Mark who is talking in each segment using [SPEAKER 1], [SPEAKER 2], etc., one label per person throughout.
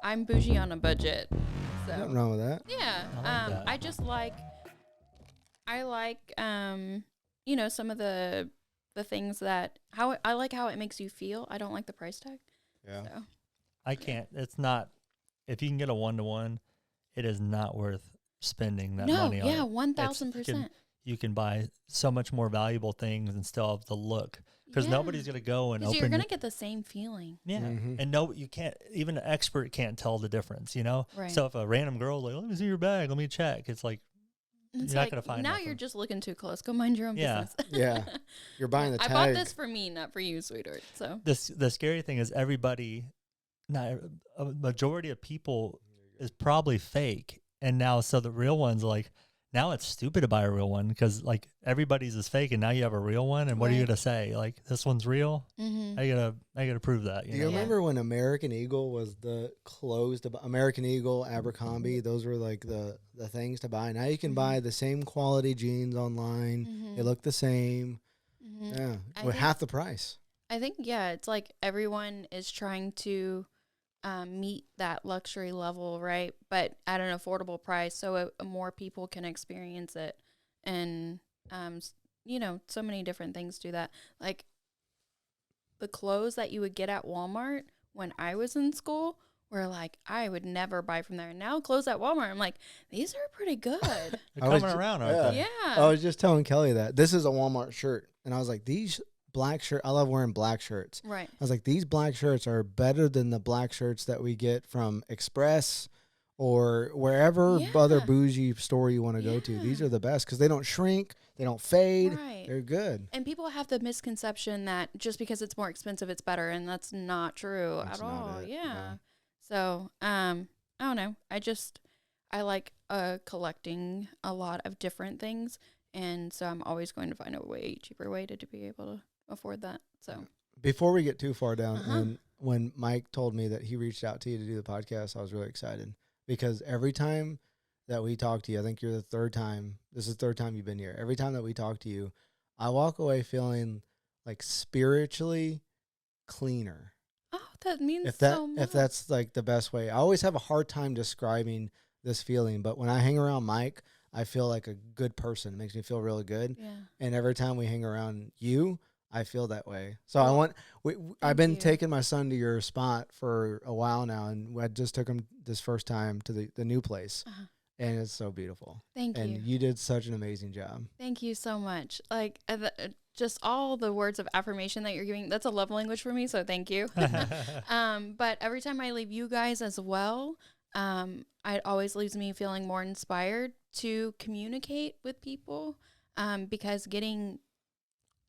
[SPEAKER 1] I'm bougie on a budget. So
[SPEAKER 2] Nothing wrong with that.
[SPEAKER 1] yeah,
[SPEAKER 3] I like that.
[SPEAKER 1] I just like, you know, some of the things that I like how it makes you feel. I don't like the price tag.
[SPEAKER 2] Yeah.
[SPEAKER 1] So.
[SPEAKER 3] I can't. It's not. If you can get a 1-to-1, it is not worth spending that money on.
[SPEAKER 1] Yeah,
[SPEAKER 3] it.
[SPEAKER 1] 1,000%.
[SPEAKER 3] You can buy so much more valuable things and still have the look, because nobody's gonna go and open.
[SPEAKER 1] You're gonna get the same feeling.
[SPEAKER 3] Yeah,
[SPEAKER 2] Mm-hmm.
[SPEAKER 3] and no, you can't. Even an expert can't tell the difference. You know.
[SPEAKER 1] Right.
[SPEAKER 3] So if a random girl's like, "Let me see your bag. Let me check," it's like
[SPEAKER 1] It's
[SPEAKER 3] you're
[SPEAKER 1] like,
[SPEAKER 3] not gonna find.
[SPEAKER 1] now
[SPEAKER 3] nothing.
[SPEAKER 1] you're just looking too close. Go mind your own
[SPEAKER 3] Yeah.
[SPEAKER 1] business.
[SPEAKER 2] Yeah. You're buying the tag.
[SPEAKER 1] I bought this for me, not for you, sweetheart. So
[SPEAKER 3] The scary thing is everybody, not a majority of people is probably fake, and now so the real ones like. Now it's stupid to buy a real one because like everybody's is fake, and now you have a real one, and what are you
[SPEAKER 1] Right.
[SPEAKER 3] gonna say? Like this one's real?
[SPEAKER 1] mm-hmm.
[SPEAKER 3] I gotta prove that.
[SPEAKER 2] Do you remember when American Eagle was the closed? American Eagle, Abercrombie, those were like the things to buy. Now you can buy the same quality jeans online.
[SPEAKER 1] Mm-hmm.
[SPEAKER 2] They look the same.
[SPEAKER 1] Mm-hmm.
[SPEAKER 2] Yeah,
[SPEAKER 1] I
[SPEAKER 2] with
[SPEAKER 1] think-
[SPEAKER 2] half the price.
[SPEAKER 1] I think, yeah, it's like everyone is trying to meet that luxury level, right? But at an affordable price, so more people can experience it. And, you know, so many different things do that. Like the clothes that you would get at Walmart when I was in school were like, I would never buy from there. Now clothes at Walmart, I'm like, these are pretty good.
[SPEAKER 3] They're
[SPEAKER 2] I was
[SPEAKER 3] coming
[SPEAKER 2] ju-
[SPEAKER 3] around, aren't
[SPEAKER 1] Yeah.
[SPEAKER 3] they?
[SPEAKER 2] I was just telling Kelly that this is a Walmart shirt, and I was like, these black shirt. I love wearing black shirts.
[SPEAKER 1] Right.
[SPEAKER 2] I was like, these black shirts are better than the black shirts that we get from Express or wherever other
[SPEAKER 1] Yeah.
[SPEAKER 2] bougie store you want to go to. These
[SPEAKER 1] Yeah.
[SPEAKER 2] are the best because they don't shrink, they don't fade,
[SPEAKER 1] Right.
[SPEAKER 2] they're good.
[SPEAKER 1] And people have the misconception that just because it's more expensive, it's better, and that's not true
[SPEAKER 2] That's
[SPEAKER 1] at
[SPEAKER 2] not
[SPEAKER 1] all.
[SPEAKER 2] it,
[SPEAKER 1] Yeah.
[SPEAKER 2] no.
[SPEAKER 1] So, I don't know. I like collecting a lot of different things, and so I'm always going to find a way cheaper way to be able to afford that. So,
[SPEAKER 2] Before we get too far down,
[SPEAKER 1] Uh-huh.
[SPEAKER 2] and when Mike told me that he reached out to you to do the podcast, I was really excited because every time that we talk to you, I think you're the third time. This is the third time you've been here. Every time that we talk to you, I walk away feeling like spiritually cleaner.
[SPEAKER 1] oh, that means
[SPEAKER 2] If that
[SPEAKER 1] so much.
[SPEAKER 2] if that's like the best way. I always have a hard time describing this feeling, but when I hang around Mike, I feel like a good person. It makes me feel really good.
[SPEAKER 1] Yeah.
[SPEAKER 2] And every time we hang around you, I feel that way. So I
[SPEAKER 1] Well,
[SPEAKER 2] want. I've
[SPEAKER 1] thank
[SPEAKER 2] been
[SPEAKER 1] you.
[SPEAKER 2] taking my son to your spot for a while now, and I just took him this first time to the new place,
[SPEAKER 1] Uh-huh.
[SPEAKER 2] and it's so beautiful.
[SPEAKER 1] Thank
[SPEAKER 2] And
[SPEAKER 1] you.
[SPEAKER 2] you did such an amazing job.
[SPEAKER 1] Thank you so much. Like, just all the words of affirmation that you're giving, that's a love language for me, so thank you. But every time I leave you guys as well, it always leaves me feeling more inspired to communicate with people, because getting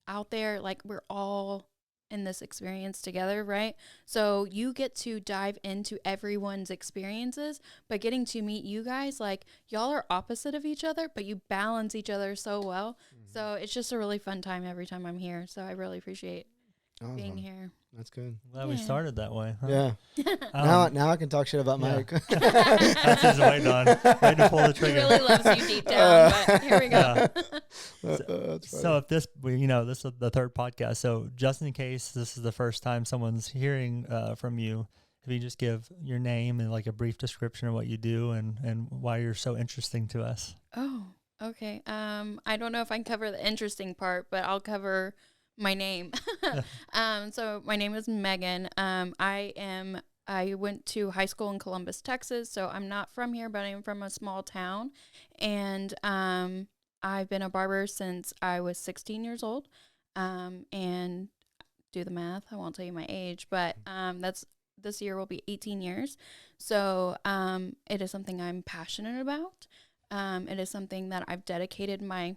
[SPEAKER 1] out there, like, we're all in this experience together, right? So you get to dive into everyone's experiences, but getting to meet you guys, like, y'all are opposite of each other, but you balance each other so well. So it's just a really fun time every time I'm here. So I really appreciate being
[SPEAKER 2] Awesome.
[SPEAKER 1] here.
[SPEAKER 2] That's good.
[SPEAKER 3] Glad we
[SPEAKER 1] Yeah.
[SPEAKER 3] started that way. Huh?
[SPEAKER 2] Yeah.
[SPEAKER 3] Um,
[SPEAKER 2] Now I can talk shit about
[SPEAKER 3] yeah.
[SPEAKER 2] Mike.
[SPEAKER 3] That's his waiting on. Waiting to pull the
[SPEAKER 1] He
[SPEAKER 3] trigger.
[SPEAKER 1] really loves you deep down, but here we go.
[SPEAKER 3] Yeah.
[SPEAKER 2] That's
[SPEAKER 3] So if this, this is the third podcast. So just in case this is the first time someone's hearing from you, if you just give your name and like a brief description of what you do and why you're so interesting to us.
[SPEAKER 1] Oh, okay. I don't know if I can cover the interesting part, but I'll cover my name. So my name is Megan. I went to high school in Columbus, Texas. So I'm not from here, but I'm from a small town. And I've been a barber since I was 16 years old. And do the math. I won't tell you my age, but this year will be 18 years. So it is something I'm passionate about. It is something that I've dedicated my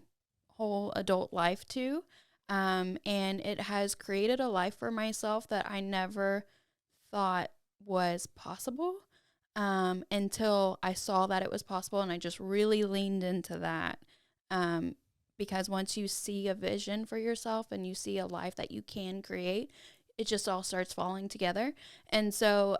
[SPEAKER 1] whole adult life to. And it has created a life for myself that I never thought was possible until I saw that it was possible, and I just really leaned into that. Because once you see a vision for yourself and you see a life that you can create, it just all starts falling together. And so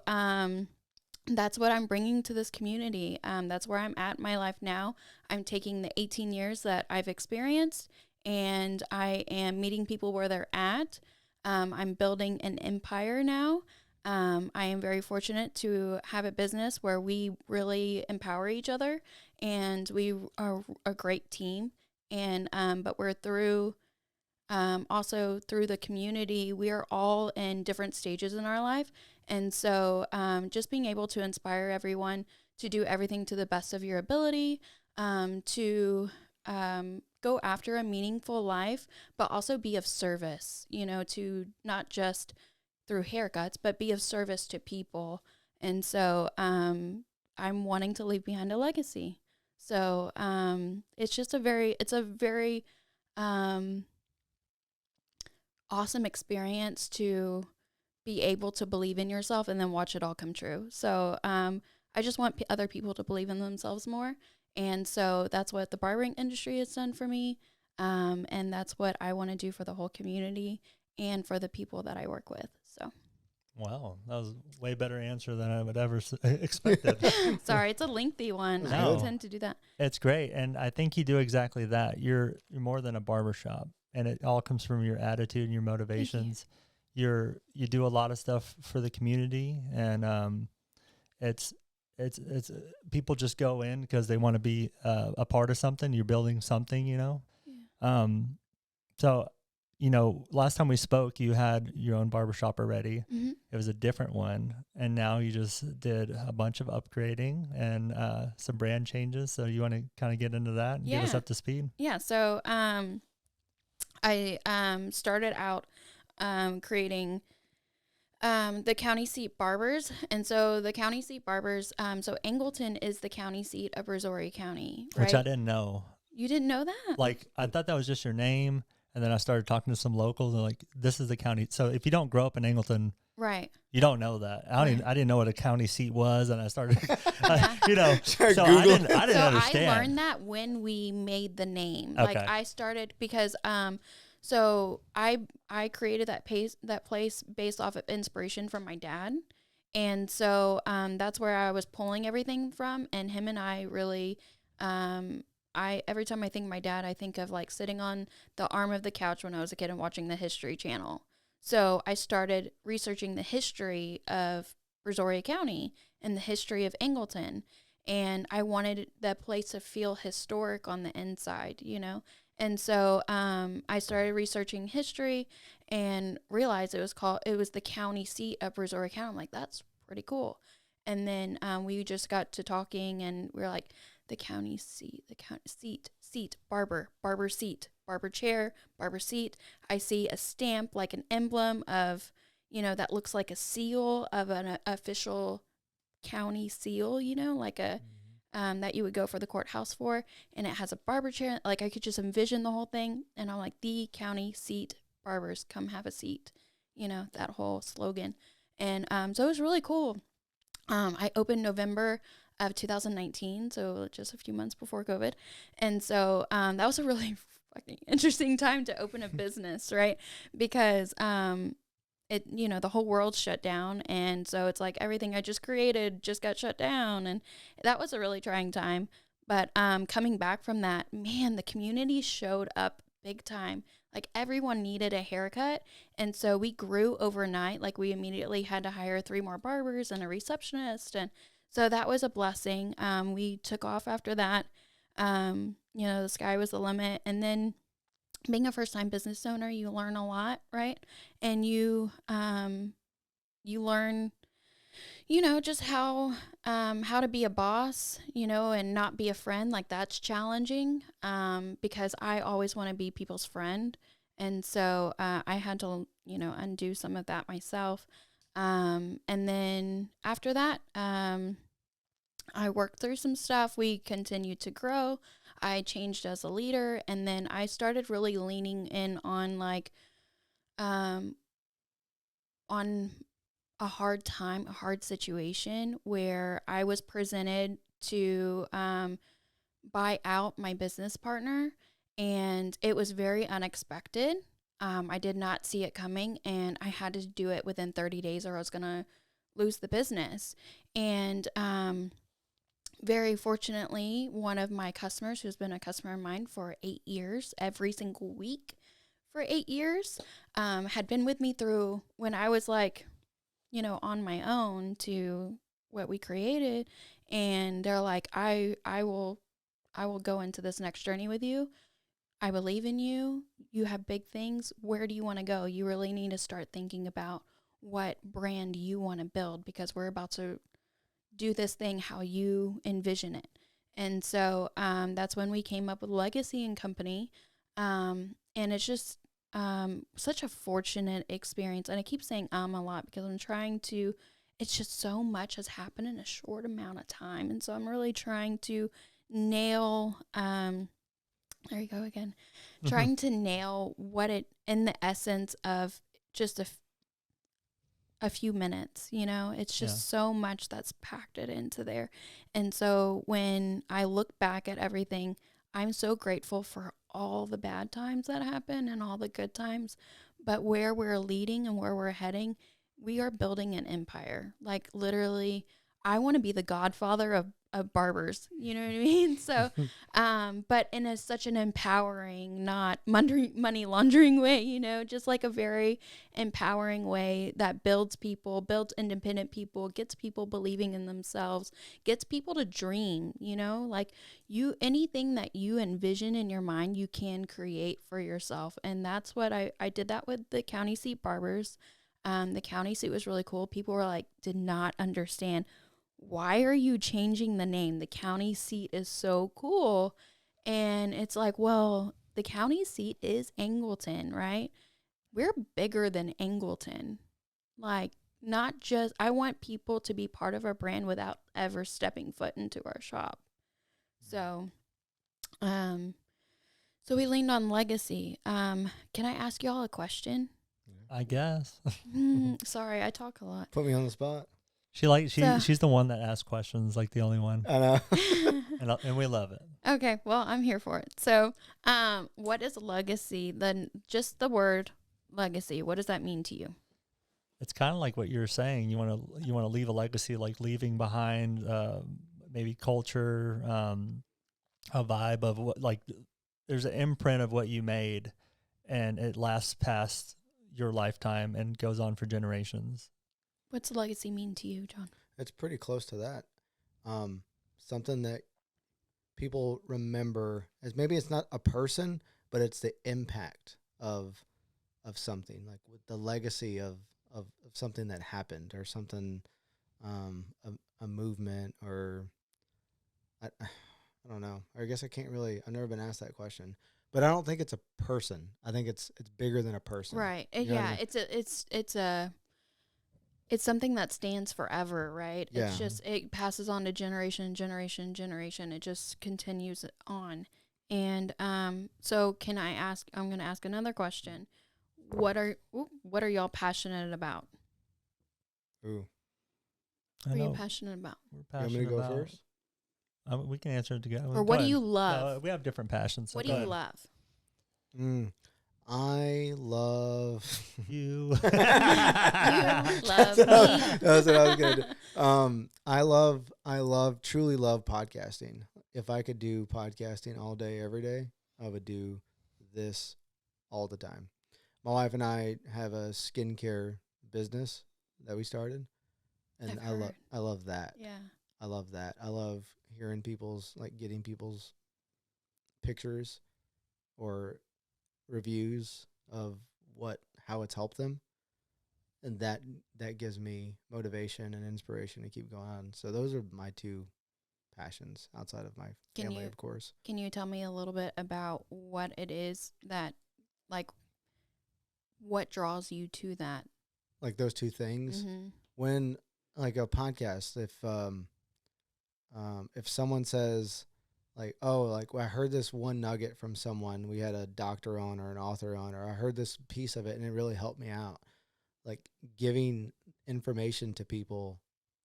[SPEAKER 1] that's what I'm bringing to this community. That's where I'm at in my life now. I'm taking the 18 years that I've experienced, and I am meeting people where they're at. I'm building an empire now. I am very fortunate to have a business where we really empower each other, and we are a great team. And but we're through also through the community, we are all in different stages in our life. And so just being able to inspire everyone to do everything to the best of your ability, to go after a meaningful life, but also be of service, to not just through haircuts, but be of service to people. And so I'm wanting to leave behind a legacy. So it's just it's a very awesome experience to be able to believe in yourself and then watch it all come true. So I just want other people to believe in themselves more. And so that's what the barbering industry has done for me. And that's what I want to do for the whole community and for the people that I work with. So.
[SPEAKER 3] Wow, that was a way better answer than I would ever expected.
[SPEAKER 1] Sorry, it's a lengthy one.
[SPEAKER 3] No.
[SPEAKER 1] I tend to do that.
[SPEAKER 3] It's great, and I think you do exactly that. You're more than a barbershop, and it all comes from your attitude and your motivations. You do a lot of stuff for the community, and it's people just go in because they want to be a part of something. You're building something,
[SPEAKER 1] Yeah.
[SPEAKER 3] So. Last time we spoke, you had your own barbershop already.
[SPEAKER 1] Mm-hmm.
[SPEAKER 3] It was a different one. And now you just did a bunch of upgrading and some brand changes. So you want to kind of get into that and get us up to speed?
[SPEAKER 1] Yeah. So I started out creating the county seat barbers. And so the county seat barbers, so Angleton is the county seat of Brazoria County, right?
[SPEAKER 3] Which I didn't know.
[SPEAKER 1] You didn't know that?
[SPEAKER 3] Like, I thought that was just your name. And then I started talking to some locals, and like, this is the county. So if you don't grow up in Angleton,
[SPEAKER 1] right,
[SPEAKER 3] you don't know that. I didn't know what a county seat was, and I started, so I didn't understand.
[SPEAKER 1] I learned that when we made the name.
[SPEAKER 3] Okay.
[SPEAKER 1] Like I started because so I created that place based off of inspiration from my dad, and so that's where I was pulling everything from, and him and I really every time I think of my dad, I think of like sitting on the arm of the couch when I was a kid and watching the History Channel. So I started researching the history of Brazoria County and the history of Angleton. And I wanted that place to feel historic on the inside, And so I started researching history and realized it was the county seat of Brazoria County. I'm like, that's pretty cool. And then we just got to talking, and we were like, the county seat, barber seat, barber chair, barber seat. I see a stamp, like an emblem of, that looks like a seal of an official county seal, like a, that you would go for the courthouse for. And it has a barber chair. Like I could just envision the whole thing. And I'm like, the county seat barbers, come have a seat, that whole slogan. And so it was really cool. I opened November of 2019, so just a few months before COVID. And so that was a really fucking interesting time to open a business, right? Because the whole world shut down, and so it's like everything I just created just got shut down, and that was a really trying time. But coming back from that, man, the community showed up big time. Like everyone needed a haircut, and so we grew overnight. Like we immediately had to hire 3 more barbers and a receptionist, and so that was a blessing. We took off after that. The sky was the limit. And then being a first-time business owner, you learn a lot, right? And you learn, just how to be a boss, and not be a friend. Like that's challenging because I always want to be people's friend. And so I had to, undo some of that myself. And then after that, I worked through some stuff. We continued to grow. I changed as a leader, and then I started really leaning in on on a hard time, a hard situation where I was presented to buy out my business partner, and it was very unexpected. I did not see it coming, and I had to do it within 30 days or I was going to lose the business. And very fortunately, one of my customers, who's been a customer of mine for 8 years, every single week for 8 years, had been with me through when I was like on my own to what we created. And they're like, I will go into this next journey with you. I believe in you. You have big things. Where do you want to go? You really need to start thinking about what brand you want to build, because we're about to do this thing how you envision it. And so that's when we came up with Legacy and Company. And it's just such a fortunate experience. And I keep saying a lot because I'm trying to, it's just so much has happened in a short amount of time. And so I'm really trying to nail, there you go again, trying to nail what it, in the essence of just a few minutes, it's just so much that's packed it into there. And so when I look back at everything, I'm so grateful for all the bad times that happen and all the good times, but where we're leading and where we're heading, we are building an empire. Like literally, I want to be the godfather of barbers, you know what I mean? So, but in such an empowering, not money laundering way, just like a very empowering way that builds people, builds independent people, gets people believing in themselves, gets people to dream, like anything that you envision in your mind, you can create for yourself. And that's what I did that with the county seat barbers. The county seat was really cool. People were like, did not understand, why are you changing the name? The county seat is so cool. And it's like, well, the county seat is Angleton, right? We're bigger than Angleton. Like, not just, I want people to be part of our brand without ever stepping foot into our shop. So, so we leaned on Legacy. Can I ask y'all a question?
[SPEAKER 3] I guess.
[SPEAKER 1] Sorry, I talk a lot.
[SPEAKER 2] Put me on the spot.
[SPEAKER 3] She's the one that asks questions, like the only one.
[SPEAKER 2] I know.
[SPEAKER 3] and we love it.
[SPEAKER 1] Okay, well, I'm here for it. So, what is legacy? Then just the word legacy. What does that mean to you?
[SPEAKER 3] It's kind of like what you're saying. You want to leave a legacy, like leaving behind maybe culture, a vibe of what, like there's an imprint of what you made, and it lasts past your lifetime and goes on for generations.
[SPEAKER 1] What's legacy mean to you, John?
[SPEAKER 2] It's pretty close to that. Something that people remember as, maybe it's not a person, but it's the impact of something, like with the legacy of something that happened, or something, a movement, or I don't know. I guess I've never been asked that question, but I don't think it's a person. I think it's bigger than a person.
[SPEAKER 1] Right.
[SPEAKER 2] You know what I
[SPEAKER 1] mean? It's something that stands forever, right?
[SPEAKER 2] Yeah.
[SPEAKER 1] It's just, it passes on to generation. It just continues on. And so I'm going to ask another question. What are y'all passionate about?
[SPEAKER 2] Ooh.
[SPEAKER 1] What are you passionate about?
[SPEAKER 3] We're passionate
[SPEAKER 2] You want me to go first?
[SPEAKER 3] We can answer it together.
[SPEAKER 1] Or what do you love?
[SPEAKER 3] We have different passions. So
[SPEAKER 1] what do you love?
[SPEAKER 2] I love
[SPEAKER 3] you.
[SPEAKER 1] You love
[SPEAKER 2] so,
[SPEAKER 1] me.
[SPEAKER 2] that's what I was gonna do. I truly love podcasting. If I could do podcasting all day, every day, I would do this all the time. My wife and I have a skincare business that we started, and I love that.
[SPEAKER 1] Yeah.
[SPEAKER 2] I love that. I love hearing getting people's pictures or reviews of how it's helped them, and that gives me motivation and inspiration to keep going on. So those are my two passions outside of my family, of course.
[SPEAKER 1] Can you tell me a little bit about what it is that, like, what draws you to that?
[SPEAKER 2] Like those two things.
[SPEAKER 1] Mm-hmm.
[SPEAKER 2] When, like, a podcast, if someone says, like, oh, like, well, I heard this one nugget from someone, we had a doctor on or an author on, or I heard this piece of it and it really helped me out. Like, giving information to people,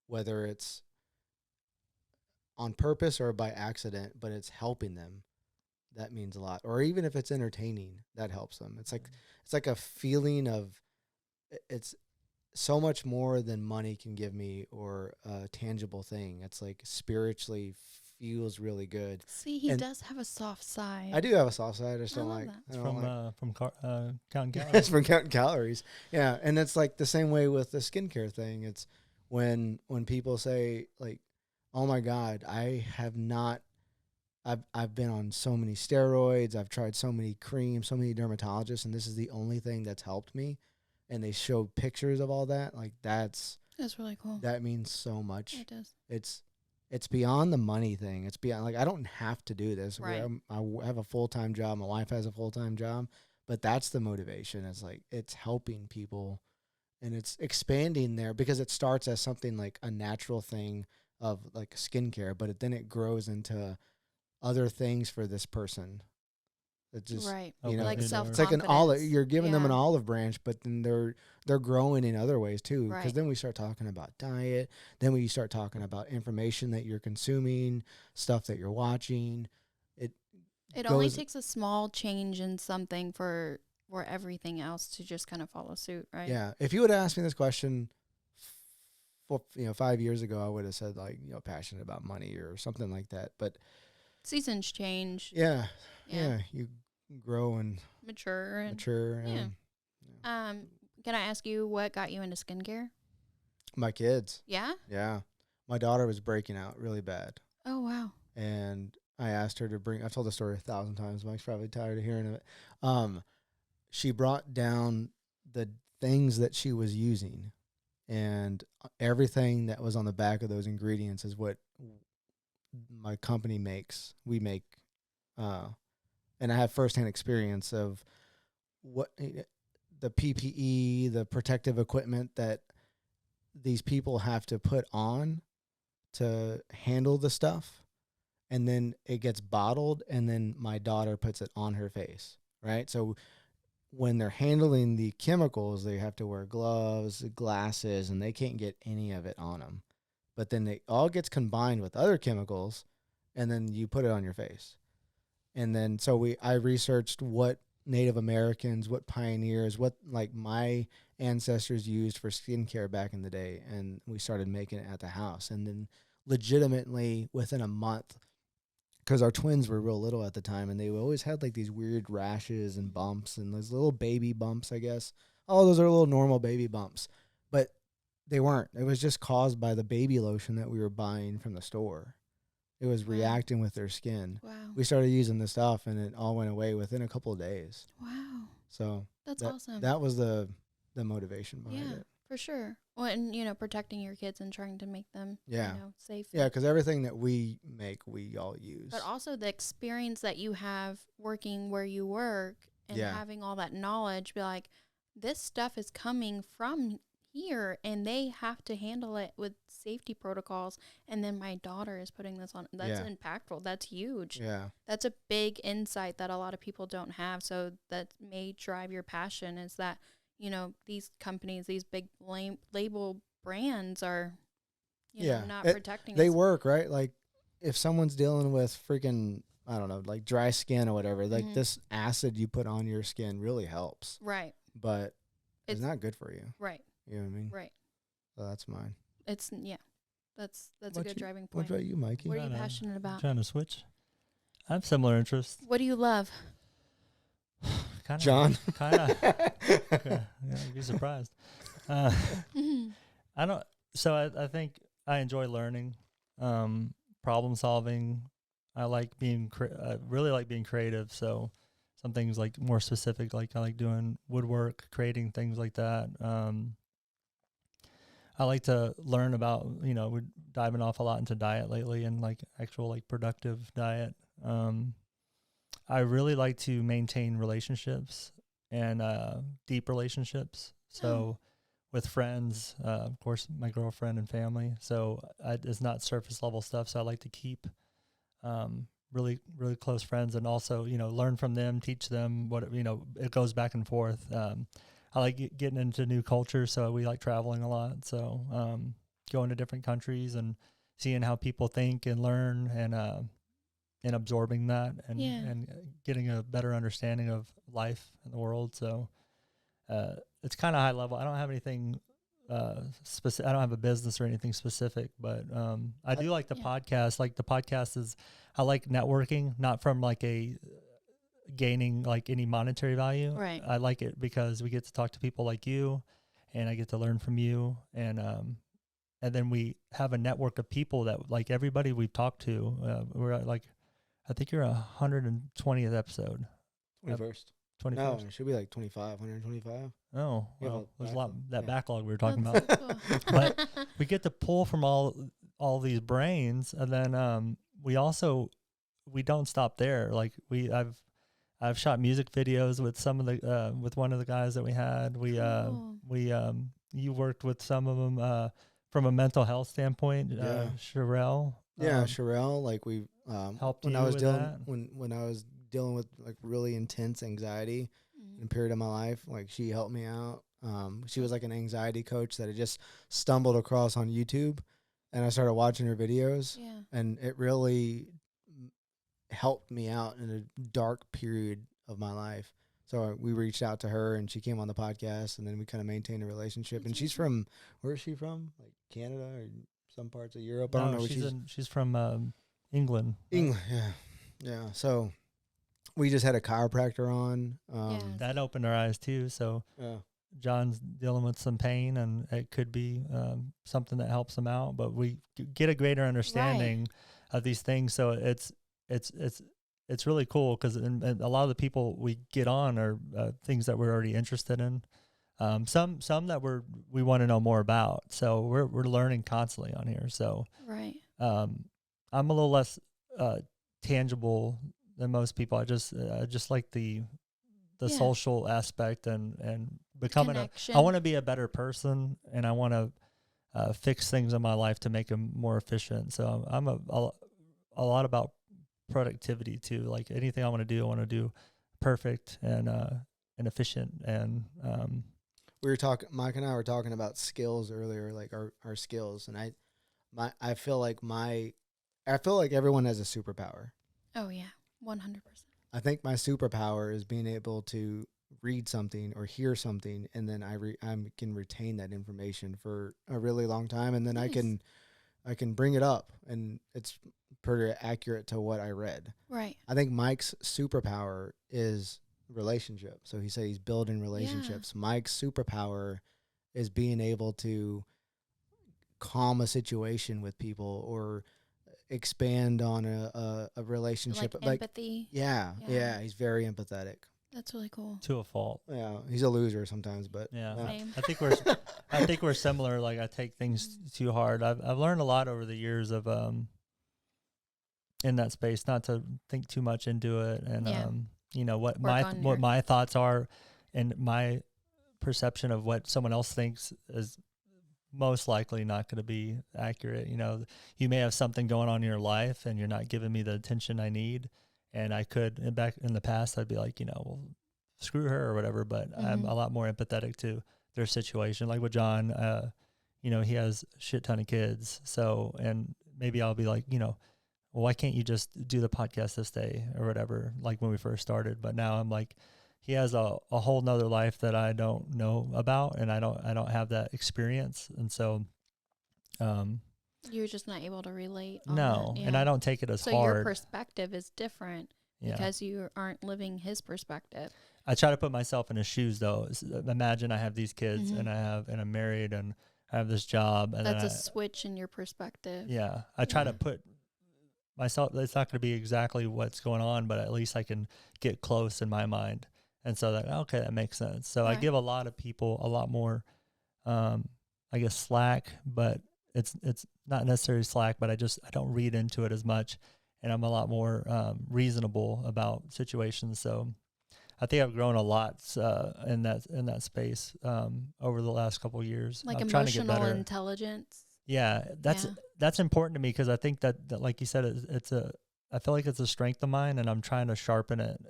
[SPEAKER 2] whether it's on purpose or by accident, but it's helping them, that means a lot. Or even if it's entertaining, that helps them. It's like a feeling of, it's so much more than money can give me, or a tangible thing. It's like spiritually feels really good.
[SPEAKER 1] See, he
[SPEAKER 2] And
[SPEAKER 1] does have a soft side.
[SPEAKER 2] I do have a soft side. I just
[SPEAKER 1] I
[SPEAKER 2] don't
[SPEAKER 1] love
[SPEAKER 2] like.
[SPEAKER 1] that.
[SPEAKER 2] I
[SPEAKER 3] It's
[SPEAKER 2] don't like.
[SPEAKER 3] from counting
[SPEAKER 2] It's
[SPEAKER 3] calories.
[SPEAKER 2] from counting calories. Yeah, and it's like the same way with the skincare thing. It's when people say like, "Oh my God, I have not. I've been on so many steroids. I've tried so many creams, so many dermatologists, and this is the only thing that's helped me." And they show pictures of all that. Like
[SPEAKER 1] That's really cool.
[SPEAKER 2] that means so much.
[SPEAKER 1] It does.
[SPEAKER 2] It's beyond the money thing. It's beyond, like, I don't have to do this.
[SPEAKER 1] Right.
[SPEAKER 2] I have a full-time job. My wife has a full-time job, but that's the motivation. It's like, it's helping people and it's expanding there because it starts as something like a natural thing of like skincare, but then it grows into other things for this person. It just,
[SPEAKER 1] Right.
[SPEAKER 2] you know,
[SPEAKER 1] Like
[SPEAKER 3] it's
[SPEAKER 2] it's like an
[SPEAKER 1] self-confidence.
[SPEAKER 2] olive. You're giving them an
[SPEAKER 1] Yeah.
[SPEAKER 2] olive branch, but then they're growing in other ways too. Because
[SPEAKER 1] Right.
[SPEAKER 2] then we start talking about diet. Then we start talking about information that you're consuming, stuff that you're watching.
[SPEAKER 1] It only
[SPEAKER 2] goes-
[SPEAKER 1] takes a small change in something for everything else to just kind of follow suit, right?
[SPEAKER 2] Yeah. If you would have asked me this question, 5 years ago, I would have said like, passionate about money or something like that. But
[SPEAKER 1] Seasons change.
[SPEAKER 2] yeah, you grow and
[SPEAKER 1] Mature. And,
[SPEAKER 2] mature.
[SPEAKER 1] yeah.
[SPEAKER 2] And
[SPEAKER 1] Can I ask you what got you into skincare?
[SPEAKER 2] my kids.
[SPEAKER 1] Yeah?
[SPEAKER 2] Yeah. My daughter was breaking out really bad.
[SPEAKER 1] Oh, wow.
[SPEAKER 2] And I asked her to bring. I've told the story 1,000 times. Mike's probably tired of hearing of it. She brought down the things that she was using, and everything that was on the back of those ingredients is what my company makes. We make, and I have firsthand experience of what the PPE, the protective equipment that these people have to put on to handle the stuff. And then it gets bottled, and then my daughter puts it on her face, right? So when they're handling the chemicals, they have to wear gloves, glasses, and they can't get any of it on them. But then it all gets combined with other chemicals, and then you put it on your face. And then I researched what Native Americans, what pioneers, what like my ancestors used for skincare back in the day, and we started making it at the house. And then legitimately within a month, because our twins were real little at the time, and they always had like these weird rashes and bumps and those little baby bumps, I guess. Oh, those are little normal baby bumps. But they weren't. It was just caused by the baby lotion that we were buying from the store. It was
[SPEAKER 1] Wow.
[SPEAKER 2] reacting with their skin.
[SPEAKER 1] Wow.
[SPEAKER 2] We started using the stuff, and it all went away within a couple of days.
[SPEAKER 1] Wow.
[SPEAKER 2] So
[SPEAKER 1] That's
[SPEAKER 2] that,
[SPEAKER 1] awesome.
[SPEAKER 2] That was the motivation behind it.
[SPEAKER 1] For sure. Well, and, protecting your kids and trying to make them,
[SPEAKER 2] Yeah.
[SPEAKER 1] safe.
[SPEAKER 2] Yeah, because everything that we make, we all use.
[SPEAKER 1] But also the experience that you have working where you work and
[SPEAKER 2] Yeah.
[SPEAKER 1] having all that knowledge, be like, this stuff is coming from here and they have to handle it with safety protocols. And then my daughter is putting this on. That's impactful. That's huge.
[SPEAKER 2] Yeah.
[SPEAKER 1] That's a big insight that a lot of people don't have. So that may drive your passion is that, these companies, these big label brands are, not protecting
[SPEAKER 2] They
[SPEAKER 1] us.
[SPEAKER 2] work, right? Like if someone's dealing with freaking, I don't know, like dry skin or whatever, like this acid you put on your skin really helps.
[SPEAKER 1] Right.
[SPEAKER 2] But it's not good for you.
[SPEAKER 1] Right.
[SPEAKER 2] You know what I mean?
[SPEAKER 1] Right.
[SPEAKER 2] So that's mine.
[SPEAKER 1] That's a good driving point.
[SPEAKER 2] What about you, Mikey?
[SPEAKER 1] What are you passionate about?
[SPEAKER 3] Trying to switch. I have similar interests.
[SPEAKER 1] What do you love?
[SPEAKER 3] Kinda,
[SPEAKER 2] John?
[SPEAKER 3] Kind of. Yeah, you'd be surprised. I don't. So I think I enjoy learning, problem solving. I like being. Really like being creative. So some things like more specific, like I like doing woodwork, creating things like that. I like to learn about. We're diving off a lot into diet lately and like actual like productive diet. I really like to maintain relationships and deep relationships. So with friends, of course, my girlfriend and family. So it's not surface level stuff. So I like to keep really, really close friends and also, learn from them, teach them what, it goes back and forth. I like getting into new cultures. So we like traveling a lot. So going to different countries and seeing how people think and learn and absorbing that and getting a better understanding of life and the world. So it's kind of high level. I don't have anything specific. I don't have a business or anything specific, but I do like the podcast. Like the podcast is, I like networking, not from like a gaining like any monetary value.
[SPEAKER 1] Right.
[SPEAKER 3] I like it because we get to talk to people like you, and I get to learn from you, and then we have a network of people that like everybody we've talked to. We're at like, I think you're 120th episode.
[SPEAKER 2] 21st.
[SPEAKER 3] 21st.
[SPEAKER 2] No, it should be like 25, 125.
[SPEAKER 3] Oh,
[SPEAKER 2] Yeah,
[SPEAKER 3] well, there's a
[SPEAKER 2] backlog.
[SPEAKER 3] lot that
[SPEAKER 2] Yeah.
[SPEAKER 3] backlog we were talking
[SPEAKER 1] That's
[SPEAKER 3] about.
[SPEAKER 1] cool.
[SPEAKER 3] But we get to pull from all these brains, and then we don't stop there. Like I've shot music videos with some of the with one of the guys that we had.
[SPEAKER 1] Cool.
[SPEAKER 3] You worked with some of them from a mental health standpoint.
[SPEAKER 2] Yeah.
[SPEAKER 3] Sherelle.
[SPEAKER 2] Yeah, Sherelle, like we
[SPEAKER 3] helped
[SPEAKER 2] when
[SPEAKER 3] you
[SPEAKER 2] I was
[SPEAKER 3] with
[SPEAKER 2] dealing
[SPEAKER 3] that?
[SPEAKER 2] when I was dealing with like really intense anxiety in a period of my life, like she helped me out. She was like an anxiety coach that I just stumbled across on YouTube, and I started watching her videos,
[SPEAKER 1] Yeah.
[SPEAKER 2] and it really helped me out in a dark period of my life. So we reached out to her, and she came on the podcast, and then we kind of maintained a relationship.
[SPEAKER 1] That's
[SPEAKER 2] and she's
[SPEAKER 1] awesome.
[SPEAKER 2] from, where is she from? Like Canada or some parts of Europe? I don't know where
[SPEAKER 3] she's from England.
[SPEAKER 2] England, yeah. Yeah. So we just had a chiropractor on.
[SPEAKER 1] Yeah.
[SPEAKER 3] That opened our eyes too. So
[SPEAKER 2] Yeah.
[SPEAKER 3] John's dealing with some pain, and it could be something that helps him out. But we get a greater understanding of these things. So it's really cool because a lot of the people we get on are things that we're already interested in. Some that we want to know more about. So we're learning constantly on here. So
[SPEAKER 1] Right.
[SPEAKER 3] I'm a little less tangible than most people. I just like the
[SPEAKER 1] Yeah.
[SPEAKER 3] social aspect and becoming
[SPEAKER 1] Connection.
[SPEAKER 3] I want to be a better person, and I want to fix things in my life to make them more efficient. So I'm a lot about productivity too. Like anything I want to do perfect and efficient. And
[SPEAKER 2] We were talking, Mike and I were talking about skills earlier, like our skills. And I feel like everyone has a superpower.
[SPEAKER 1] Oh yeah. 100%.
[SPEAKER 2] I think my superpower is being able to read something or hear something, and then I can retain that information for a really long time, and then
[SPEAKER 1] Nice.
[SPEAKER 2] I can bring it up, and it's pretty accurate to what I read.
[SPEAKER 1] Right.
[SPEAKER 2] I think Mike's superpower is relationship. So he said he's building relationships. Mike's superpower is being able to calm a situation with people or expand on a relationship.
[SPEAKER 1] Like empathy.
[SPEAKER 2] Yeah,
[SPEAKER 1] Yeah.
[SPEAKER 2] he's very empathetic.
[SPEAKER 1] That's really cool.
[SPEAKER 3] to a fault.
[SPEAKER 2] Yeah, he's a loser sometimes, but
[SPEAKER 3] Yeah.
[SPEAKER 1] Same.
[SPEAKER 3] I think we're similar. Like I take things too hard. I've learned a lot over the years of in that space, not to think too much into it, and you know what my thoughts are, and my perception of what someone else thinks is most likely not going to be accurate. You know, you may have something going on in your life, and you're not giving me the attention I need, and I could, and back in the past, I'd be like, you know, well, screw her or whatever. But I'm a lot more empathetic to their situation. Like with John, you know, he has a shit ton of kids, so and maybe I'll be like, you know, well, why can't you just do the podcast this day or whatever, like when we first started. But now I'm like, he has a whole nother life that I don't know about, and I don't have that experience. And so
[SPEAKER 1] You're just not able to relate.
[SPEAKER 3] No, and I don't take it as
[SPEAKER 1] so
[SPEAKER 3] hard.
[SPEAKER 1] your perspective is different because you aren't living his perspective.
[SPEAKER 3] I try to put myself in his shoes though. Imagine I have these kids and I'm married and I have this job, and
[SPEAKER 1] that's a switch in your perspective.
[SPEAKER 3] Yeah. I try to put myself, it's not going to be exactly what's going on, but at least I can get close in my mind. And so that, okay, that makes sense. So I give a lot of people a lot more, I guess, slack, but it's not necessarily slack, but I don't read into it as much, and I'm a lot more reasonable about situations. So I think I've grown a lot in that space over the last couple of years.
[SPEAKER 1] Like
[SPEAKER 3] I'm
[SPEAKER 1] emotional intelligence.
[SPEAKER 3] Yeah, that's important to me, because I think that like you said, I feel like it's a strength of mine, and I'm trying to sharpen it.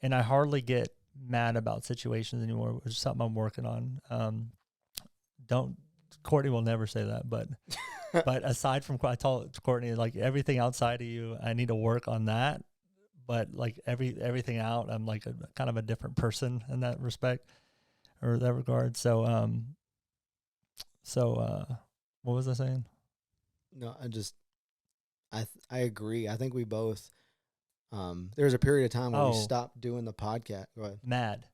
[SPEAKER 3] And I hardly get mad about situations anymore, which is something I'm working on. Courtney will never say that, but aside from, I told Courtney, like, everything outside of you, I need to work on that. But like everything out, I'm like kind of a different person in that respect or that regard. So So, what was I saying?
[SPEAKER 2] No, I agree. I think we both. There was a period of time where we stopped doing the podcast. Go ahead.
[SPEAKER 3] Mad.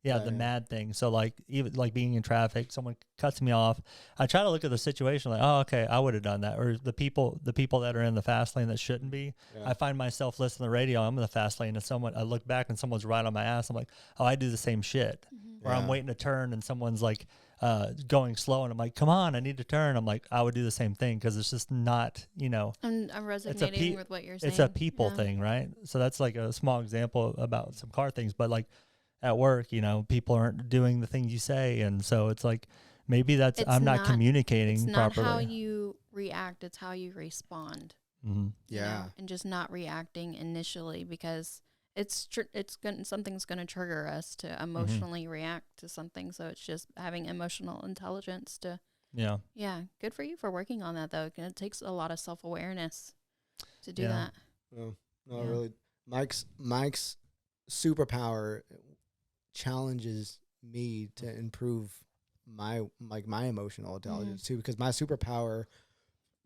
[SPEAKER 3] Yeah, the mad thing. So like even like being in traffic, someone cuts me off. I try to look at the situation like, oh, okay, I would have done that. Or the people that are in the fast lane that shouldn't be. Yeah. I find myself listening to the radio. I'm in the fast lane, and I look back and someone's right on my ass. I'm like, oh, I do the same shit. Mm-hmm. Or I'm waiting to turn and someone's like going slow, and I'm like, come on, I need to turn. I'm like, I would do the same thing because it's just not,
[SPEAKER 1] I'm resonating with what you're saying.
[SPEAKER 3] It's a people thing, right? So that's like a small example about some car things, but like. At work, people aren't doing the things you say, and so it's like maybe I'm not communicating properly.
[SPEAKER 1] It's not how you react; it's how you respond.
[SPEAKER 3] Mm-hmm.
[SPEAKER 2] Yeah,
[SPEAKER 1] and just not reacting initially because something's going to trigger us to emotionally react to something. So it's just having emotional intelligence to. Yeah. Good for you for working on that though. It takes a lot of self-awareness to do that.
[SPEAKER 2] No, really. Mike's superpower challenges me to improve my emotional intelligence too, because my superpower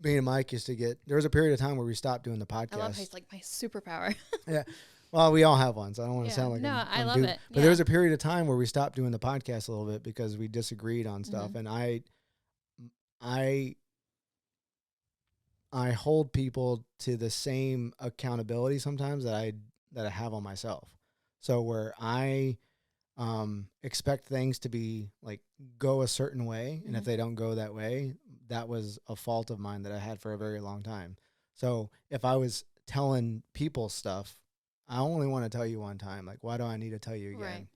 [SPEAKER 2] being a Mike is there was a period of time where we stopped doing the podcast.
[SPEAKER 1] I love how it's like my superpower.
[SPEAKER 2] Yeah. Well, we all have one, so I don't want to sound like
[SPEAKER 1] I love it.
[SPEAKER 2] But there was a period of time where we stopped doing the podcast a little bit because we disagreed on stuff, and I hold people to the same accountability sometimes that I have on myself. So where I expect things to be like go a certain way, and if they don't go that way, that was a fault of mine that I had for a very long time. So if I was telling people stuff, I only want to tell you one time. Like, why do I need to tell you again? Right.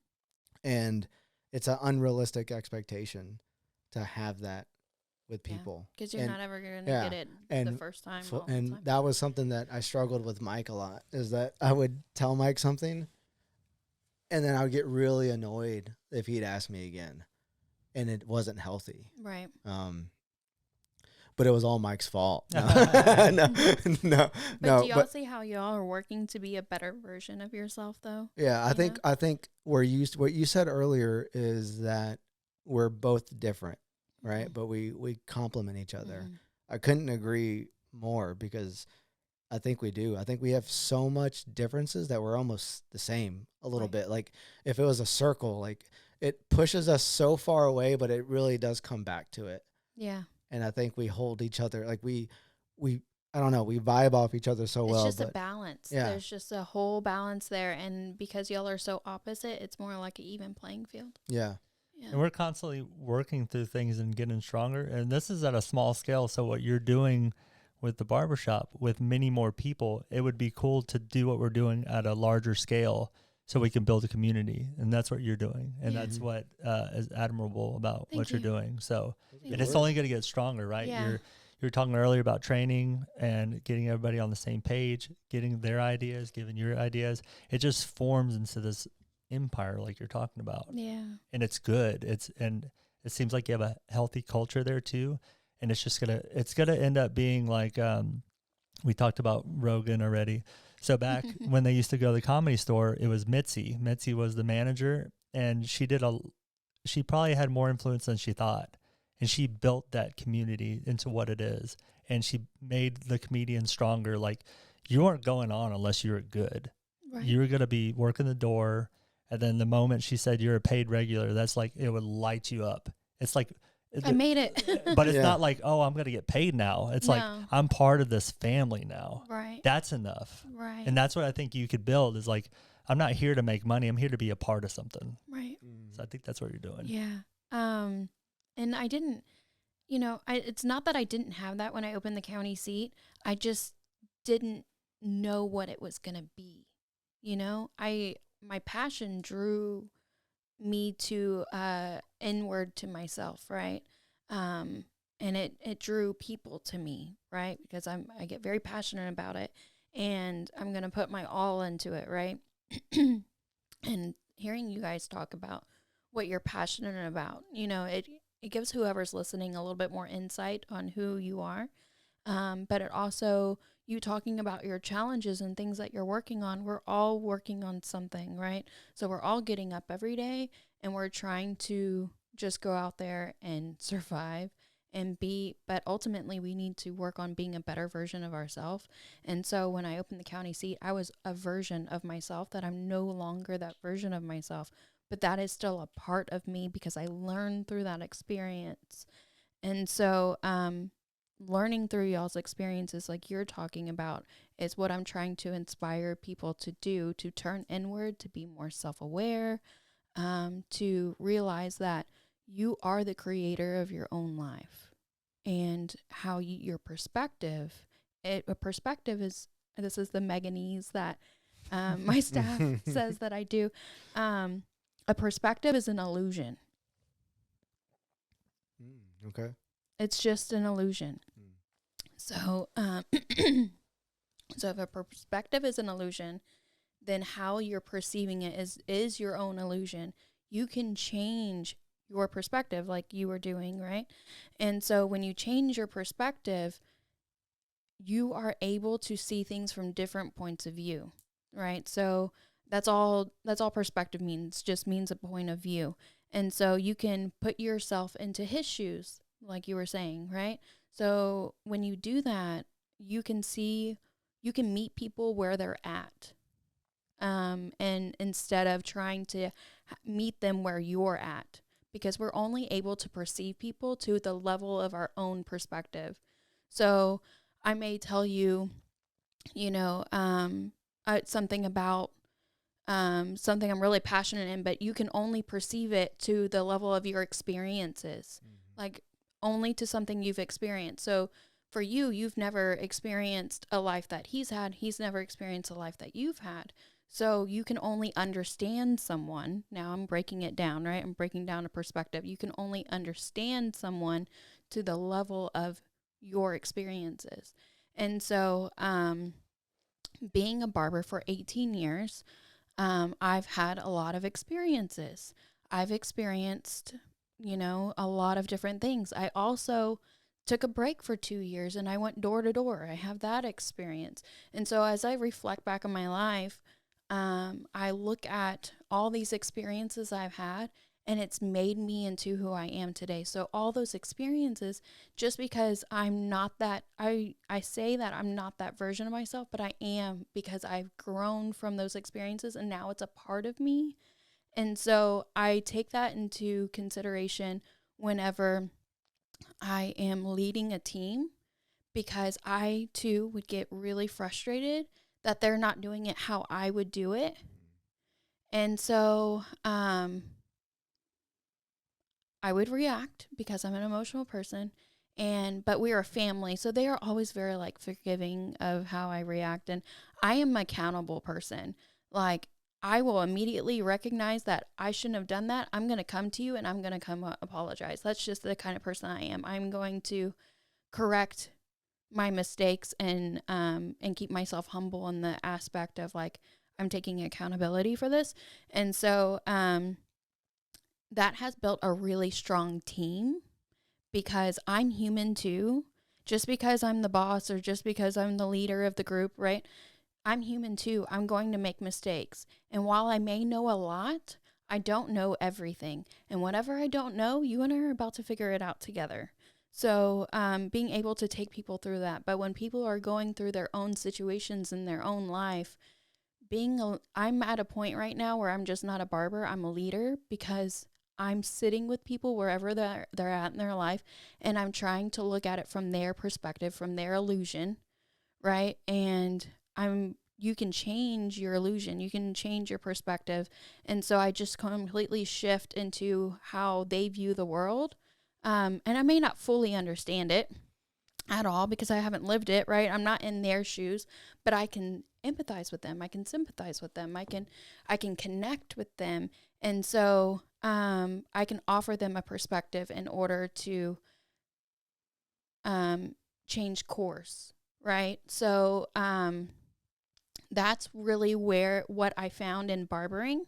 [SPEAKER 2] And it's an unrealistic expectation to have that with people
[SPEAKER 1] because you're not ever going to get it the first time.
[SPEAKER 2] And that was something that I struggled with Mike a lot, is that I would tell Mike something and then I would get really annoyed if he'd ask me again, and it wasn't healthy.
[SPEAKER 1] Right.
[SPEAKER 2] But it was all Mike's fault. No.
[SPEAKER 1] But do y'all see how y'all are working to be a better version of yourself, though?
[SPEAKER 2] Yeah, I think what you said earlier is that we're both different, right? Mm-hmm. But we complement each other. Mm-hmm. I couldn't agree more, because I think we do. I think we have so much differences that we're almost the same a little bit. Like if it was a circle, like it pushes us so far away, but it really does come back to it.
[SPEAKER 1] Yeah.
[SPEAKER 2] And I think we hold each other, like we I don't know, we vibe off each other so well.
[SPEAKER 1] It's just a balance. Yeah. There's just a whole balance there. And because y'all are so opposite, it's more like an even playing field.
[SPEAKER 2] Yeah.
[SPEAKER 3] And we're constantly working through things and getting stronger. And this is at a small scale. So what you're doing with the barbershop with many more people, it would be cool to do what we're doing at a larger scale so we can build a community. And that's what you're doing. And that's what is admirable about what you're doing. So and it's only going to get stronger, right?
[SPEAKER 1] Yeah.
[SPEAKER 3] You're talking earlier about training and getting everybody on the same page, getting their ideas, giving your ideas. It just forms into this empire like you're talking about.
[SPEAKER 1] Yeah.
[SPEAKER 3] And it's good. And it seems like you have a healthy culture there too. And it's gonna end up being like we talked about Rogan already. So back when they used to go to the Comedy Store, it was Mitzi. Mitzi was the manager, and she probably had more influence than she thought. And she built that community into what it is. And she made the comedians stronger. Like, you weren't going on unless you were good. Right. You were going to be working the door. And then the moment she said you're a paid regular, that's like, it would light you up. It's like,
[SPEAKER 1] I made it.
[SPEAKER 3] But it's not like, oh, I'm going to get paid now. It's like, I'm part of this family now.
[SPEAKER 1] Right.
[SPEAKER 3] That's enough.
[SPEAKER 1] Right.
[SPEAKER 3] And that's what I think you could build is like, I'm not here to make money. I'm here to be a part of something.
[SPEAKER 1] Right.
[SPEAKER 3] So I think that's what you're doing.
[SPEAKER 1] Yeah. And I didn't, it's not that I didn't have that when I opened the county seat. I just didn't know what it was going to be. My passion drew me to inward to myself, right? And it drew people to me, right? Because I get very passionate about it, and I'm going to put my all into it, right? And hearing you guys talk about what you're passionate about, it gives whoever's listening a little bit more insight on who you are. But it also, you talking about your challenges and things that you're working on, we're all working on something, right? So we're all getting up every day and we're trying to just go out there and survive but ultimately we need to work on being a better version of ourselves. And so when I opened the county seat, I was a version of myself that I'm no longer that version of myself, but that is still a part of me because I learned through that experience. And so, learning through y'all's experiences like you're talking about is what I'm trying to inspire people to do, to turn inward, to be more self-aware, to realize that you are the creator of your own life, and how your perspective, a perspective is, this is the Meganese that my staff says that I do. A perspective is an illusion.
[SPEAKER 2] Okay.
[SPEAKER 1] It's just an illusion. So, so if a perspective is an illusion, then how you're perceiving it is your own illusion. You can change your perspective like you were doing, right? And so when you change your perspective, you are able to see things from different points of view, right? So that's all perspective means, just means a point of view. And so you can put yourself into his shoes, like you were saying, right? So when you do that, you can meet people where they're at. And instead of trying to meet them where you're at, because we're only able to perceive people to the level of our own perspective. So I may tell you, something about something I'm really passionate in, but you can only perceive it to the level of your experiences, like only to something you've experienced. So for you, you've never experienced a life that he's had. He's never experienced a life that you've had. So you can only understand someone. Now I'm breaking it down, right? I'm breaking down a perspective. You can only understand someone to the level of your experiences. And so, being a barber for 18 years, I've had a lot of experiences. I've experienced, a lot of different things. I also took a break for 2 years and I went door to door. I have that experience. And so as I reflect back on my life, I look at all these experiences I've had, and it's made me into who I am today. So all those experiences, just because I'm not that, I say that I'm not that version of myself, but I am, because I've grown from those experiences and now it's a part of me. And so I take that into consideration whenever I am leading a team, because I too would get really frustrated that they're not doing it how I would do it. And so, I would react because I'm an emotional person, but we are a family, so they are always very forgiving of how I react. And I am an accountable person. Like, I will immediately recognize that I shouldn't have done that. I'm going to come to you and I'm going to come apologize. That's just the kind of person I am. I'm going to correct my mistakes and keep myself humble in the aspect of I'm taking accountability for this. And so, that has built a really strong team, because I'm human too. Just because I'm the boss or just because I'm the leader of the group, right? I'm human too. I'm going to make mistakes. And while I may know a lot, I don't know everything. And whatever I don't know, you and I are about to figure it out together. So being able to take people through that. But when people are going through their own situations in their own life, I'm at a point right now where I'm just not a barber. I'm a leader, because I'm sitting with people wherever they're at in their life, and I'm trying to look at it from their perspective, from their illusion, right? And you can change your illusion, you can change your perspective. And so I just completely shift into how they view the world. And I may not fully understand it at all because I haven't lived it, right? I'm not in their shoes, but I can empathize with them. I can sympathize with them. I can connect with them. And so I can offer them a perspective in order to change course, right? So that's really what I found in barbering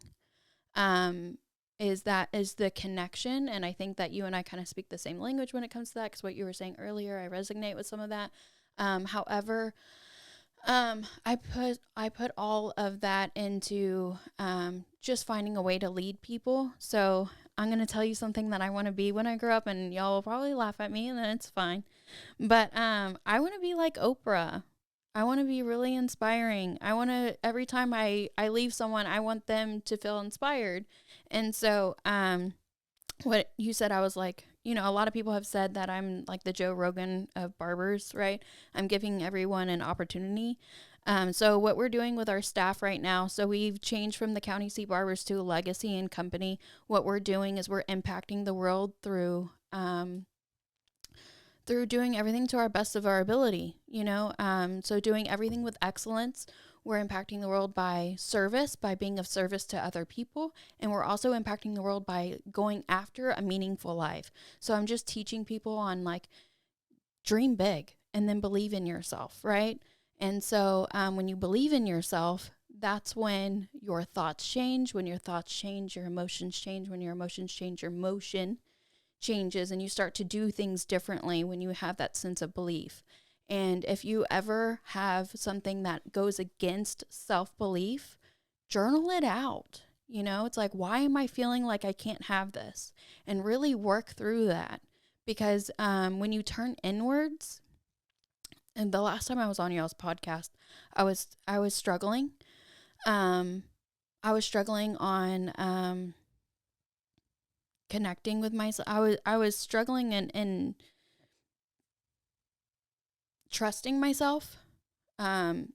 [SPEAKER 1] is the connection. And I think that you and I kind of speak the same language when it comes to that, because what you were saying earlier, I resonate with some of that. However, I put all of that into just finding a way to lead people. So I'm going to tell you something that I want to be when I grow up, and y'all will probably laugh at me, and then it's fine. But I want to be like Oprah. I want to be really inspiring. I want to, every time I leave someone, I want them to feel inspired. And so what you said, I was like, you know, a lot of people have said that I'm like the Joe Rogan of barbers, right? I'm giving everyone an opportunity. So what we're doing with our staff right now, so we've changed from the county seat barbers to a legacy and company. What we're doing is we're impacting the world through doing everything to our best of our ability, you know? So doing everything with excellence. We're impacting the world by service, by being of service to other people. And we're also impacting the world by going after a meaningful life. So I'm just teaching people on like, dream big and then believe in yourself, right? And so when you believe in yourself, that's when your thoughts change. When your thoughts change, your emotions change. When your emotions change, your motion changes, and you start to do things differently when you have that sense of belief. And if you ever have something that goes against self-belief, journal it out. You know, it's like, why am I feeling like I can't have this? And really work through that. Because when you turn inwards, and the last time I was on y'all's podcast, I was struggling. I was struggling on connecting with myself. I was struggling in trusting myself. I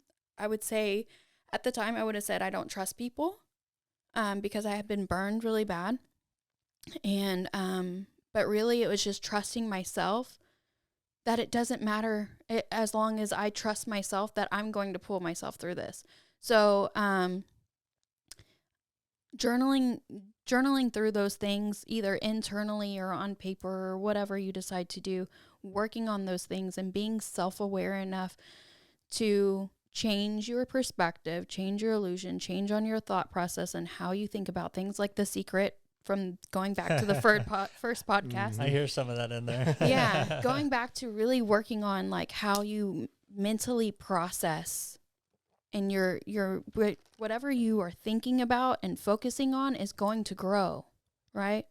[SPEAKER 1] would say at the time I would have said I don't trust people because I had been burned really bad. And but really it was just trusting myself, that it doesn't matter as long as I trust myself that I'm going to pull myself through this. So journaling through those things, either internally or on paper or whatever you decide to do, working on those things and being self-aware enough to change your perspective, change your illusion, change on your thought process and how you think about things, like The Secret from going back to the first podcast.
[SPEAKER 3] I hear some of that in there.
[SPEAKER 1] Yeah, going back to really working on like how you mentally process, and your whatever you are thinking about and focusing on is going to grow, right?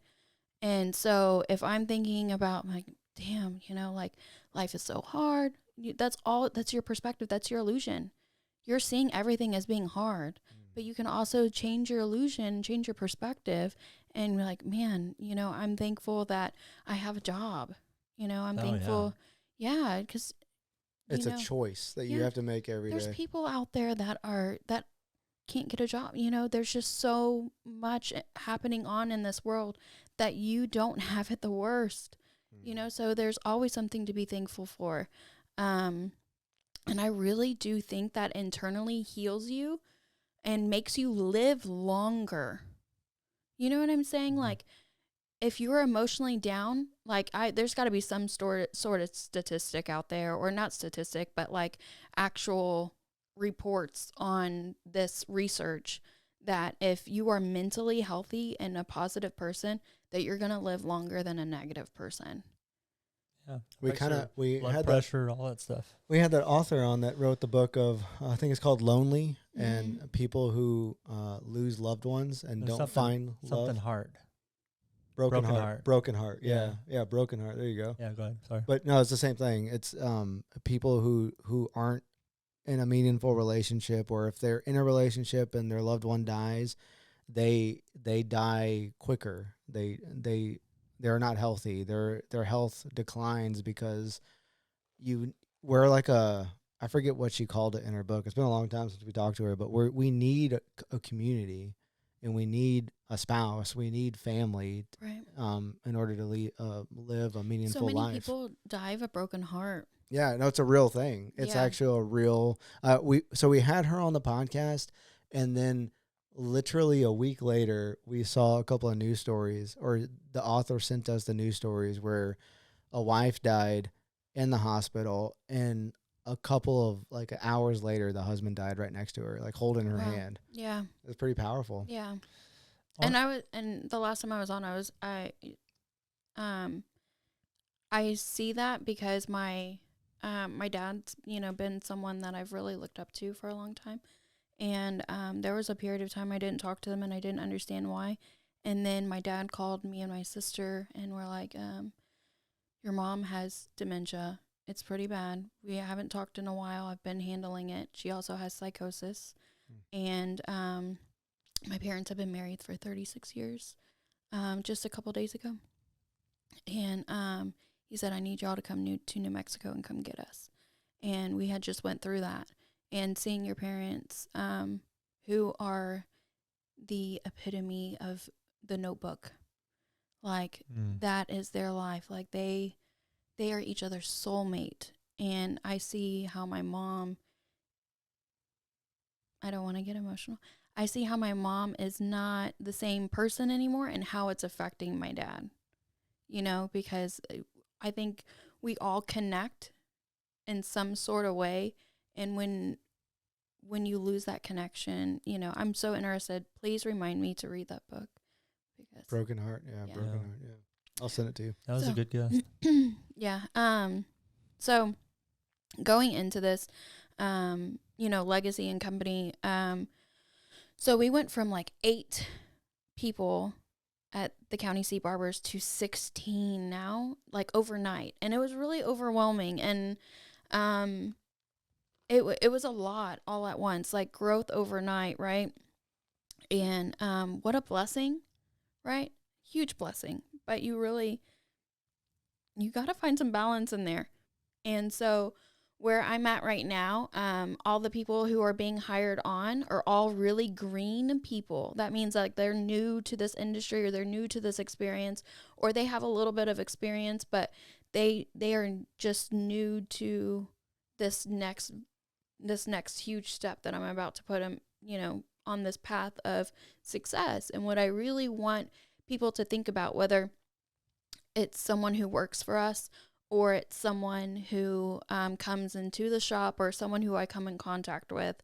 [SPEAKER 1] And so if I'm thinking about like, damn, you know, like life is so hard, that's your perspective, that's your illusion. You're seeing everything as being hard, but you can also change your illusion, change your perspective, and be like, man, you know, I'm thankful that I have a job. You know, I'm thankful. Yeah, because
[SPEAKER 2] it's a choice that you have to make every day.
[SPEAKER 1] There's people out there that can't get a job. You know, there's just so much happening on in this world that you don't have it the worst. You know, so there's always something to be thankful for. And I really do think that internally heals you and makes you live longer. You know what I'm saying? Like, if you're emotionally down, like there's got to be some sort of statistic out there, or not statistic, but like actual reports on this research, that if you are mentally healthy and a positive person, that you're going to live longer than a negative person.
[SPEAKER 3] Yeah.
[SPEAKER 2] We
[SPEAKER 3] blood
[SPEAKER 2] had
[SPEAKER 3] pressure, all that stuff.
[SPEAKER 2] We had that author on that wrote the book of, I think it's called Lonely, and people who lose loved ones and don't find love.
[SPEAKER 3] Something hard.
[SPEAKER 2] Broken heart. Broken heart. Yeah. Broken heart. There you go.
[SPEAKER 3] Yeah, go ahead. Sorry.
[SPEAKER 2] But no, it's the same thing. It's people who aren't in a meaningful relationship, or if they're in a relationship and their loved one dies, they die quicker. They're not healthy. Their health declines because we're like I forget what she called it in her book. It's been a long time since we talked to her, but we need a community, and we need a spouse. We need family,
[SPEAKER 1] right?
[SPEAKER 2] In order to live a meaningful life.
[SPEAKER 1] So many people die of a broken heart.
[SPEAKER 2] Yeah, no, it's a real thing. It's actually a real. We had her on the podcast, and then literally a week later, we saw a couple of news stories, or the author sent us the news stories where a wife died in the hospital, and a couple of like hours later, the husband died right next to her, like holding her hand.
[SPEAKER 1] Yeah,
[SPEAKER 2] it was pretty powerful.
[SPEAKER 1] Yeah, and the last time I was on, I see that because my dad's, you know, been someone that I've really looked up to for a long time. And there was a period of time I didn't talk to them, and I didn't understand why. And then my dad called me and my sister and we're like, your mom has dementia. It's pretty bad. We haven't talked in a while. I've been handling it. She also has psychosis. And my parents have been married for 36 years, just a couple days ago. And he said, I need y'all to come to New Mexico and come get us. And we had just went through that. And seeing your parents, who are the epitome of the Notebook, like that is their life. Like they are each other's soulmate. And I see how my mom, I don't want to get emotional. I see how my mom is not the same person anymore and how it's affecting my dad, you know, because I think we all connect in some sort of way. And when you lose that connection, you know, I'm so interested. Please remind me to read that book. Because
[SPEAKER 2] Broken Heart. Yeah. Broken Heart. Yeah. I'll send it to you.
[SPEAKER 3] That was a good guess.
[SPEAKER 1] Yeah. So going into this, you know, legacy and company, so we went from like 8 people at the county seat barbers to 16 now, like overnight. And it was really overwhelming. And, it was a lot all at once, like growth overnight. Right. And, what a blessing, right? Huge blessing, but you got to find some balance in there. And so where I'm at right now, all the people who are being hired on are all really green people. That means like they're new to this industry or they're new to this experience, or they have a little bit of experience, but they are just new to this next huge step that I'm about to put them, you know, on this path of success. And what I really want people to think about, whether it's someone who works for us or it's someone who comes into the shop or someone who I come in contact with,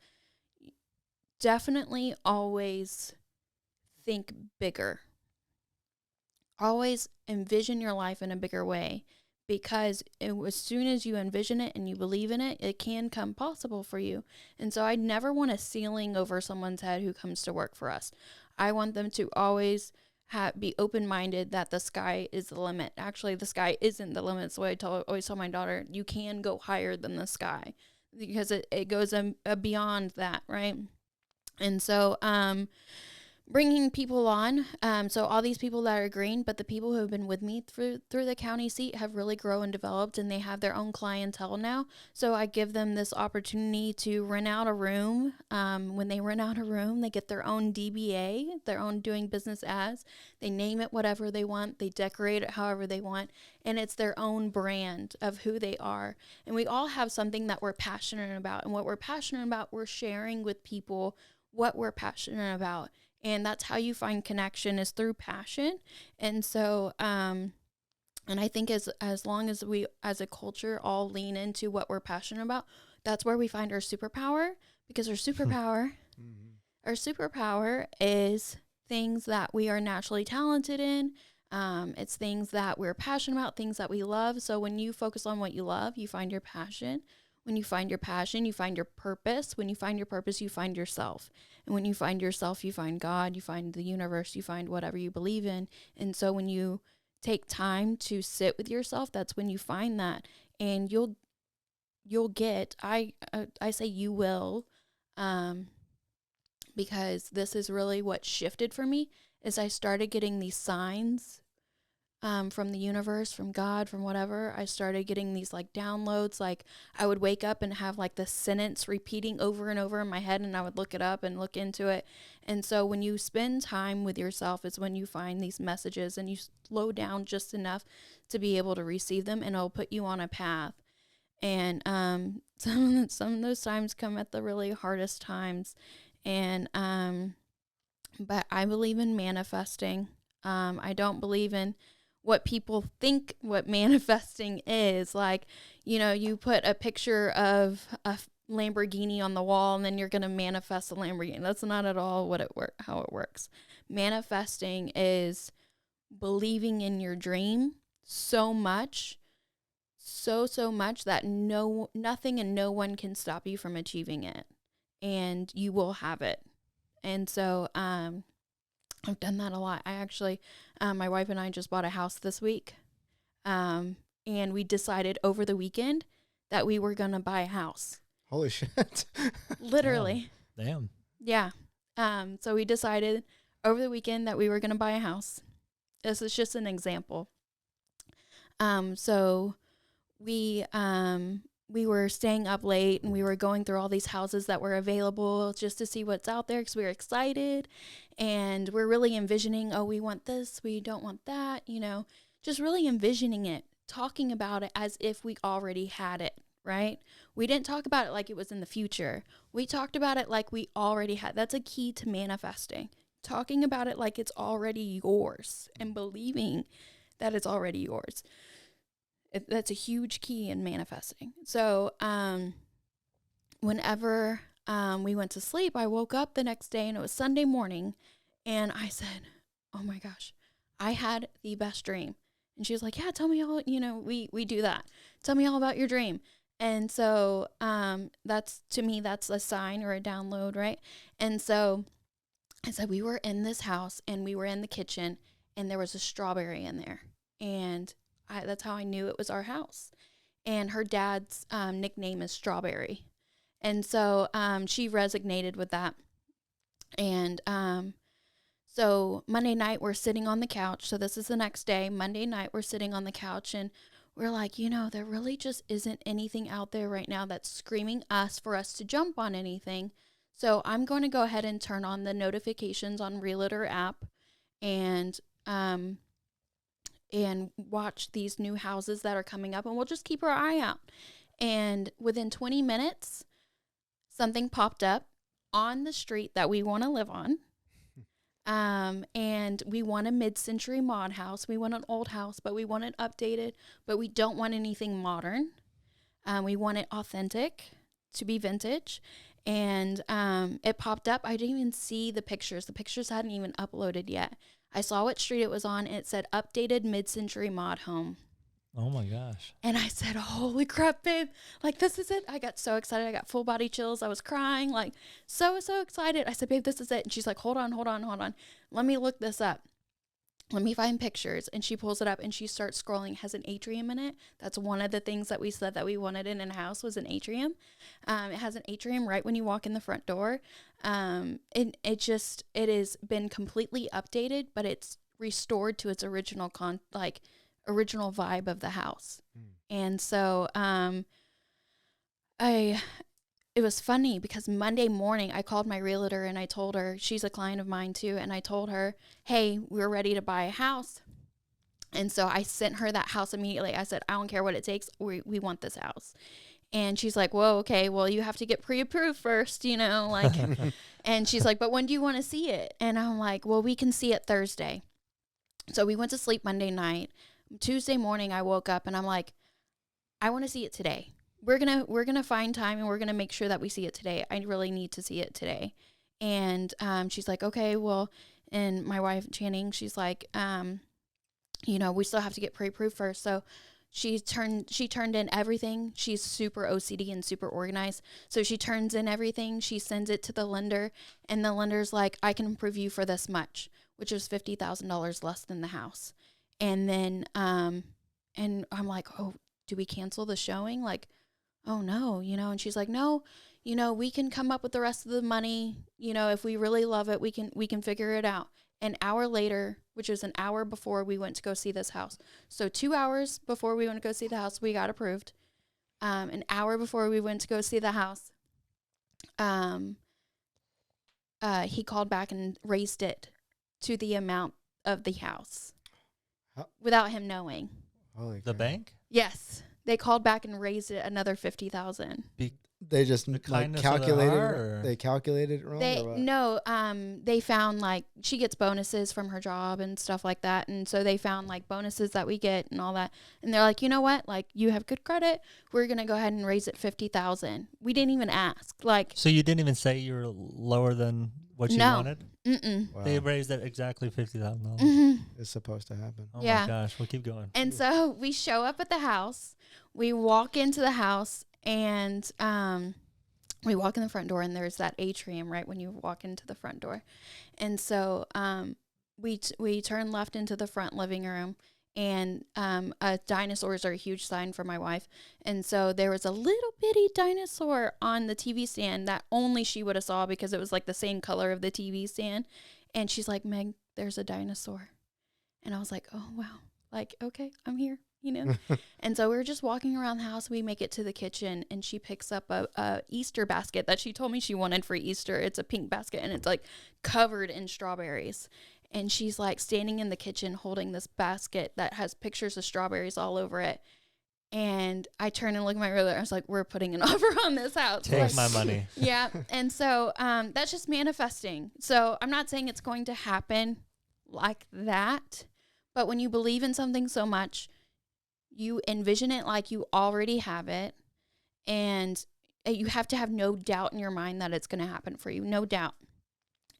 [SPEAKER 1] definitely always think bigger. Always envision your life in a bigger way, because as soon as you envision it and you believe in it, it can come possible for you. And so I never want a ceiling over someone's head who comes to work for us. I want them to always be open-minded that the sky is the limit. Actually, the sky isn't the limit. That's what I always tell my daughter. You can go higher than the sky, because it goes beyond that, right? And so bringing people on, so all these people that are green, but the people who have been with me through the county seat have really grown and developed, and they have their own clientele now. So I give them this opportunity to rent out a room. When they rent out a room, they get their own DBA, their own doing business as. They name it whatever they want. They decorate it however they want, and it's their own brand of who they are. And we all have something that we're passionate about, and what we're passionate about, we're sharing with people what we're passionate about. And that's how you find connection, is through passion. And so, and I think as long as we, as a culture, all lean into what we're passionate about, that's where we find our superpower. Because our superpower, our superpower is things that we are naturally talented in. It's things that we're passionate about, things that we love. So when you focus on what you love, you find your passion. When you find your passion, you find your purpose. When you find your purpose, you find yourself. And when you find yourself, you find God, you find the universe, you find whatever you believe in. And so when you take time to sit with yourself, that's when you find that. And you'll get, I say you will, because this is really what shifted for me, is I started getting these signs from the universe, from God, from whatever. I started getting these like downloads. Like I would wake up and have like this sentence repeating over and over in my head, and I would look it up and look into it. And so when you spend time with yourself is when you find these messages, and you slow down just enough to be able to receive them, and it'll put you on a path. And some of those times come at the really hardest times. And but I believe in manifesting. I don't believe in what people think what manifesting is. Like, you know, you put a picture of a Lamborghini on the wall and then you're going to manifest a Lamborghini. That's not at all how it works. Manifesting is believing in your dream so much, so much that nothing and no one can stop you from achieving it, and you will have it. And so I've done that a lot. I actually, my wife and I just bought a house this week. And we decided over the weekend that we were going to buy a house.
[SPEAKER 2] Holy shit.
[SPEAKER 1] Literally.
[SPEAKER 3] Damn.
[SPEAKER 1] Yeah. So we decided over the weekend that we were going to buy a house. This is just an example. So we were staying up late and we were going through all these houses that were available just to see what's out there because we were excited and we're really envisioning, oh, we want this, we don't want that, you know, just really envisioning it, talking about it as if we already had it, right? We didn't talk about it like it was in the future. We talked about it like we already had. That's a key to manifesting. Talking about it like it's already yours and believing that it's already yours. That's a huge key in manifesting. So whenever we went to sleep, I woke up the next day and it was Sunday morning and I said, oh my gosh, I had the best dream. And she was like, yeah, tell me all, you know, we do that. Tell me all about your dream. And so that's, to me, that's a sign or a download, right? And so I said, we were in this house and we were in the kitchen and there was a strawberry in there. And that's how I knew it was our house. And her dad's nickname is Strawberry. And so she resonated with that. And so Monday night, we're sitting on the couch. So this is the next day. Monday night, we're sitting on the couch and we're like, you know, there really just isn't anything out there right now that's screaming for us to jump on anything. So I'm going to go ahead and turn on the notifications on Realtor app and watch these new houses that are coming up and we'll just keep our eye out. And within 20 minutes, something popped up on the street that we want to live on. And we want a mid-century mod house. We want an old house, but we want it updated, but we don't want anything modern. We want it authentic to be vintage. And it popped up. I didn't even see the pictures. The pictures hadn't even uploaded yet. I saw what street it was on, and it said updated mid-century mod home.
[SPEAKER 3] Oh my gosh.
[SPEAKER 1] And I said, holy crap, babe. Like, this is it. I got so excited. I got full body chills. I was crying, like, so excited. I said, babe, this is it. And she's like, hold on. Let me look this up. Let me find pictures. And she pulls it up and she starts scrolling. It has an atrium in it. That's one of the things that we said that we wanted in a house was an atrium. It has an atrium right when you walk in the front door. It has been completely updated, but it's restored to its original original vibe of the house. And so it was funny because Monday morning I called my realtor and I told her, she's a client of mine too, and I told her, hey, we're ready to buy a house. And so I sent her that house immediately. I said, I don't care what it takes, we want this house. And she's like, whoa, okay, well, you have to get pre-approved first, you know, like, and she's like, but when do you want to see it? And I'm like, well, we can see it Thursday. So we went to sleep Monday night. Tuesday morning, I woke up and I'm like, I want to see it today. We're going to find time and we're going to make sure that we see it today. I really need to see it today. And she's like, okay, well, and my wife, Channing, she's like, you know, we still have to get pre-approved first. So she turned in everything. She's super OCD and super organized. So she turns in everything. She sends it to the lender and the lender's like, I can approve you for this much, which is $50,000 less than the house. And then, and I'm like, oh, do we cancel the showing? Like, oh no, you know, and she's like, no, you know, we can come up with the rest of the money. You know, if we really love it, we can figure it out. An hour later, which was an hour before we went to go see this house. So 2 hours before we went to go see the house, we got approved. An hour before we went to go see the house, he called back and raised it to the amount of the house without him knowing.
[SPEAKER 2] Holy
[SPEAKER 3] The
[SPEAKER 2] crap.
[SPEAKER 3] bank?
[SPEAKER 1] Yes. They called back and raised it another $50,000.
[SPEAKER 2] They just
[SPEAKER 3] The
[SPEAKER 2] like
[SPEAKER 3] kindness of their
[SPEAKER 2] calculated.
[SPEAKER 3] heart, or-
[SPEAKER 2] They calculated it wrong.
[SPEAKER 1] They found like she gets bonuses from her job and stuff like that, and so they found like bonuses that we get and all that, and they're like, you know what, like you have good credit, we're gonna go ahead and raise it $50,000. We didn't even ask, like.
[SPEAKER 3] So you didn't even say you were lower than what you
[SPEAKER 1] No.
[SPEAKER 3] wanted?
[SPEAKER 2] Wow.
[SPEAKER 3] They raised it exactly $50,000.
[SPEAKER 1] Mm-hmm.
[SPEAKER 2] It's supposed to happen.
[SPEAKER 3] Oh
[SPEAKER 1] Yeah.
[SPEAKER 3] my gosh, we'll keep going.
[SPEAKER 1] And so we show up at the house, we walk into the house, and we walk in the front door, and there's that atrium right when you walk into the front door. And so we turned left into the front living room, and dinosaurs are a huge sign for my wife. And so there was a little bitty dinosaur on the TV stand that only she would have saw because it was like the same color of the TV stand. And she's like, Meg, there's a dinosaur. And I was like, oh, wow. Like, okay, I'm here, you know? And so we were just walking around the house. We make it to the kitchen, and she picks up a Easter basket that she told me she wanted for Easter. It's a pink basket, and it's like covered in strawberries. And she's like standing in the kitchen holding this basket that has pictures of strawberries all over it. And I turn and look at my realtor. I was like, we're putting an offer on this house.
[SPEAKER 3] Take my money.
[SPEAKER 1] Yeah. And so that's just manifesting. So I'm not saying it's going to happen like that. But when you believe in something so much, you envision it like you already have it. And you have to have no doubt in your mind that it's going to happen for you. No doubt.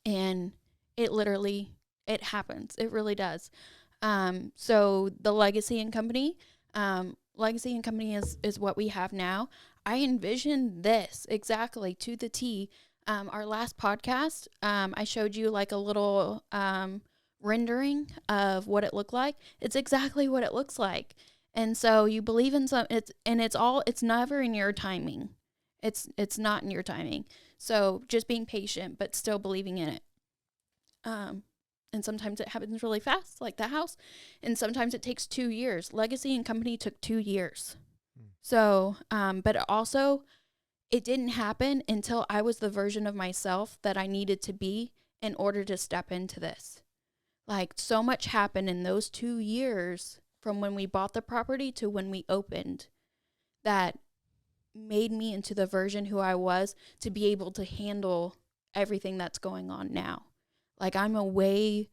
[SPEAKER 1] And it happens. It really does. So the Legacy and Company is what we have now. I envisioned this exactly to the T. Our last podcast, I showed you like a little rendering of what it looked like. It's exactly what it looks like. And so you believe in it's never in your timing. It's not in your timing. So just being patient, but still believing in it. And sometimes it happens really fast, like the house. And sometimes it takes 2 years. Legacy and Company took 2 years. So, but also it didn't happen until I was the version of myself that I needed to be in order to step into this. Like, so much happened in those 2 years from when we bought the property to when we opened that made me into the version who I was to be able to handle everything that's going on now. Like, I'm a way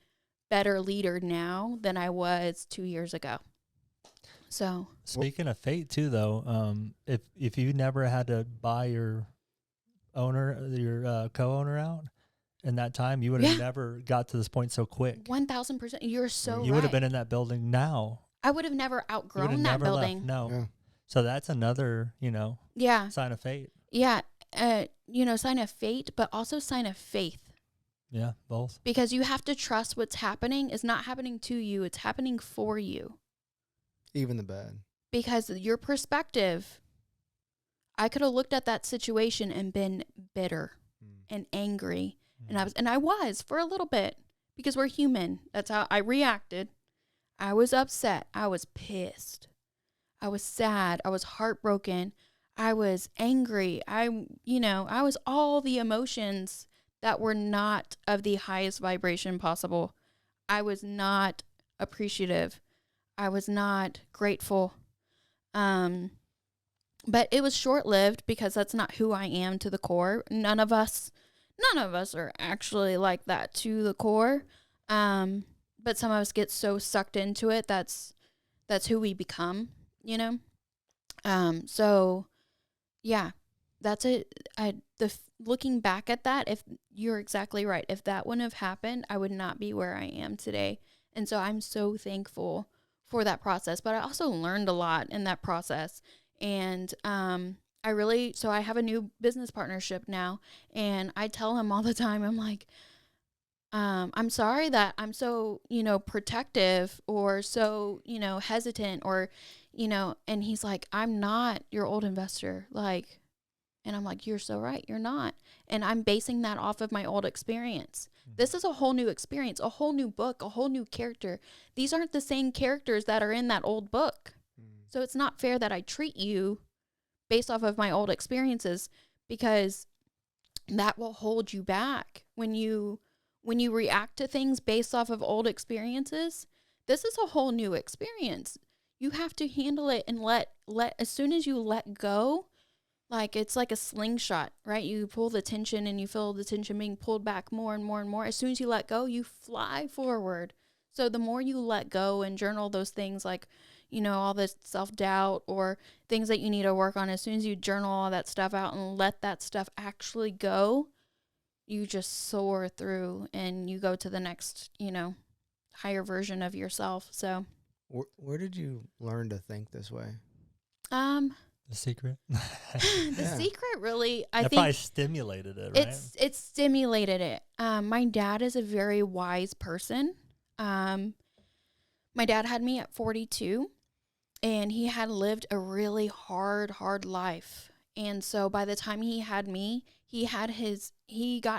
[SPEAKER 1] better leader now than I was 2 years ago. So
[SPEAKER 3] speaking of fate too, though, if you never had to buy your co-owner out in that time, you would have never got to this point so quick.
[SPEAKER 1] 1,000%. You're so right.
[SPEAKER 3] You would have been in that building now.
[SPEAKER 1] I would have never outgrown that building.
[SPEAKER 3] Left. No. Yeah. So that's another, sign of fate.
[SPEAKER 1] Yeah. Sign of fate, but also sign of faith.
[SPEAKER 3] Yeah, both. Because
[SPEAKER 1] you have to trust what's happening is not happening to you. It's happening for you.
[SPEAKER 2] Even the bad.
[SPEAKER 1] Because your perspective, I could have looked at that situation and been bitter and angry. And I was for a little bit because we're human. That's how I reacted. I was upset. I was pissed. I was sad. I was heartbroken. I was angry. I was all the emotions that were not of the highest vibration possible. I was not appreciative. I was not grateful. But it was short-lived because that's not who I am to the core. None of us are actually like that to the core. But some of us get so sucked into it. That's who we become, So yeah, that's it. Looking back at that, if you're exactly right, if that wouldn't have happened, I would not be where I am today. And so I'm so thankful for that process. But I also learned a lot in that process. And I have a new business partnership now. And I tell him all the time, I'm like, I'm sorry that I'm so, protective or so, hesitant or, and he's like, I'm not your old investor. Like, and I'm like, you're so right. You're not. And I'm basing that off of my old experience. This is a whole new experience, a whole new book, a whole new character. These aren't the same characters that are in that old book. So it's not fair that I treat you based off of my old experiences because that will hold you back. When you react to things based off of old experiences, this is a whole new experience. You have to handle it and let as soon as you let go, like it's like a slingshot, right? You pull the tension and you feel the tension being pulled back more and more and more. As soon as you let go, you fly forward. So the more you let go and journal those things like, all this self-doubt or things that you need to work on, as soon as you journal all that stuff out and let that stuff actually go, you just soar through and you go to the next, higher version of yourself. So
[SPEAKER 2] where did you learn to think this way?
[SPEAKER 3] The secret?
[SPEAKER 1] Secret really, I think.
[SPEAKER 3] Probably stimulated it, right?
[SPEAKER 1] It stimulated it. My dad is a very wise person. my dad had me at 42, and he had lived a really hard life. And so by the time he had me, he got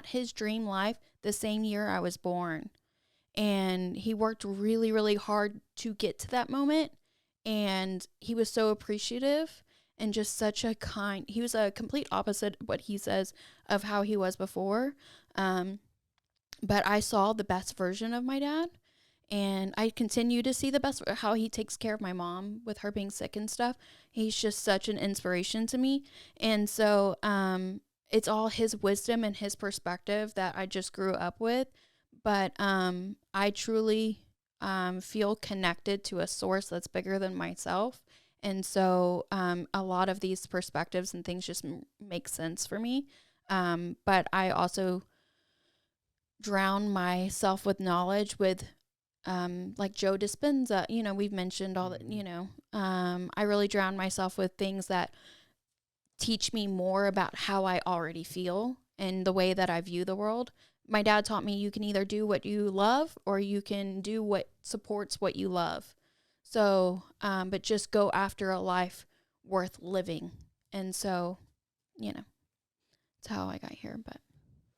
[SPEAKER 1] his dream life the same year I was born. And he worked really, really hard to get to that moment. And he was so appreciative and just such a kind, he was a complete opposite of what he says of how he was before. But I saw the best version of my dad, and I continue to see the best, how he takes care of my mom with her being sick and stuff. He's just such an inspiration to me. And so, it's all his wisdom and his perspective that I just grew up with. But, I truly, feel connected to a source that's bigger than myself. And so, a lot of these perspectives and things just make sense for me. But I also drown myself with knowledge with, like Joe Dispenza, we've mentioned all that, I really drown myself with things that teach me more about how I already feel and the way that I view the world. My dad taught me you can either do what you love or you can do what supports what you love. So, but just go after a life worth living. And so, that's how I got here. But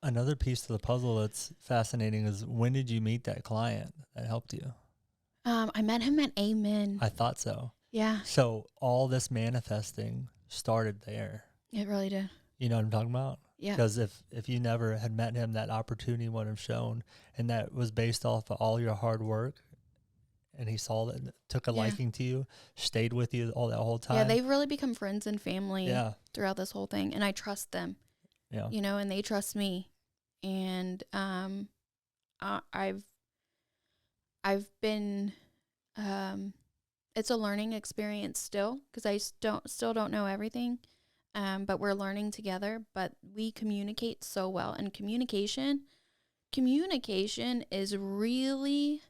[SPEAKER 3] another piece to the puzzle that's fascinating is, when did you meet that client that helped you?
[SPEAKER 1] I met him at Amen.
[SPEAKER 3] I thought so.
[SPEAKER 1] Yeah.
[SPEAKER 3] So all this manifesting started there.
[SPEAKER 1] It really did.
[SPEAKER 3] You know what I'm talking about?
[SPEAKER 1] Yeah.
[SPEAKER 3] Because if you never had met him, that opportunity wouldn't have shown, and that was based off of all your hard work. And he saw that, took a liking to you, stayed with you all that whole time.
[SPEAKER 1] Yeah, they've really become friends and family throughout this whole thing, and I trust them.
[SPEAKER 3] Yeah.
[SPEAKER 1] And they trust me. And I've been it's a learning experience still, because I still don't know everything. But we're learning together, but we communicate so well. And communication is really,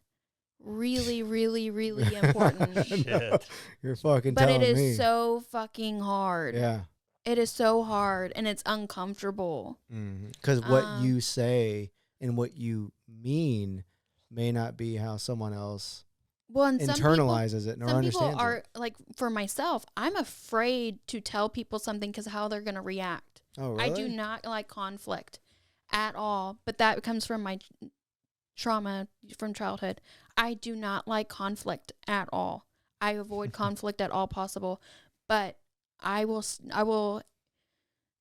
[SPEAKER 1] really, really, really important.
[SPEAKER 3] Shit.
[SPEAKER 2] You're fucking
[SPEAKER 1] but
[SPEAKER 2] telling
[SPEAKER 1] it is
[SPEAKER 2] me.
[SPEAKER 1] so fucking hard.
[SPEAKER 2] Yeah.
[SPEAKER 1] It is so hard, and it's uncomfortable.
[SPEAKER 2] Because what you say and what you mean may not be how someone else internalizes it nor understands
[SPEAKER 1] people are
[SPEAKER 2] it.
[SPEAKER 1] like, for myself, I'm afraid to tell people something because how they're going to react.
[SPEAKER 2] Oh, really?
[SPEAKER 1] I do not like conflict at all, but that comes from my trauma from childhood. I do not like conflict at all. I avoid conflict at all possible, but I will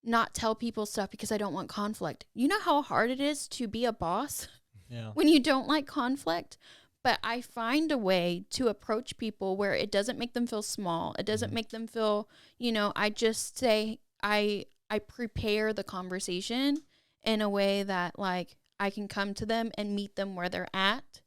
[SPEAKER 1] not tell people stuff because I don't want conflict. You know how hard it is to be a boss when you don't like conflict? But I find a way to approach people where it doesn't make them feel small. It doesn't make them feel, I just say, I prepare the conversation in a way that, like, I can come to them and meet them where they're at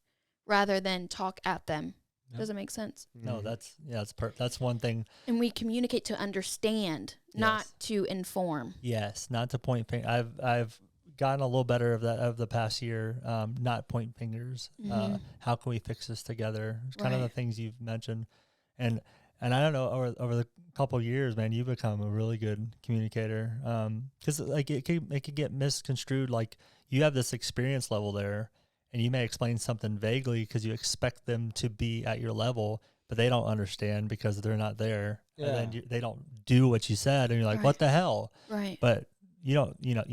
[SPEAKER 1] rather than talk at them. Yep. Does it make sense?
[SPEAKER 3] No, that's one thing.
[SPEAKER 1] And we communicate to understand, not to inform.
[SPEAKER 3] Yes, not to point finger. I've gotten a little better of that of the past year. Not point fingers. How can we fix this together? It's kind of the things you've mentioned, and I don't know, over the couple of years, man, you've become a really good communicator. Because like it could get misconstrued. Like, you have this experience level there, and you may explain something vaguely because you expect them to be at your level, but they don't understand because they're not there. Yeah. And then they don't do what you said, and you're like, what the hell?
[SPEAKER 1] Right.
[SPEAKER 3] But you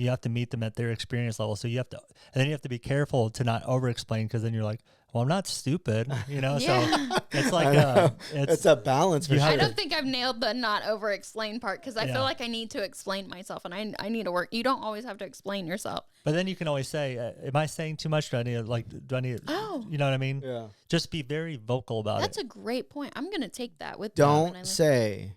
[SPEAKER 3] have to meet them at their experience level. So you have to, and then you have to be careful to not over-explain, because then you're like, well, I'm not stupid, So it's like
[SPEAKER 2] it's a balance. For sure.
[SPEAKER 1] I don't think I've nailed the not over-explain part, because I feel like I need to explain myself, and I need to work. You don't always have to explain yourself.
[SPEAKER 3] But then you can always say, am I saying too much? Do I need you know what I mean?
[SPEAKER 2] Yeah.
[SPEAKER 3] Just be very vocal about
[SPEAKER 1] That's
[SPEAKER 3] it.
[SPEAKER 1] a great point. I'm going to take that with me.
[SPEAKER 2] Don't say,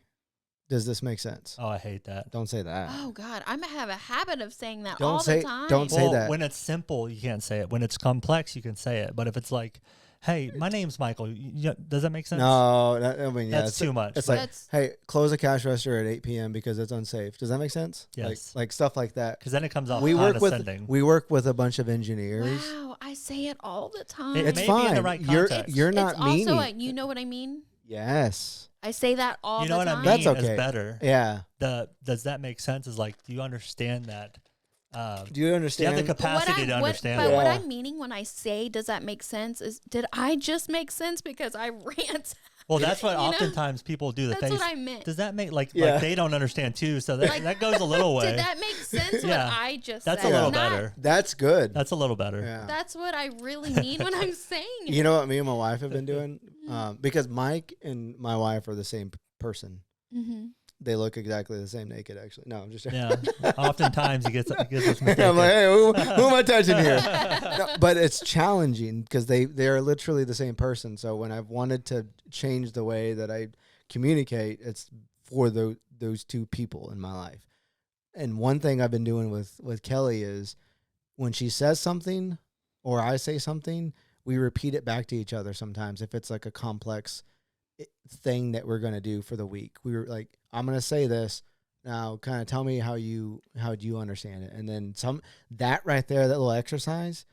[SPEAKER 2] does this make sense?
[SPEAKER 3] Oh, I hate that.
[SPEAKER 2] Don't say that.
[SPEAKER 1] Oh, God. I'm going to have a habit of saying that
[SPEAKER 2] the
[SPEAKER 1] time.
[SPEAKER 2] Don't say that.
[SPEAKER 3] When it's simple, you can't say it. When it's complex, you can say it. But if it's like, hey, my name's Michael, does that make sense?
[SPEAKER 2] No, I mean,
[SPEAKER 3] that's too much.
[SPEAKER 2] It's like, hey, close the cash register at 8 p.m. because it's unsafe. Does that make sense?
[SPEAKER 3] Yes.
[SPEAKER 2] Like stuff like that.
[SPEAKER 3] Because then it comes off
[SPEAKER 2] we
[SPEAKER 3] condescending.
[SPEAKER 2] We work with a bunch of engineers.
[SPEAKER 1] Wow, I say it all the time.
[SPEAKER 2] It's
[SPEAKER 3] may
[SPEAKER 2] fine.
[SPEAKER 3] Be in the right context.
[SPEAKER 2] You're not meaning.
[SPEAKER 1] Also, you know what I mean?
[SPEAKER 2] Yes.
[SPEAKER 1] I say that all the time.
[SPEAKER 3] You know what I mean?
[SPEAKER 2] That's okay.
[SPEAKER 3] Is better.
[SPEAKER 2] Yeah.
[SPEAKER 3] Does that make sense? Is like, do you understand that
[SPEAKER 2] Do you
[SPEAKER 3] You
[SPEAKER 2] understand?
[SPEAKER 3] have the capacity to understand.
[SPEAKER 1] But
[SPEAKER 3] it.
[SPEAKER 1] what I'm meaning when I say, does that make sense? Is did I just make sense because I rant?
[SPEAKER 3] Well, that's what
[SPEAKER 1] You know?
[SPEAKER 3] oftentimes people do. The
[SPEAKER 1] That's
[SPEAKER 3] face.
[SPEAKER 1] what I meant.
[SPEAKER 3] Does that make like
[SPEAKER 2] Yeah.
[SPEAKER 3] they don't understand too? So that goes a little way.
[SPEAKER 1] Did that make sense?
[SPEAKER 3] Yeah.
[SPEAKER 1] What I just
[SPEAKER 3] That's
[SPEAKER 1] said?
[SPEAKER 3] a little
[SPEAKER 1] Not-
[SPEAKER 3] better.
[SPEAKER 2] That's good.
[SPEAKER 3] That's a little better.
[SPEAKER 2] Yeah.
[SPEAKER 1] That's what I really mean when I'm saying it.
[SPEAKER 2] You know what me and my wife have been doing? Because Mike and my wife are the same person.
[SPEAKER 1] Mm-hmm.
[SPEAKER 2] They look exactly the same naked, actually. No, I'm just joking.
[SPEAKER 3] Yeah. Oftentimes he gets us mistaken.
[SPEAKER 2] I'm like, hey, who am I touching here? No, but it's challenging because they are literally the same person. So when I've wanted to change the way that I communicate, it's for those two people in my life. And one thing I've been doing with Kelly is when she says something or I say something, we repeat it back to each other sometimes if it's like a complex thing that we're going to do for the week. We were like, I'm going to say this. Now kind of tell me how do you understand it? And then that right there, that little exercise,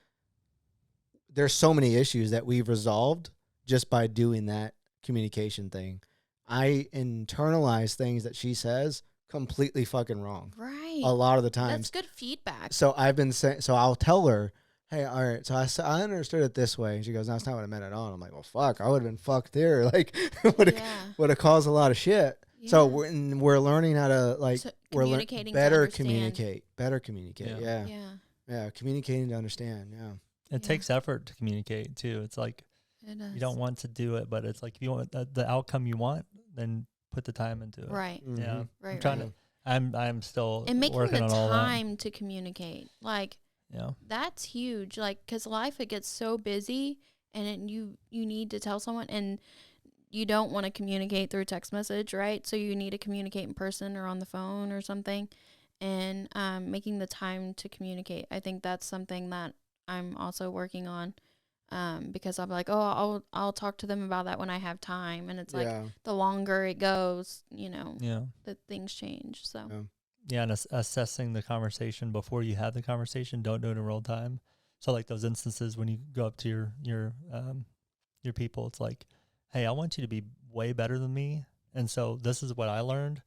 [SPEAKER 2] there's so many issues that we've resolved just by doing that communication thing. I internalize things that she says completely fucking wrong.
[SPEAKER 1] Right.
[SPEAKER 2] A lot of the times.
[SPEAKER 1] That's good feedback.
[SPEAKER 2] So I've been saying, so I'll tell her, hey, all right, so I understood it this way. And she goes, no, that's not what I meant at all. And I'm like, well, fuck, I would have been fucked there. Like, would have caused a lot of shit. Yeah. So we're learning how to, like,
[SPEAKER 1] communicating
[SPEAKER 2] better
[SPEAKER 1] to
[SPEAKER 2] communicate. Yeah.
[SPEAKER 1] Yeah.
[SPEAKER 2] Communicating to understand. Yeah.
[SPEAKER 3] It takes effort to communicate too. It's like you don't want to do it, but it's like if you want the outcome you want, then put the time into it.
[SPEAKER 1] Right.
[SPEAKER 2] Mm-hmm.
[SPEAKER 3] Yeah.
[SPEAKER 1] Right.
[SPEAKER 3] I'm trying to. I'm still
[SPEAKER 1] and making
[SPEAKER 3] working
[SPEAKER 1] the
[SPEAKER 3] on all that.
[SPEAKER 1] time to communicate, like,
[SPEAKER 3] yeah,
[SPEAKER 1] that's huge. Like, because life, it gets so busy, and you need to tell someone, and you don't want to communicate through text message, right? So you need to communicate in person or on the phone or something, and making the time to communicate. I think that's something that I'm also working on, because I'm like, oh, I'll talk to them about that when I have time, and it's like the longer it goes, the things change. So
[SPEAKER 3] and assessing the conversation before you have the conversation. Don't do it in real time. So like those instances when you go up to your people, it's like, hey, I want you to be way better than me, and so this is what I learned.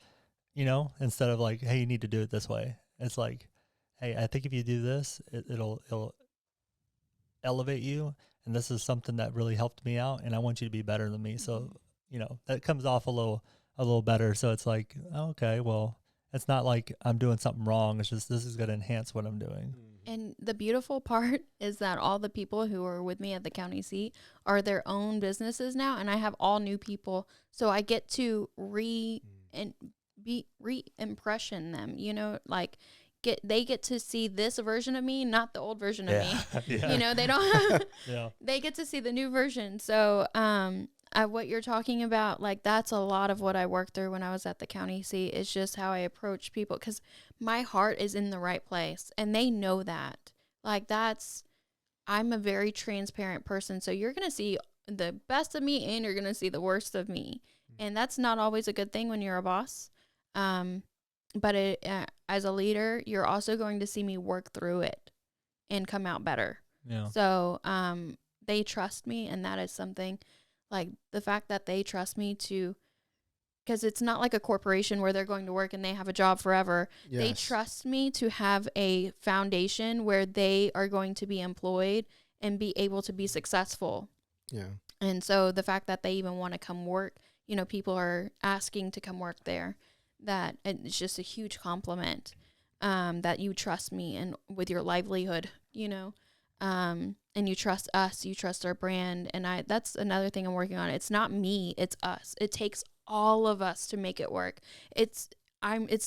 [SPEAKER 3] Instead of like, hey, you need to do it this way. It's like, hey, I think if you do this, it'll elevate you, and this is something that really helped me out, and I want you to be better than me. So that comes off a little better. So it's like, okay, well, it's not like I'm doing something wrong. It's just this is going to enhance what I'm doing.
[SPEAKER 1] And the beautiful part is that all the people who are with me at the county seat are their own businesses now, and I have all new people, so I get to re-impression them. Like they get to see this version of me, not the old version of me.
[SPEAKER 3] Yeah.
[SPEAKER 1] They don't.
[SPEAKER 3] Yeah.
[SPEAKER 1] They get to see the new version. So, what you're talking about, like, that's a lot of what I worked through when I was at the county seat. It's just how I approach people, because my heart is in the right place, and they know that. Like, I'm a very transparent person, so you're going to see the best of me, and you're going to see the worst of me. And that's not always a good thing when you're a boss. But as a leader, you're also going to see me work through it and come out better.
[SPEAKER 3] Yeah.
[SPEAKER 1] So, they trust me, and that is something. Like, the fact that they trust me because it's not like a corporation where they're going to work and they have a job forever. Yes. They trust me to have a foundation where they are going to be employed and be able to be successful.
[SPEAKER 2] Yeah.
[SPEAKER 1] And so the fact that they even want to come work, people are asking to come work there, that it's just a huge compliment, that you trust me and with your livelihood, and you trust us, you trust our brand. And that's another thing I'm working on. It's not me, it's us. It takes all of us to make it work. It's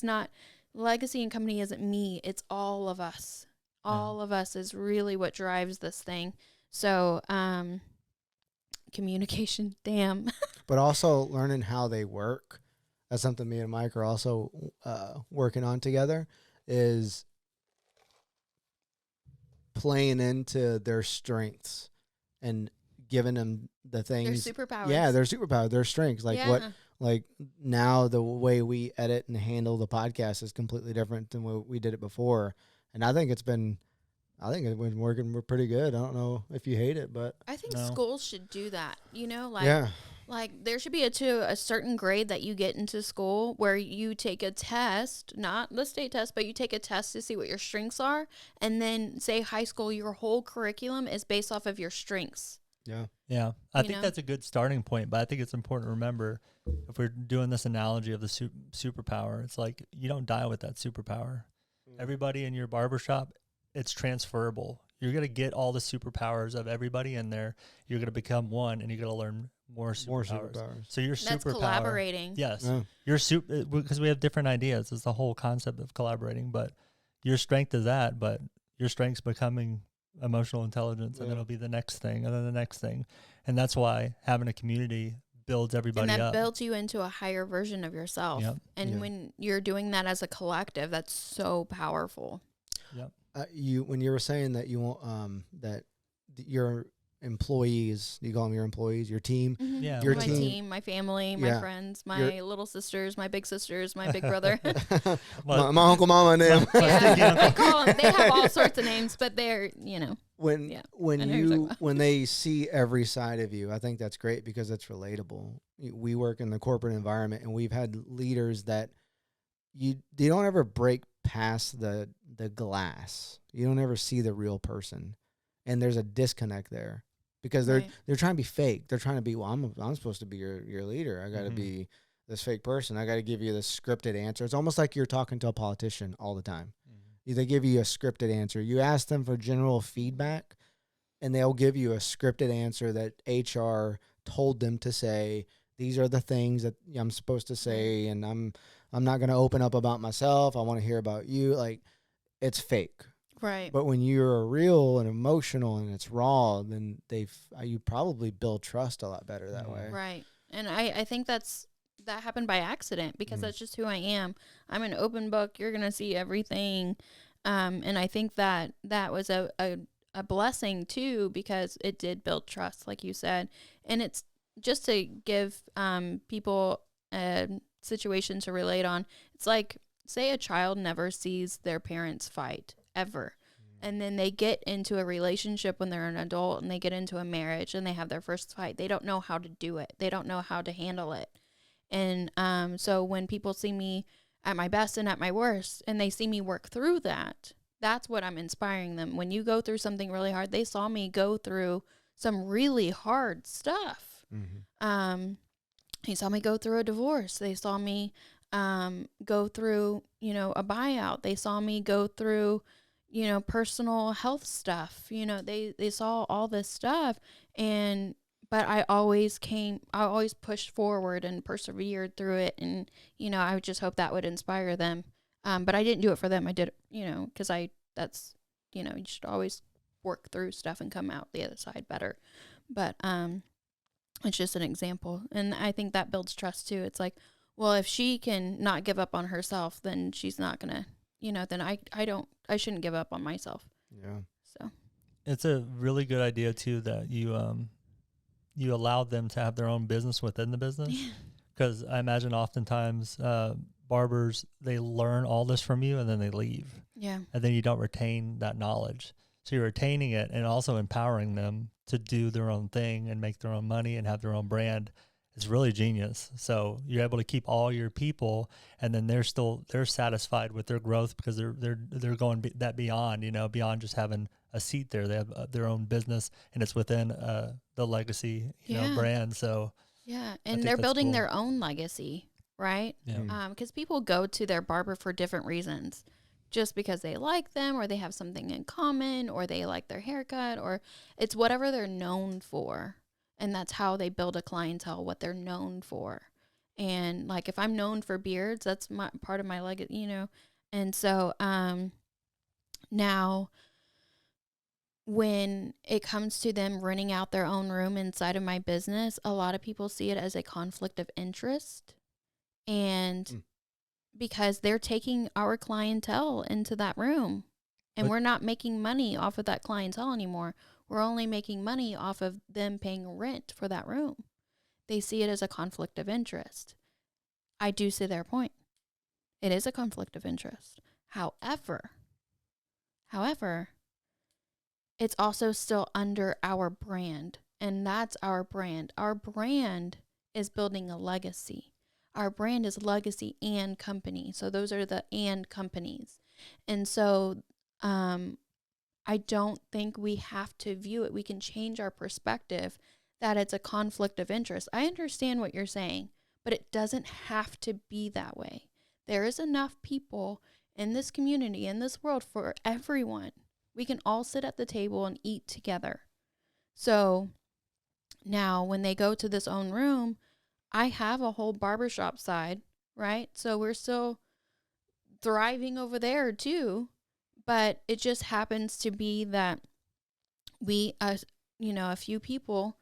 [SPEAKER 1] not legacy and company isn't me, it's all of us. All of us is really what drives this thing. So, communication, damn.
[SPEAKER 2] But also learning how they work. That's something me and Mike are also working on together, is playing into their strengths and giving them the things.
[SPEAKER 1] Their superpowers.
[SPEAKER 2] Yeah, their superpower, their strengths. Like now the way we edit and handle the podcast is completely different than what we did it before. And I think it's been working pretty good. I don't know if you hate it, but
[SPEAKER 1] I think schools should do that,
[SPEAKER 2] yeah.
[SPEAKER 1] Like there should be to a certain grade that you get into school where you take a test, not the state test, but you take a test to see what your strengths are. And then say high school, your whole curriculum is based off of your strengths.
[SPEAKER 2] Yeah.
[SPEAKER 3] Yeah. I think that's a good starting point, but I think it's important to remember if we're doing this analogy of the superpower, it's like you don't die with that superpower. Everybody in your barbershop, it's transferable. You're going to get all the superpowers of everybody in there. You're going to become one, and you're going to learn more superpowers. So your
[SPEAKER 1] That's
[SPEAKER 3] superpower.
[SPEAKER 1] Collaborating.
[SPEAKER 3] Yes.
[SPEAKER 2] Yeah.
[SPEAKER 3] Your because we have different ideas. It's the whole concept of collaborating, but your strength is that, but your strength's becoming emotional intelligence, and then it'll be the next thing, and then the next thing. And that's why having a community builds everybody
[SPEAKER 1] up. And that
[SPEAKER 3] up.
[SPEAKER 1] builds you into a higher version of yourself.
[SPEAKER 3] Yep.
[SPEAKER 1] And when you're doing that as a collective, that's so powerful.
[SPEAKER 3] Yep.
[SPEAKER 2] When you were saying that you want that your employees, you call them your employees, your team,
[SPEAKER 3] Yeah,
[SPEAKER 2] your
[SPEAKER 1] my team, my family, my friends, my little sisters, my big sisters, my big brother,
[SPEAKER 2] my uncle, mama, and them.
[SPEAKER 1] I call them. They have all sorts of names, but they're
[SPEAKER 2] when they see every side of you, I think that's great because it's relatable. We work in the corporate environment, and we've had leaders that they don't ever break past the glass. You don't ever see the real person, and there's a disconnect there because they're trying to be fake. They're trying to be, well, I'm supposed to be your leader. I got to be this fake person. I got to give you this scripted answer. It's almost like you're talking to a politician all the time. They give you a scripted answer. You ask them for general feedback, and they'll give you a scripted answer that HR told them to say. These are the things that I'm supposed to say, and I'm not going to open up about myself. I want to hear about you. Like, it's fake.
[SPEAKER 1] Right.
[SPEAKER 2] But when you're real and emotional and it's raw, then you probably build trust a lot better that way.
[SPEAKER 1] Right. And I think that happened by accident because that's just who I am. I'm an open book. You're going to see everything. And I think that was a blessing too, because it did build trust, like you said. And it's just to give people a situation to relate on. It's like, say a child never sees their parents fight ever. And then they get into a relationship when they're an adult, and they get into a marriage and they have their first fight. They don't know how to do it. They don't know how to handle it. And so when people see me at my best and at my worst, and they see me work through that, that's what I'm inspiring them. When you go through something really hard, they saw me go through some really hard stuff. They saw me go through a divorce. They saw me go through, a buyout. They saw me go through, personal health stuff. They saw all this stuff, but I always pushed forward and persevered through it. And, I would just hope that would inspire them. But I didn't do it for them. I did it, because you should always work through stuff and come out the other side better. But, it's just an example. And I think that builds trust too. It's like, well, if she can not give up on herself, then she's not going to, then I shouldn't give up on myself.
[SPEAKER 2] Yeah.
[SPEAKER 3] So it's a really good idea too, that you allowed them to have their own business within the business. Because I imagine oftentimes barbers, they learn all this from you and then they leave.
[SPEAKER 1] Yeah.
[SPEAKER 3] And then you don't retain that knowledge. So you're retaining it and also empowering them to do their own thing and make their own money and have their own brand. It's really genius. So you're able to keep all your people, and then they're satisfied with their growth because they're going beyond, beyond just having a seat there. They have their own business, and it's within the legacy, brand. So
[SPEAKER 1] yeah, and they're building their own legacy, right?
[SPEAKER 3] Yeah.
[SPEAKER 1] Because people go to their barber for different reasons. Just because they like them, or they have something in common, or they like their haircut, or it's whatever they're known for. And that's how they build a clientele, what they're known for. And like, if I'm known for beards, that's part of my legacy, And so now when it comes to them renting out their own room inside of my business, a lot of people see it as a conflict of interest. And because they're taking our clientele into that room, and we're not making money off of that clientele anymore. We're only making money off of them paying rent for that room. They see it as a conflict of interest. I do see their point. It is a conflict of interest. However, it's also still under our brand, and that's our brand. Our brand is building a legacy. Our brand is legacy and company. So those are the and companies. And so I don't think we have to view it. We can change our perspective that it's a conflict of interest. I understand what you're saying, but it doesn't have to be that way. There is enough people in this community, in this world, for everyone. We can all sit at the table and eat together. So now when they go to this own room, I have a whole barbershop side, right? So we're still thriving over there too. But it just happens to be that we, a few people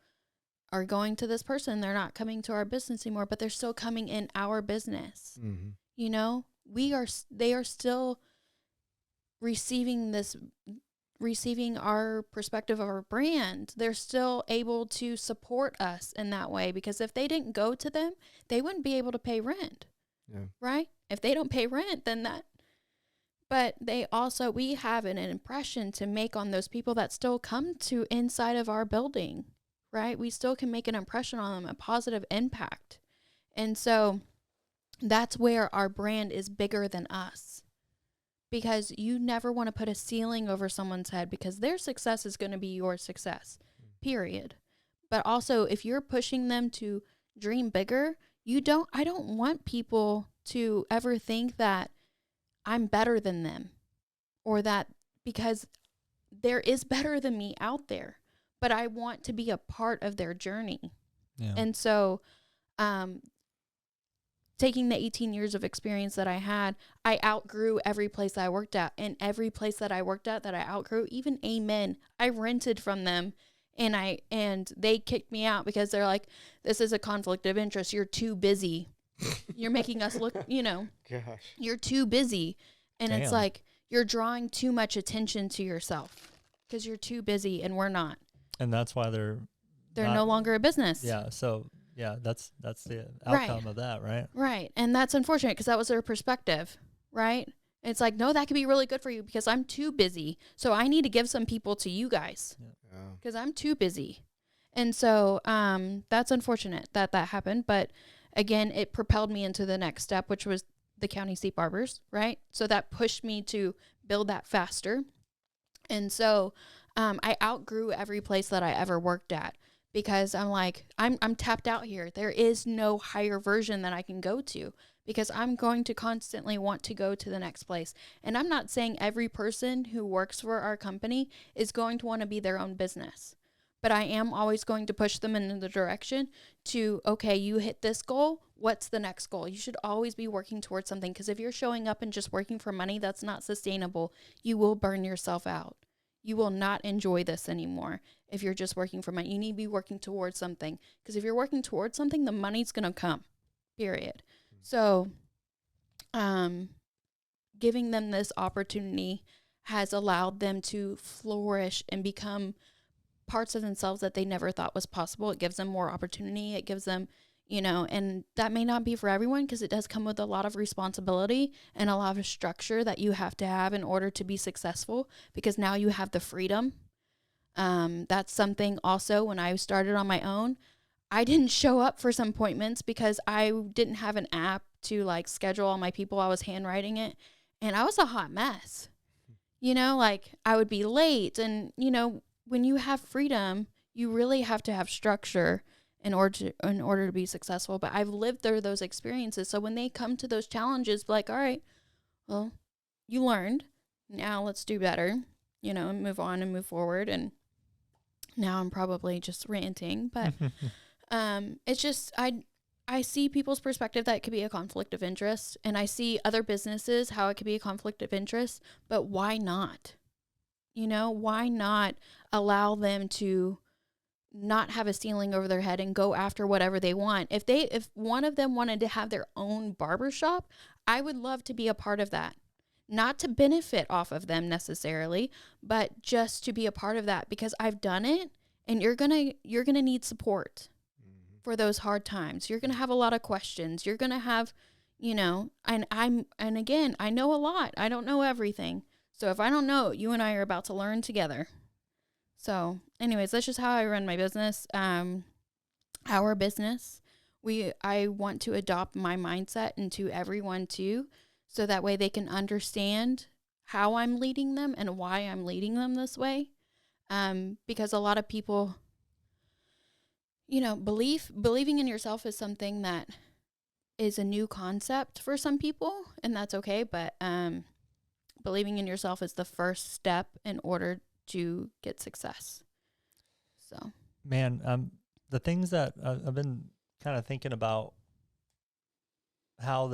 [SPEAKER 1] are going to this person. They're not coming to our business anymore, but they're still coming in our business. Mm-hmm. They are still receiving our perspective of our brand. They're still able to support us in that way, because if they didn't go to them, they wouldn't be able to pay rent. Yeah. Right? If they don't pay rent, then that. But we have an impression to make on those people that still come to inside of our building, right? We still can make an impression on them, a positive impact. And so that's where our brand is bigger than us, because you never want to put a ceiling over someone's head, because their success is going to be your success, period. But also, if you're pushing them to dream bigger, I don't want people to ever think that I'm better than them, or that, because there is better than me out there, but I want to be a part of their journey. Yeah. And so, taking the 18 years of experience that I had, I outgrew every place I worked at, and every place that I worked at that I outgrew, even Amen, I rented from them, and they kicked me out because they're like, this is a conflict of interest. You're too busy. You're making us look, Gosh. You're too busy. And Damn. It's like, you're drawing too much attention to yourself because you're too busy and we're not.
[SPEAKER 3] And that's why they're
[SPEAKER 1] no longer a business.
[SPEAKER 3] Yeah. So yeah, that's the outcome of that, right?
[SPEAKER 1] Right. And that's unfortunate because that was their perspective, right? It's like, no, that could be really good for you because I'm too busy. So I need to give some people to you guys because I'm too busy. And so that's unfortunate that happened. But again, it propelled me into the next step, which was the county seat barbers, right? So that pushed me to build that faster. And so I outgrew every place that I ever worked at because I'm like, I'm tapped out here. There is no higher version that I can go to because I'm going to constantly want to go to the next place. And I'm not saying every person who works for our company is going to want to be their own business. But I am always going to push them in the direction to, okay, you hit this goal. What's the next goal? You should always be working towards something, because if you're showing up and just working for money, that's not sustainable. You will burn yourself out. You will not enjoy this anymore if you're just working for money. You need to be working towards something, because if you're working towards something, the money's going to come, period. So giving them this opportunity has allowed them to flourish and become parts of themselves that they never thought was possible. It gives them more opportunity. It gives them, and that may not be for everyone because it does come with a lot of responsibility and a lot of structure that you have to have in order to be successful, because now you have the freedom. That's something also when I started on my own, I didn't show up for some appointments because I didn't have an app to like schedule all my people. I was handwriting it and I was a hot mess. I would be late, and, when you have freedom, you really have to have structure in order to be successful. But I've lived through those experiences. So when they come to those challenges, like, all right, well, you learned. Now let's do better, and move on and move forward. And now I'm probably just ranting, but it's just I see people's perspective that it could be a conflict of interest, and I see other businesses how it could be a conflict of interest. But why not? Why not allow them to not have a ceiling over their head and go after whatever they want? If one of them wanted to have their own barbershop, I would love to be a part of that. Not to benefit off of them necessarily, but just to be a part of that, because I've done it, and you're going to need support for those hard times. You're going to have a lot of questions. You're going to have, and again, I know a lot. I don't know everything. So if I don't know, you and I are about to learn together. So anyways, that's just how I run my business. Our business, I want to adopt my mindset into everyone too, so that way they can understand how I'm leading them and why I'm leading them this way. Because a lot of people, believing in yourself is something that is a new concept for some people, and that's okay. But believing in yourself is the first step in order to get success. So,
[SPEAKER 3] man, the things that I've been kind of thinking about how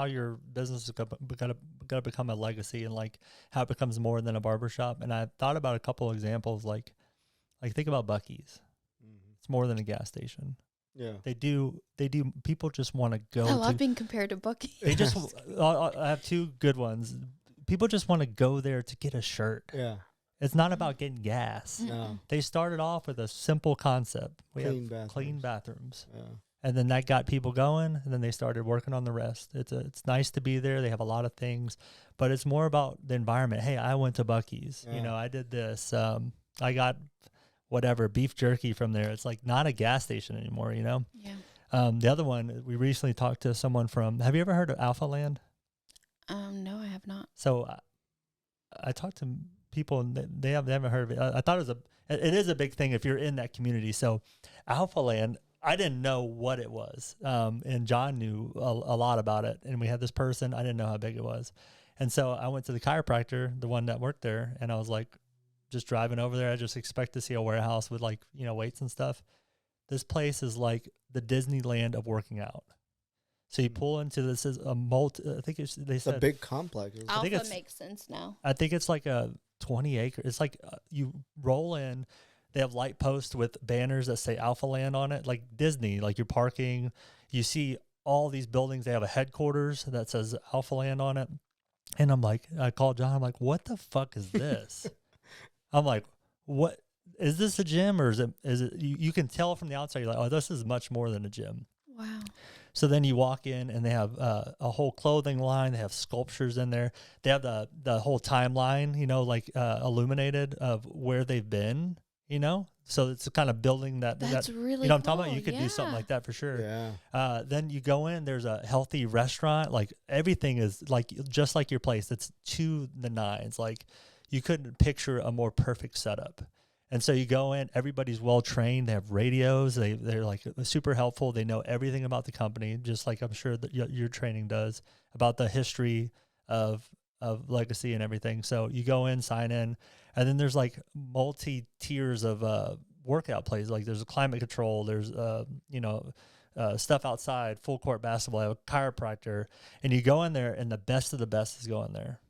[SPEAKER 3] your business is going to become a legacy, and like how it becomes more than a barbershop. And I thought about a couple of examples, like think about Buc-ee's. It's more than a gas station.
[SPEAKER 2] Yeah.
[SPEAKER 3] They do. People just want to go.
[SPEAKER 1] I love being compared to Buc-ee's.
[SPEAKER 3] They just, I have two good ones. People just want to go there to get a shirt.
[SPEAKER 2] Yeah.
[SPEAKER 3] It's not about getting gas.
[SPEAKER 2] No.
[SPEAKER 3] They started off with a simple concept.
[SPEAKER 2] Clean bathrooms.
[SPEAKER 3] Clean bathrooms.
[SPEAKER 2] Yeah.
[SPEAKER 3] And then that got people going, and then they started working on the rest. It's nice to be there. They have a lot of things, but it's more about the environment. Hey, I went to Buc-ee's.
[SPEAKER 2] Yeah.
[SPEAKER 3] I did this. I got whatever beef jerky from there. It's like not a gas station anymore.
[SPEAKER 1] Yeah.
[SPEAKER 3] The other one, we recently talked to someone from. Have you ever heard of Alpha Land?
[SPEAKER 1] No, I have not.
[SPEAKER 3] So I talked to people, and they haven't heard of it. I thought it is a big thing if you're in that community. So Alpha Land, I didn't know what it was. And John knew a lot about it. And we had this person, I didn't know how big it was. And so I went to the chiropractor, the one that worked there, and I was like, just driving over there, I just expect to see a warehouse with like, weights and stuff. This place is like the Disneyland of working out. So you pull into this is a I think they said
[SPEAKER 2] a big complex.
[SPEAKER 1] Alpha makes sense now.
[SPEAKER 3] I think it's like a 20 acre. It's like you roll in. They have light posts with banners that say Alpha Land on it, like Disney. Like you're parking, you see all these buildings. They have a headquarters that says Alpha Land on it. And I called John. I'm like, what the fuck is this? I'm like, what is this, a gym, or is it? You can tell from the outside. You're like, oh, this is much more than a gym.
[SPEAKER 1] Wow.
[SPEAKER 3] So then you walk in, and they have a whole clothing line. They have sculptures in there. They have the whole timeline, illuminated of where they've been, So it's kind of building that.
[SPEAKER 1] That's really
[SPEAKER 3] I'm
[SPEAKER 1] cool.
[SPEAKER 3] talking about. You could do something like that for sure.
[SPEAKER 2] Yeah.
[SPEAKER 3] Then you go in. There's a healthy restaurant. Like everything is like just like your place. It's to the nines. Like you couldn't picture a more perfect setup. And so you go in, everybody's well trained. They have radios. They're like super helpful. They know everything about the company, just like I'm sure that your training does, about the history of legacy and everything. So you go in, sign in, and then there's like multi tiers of workout plays. Like there's a climate control. There's stuff outside, full court basketball, a chiropractor, and you go in there, and the best of the best is going there.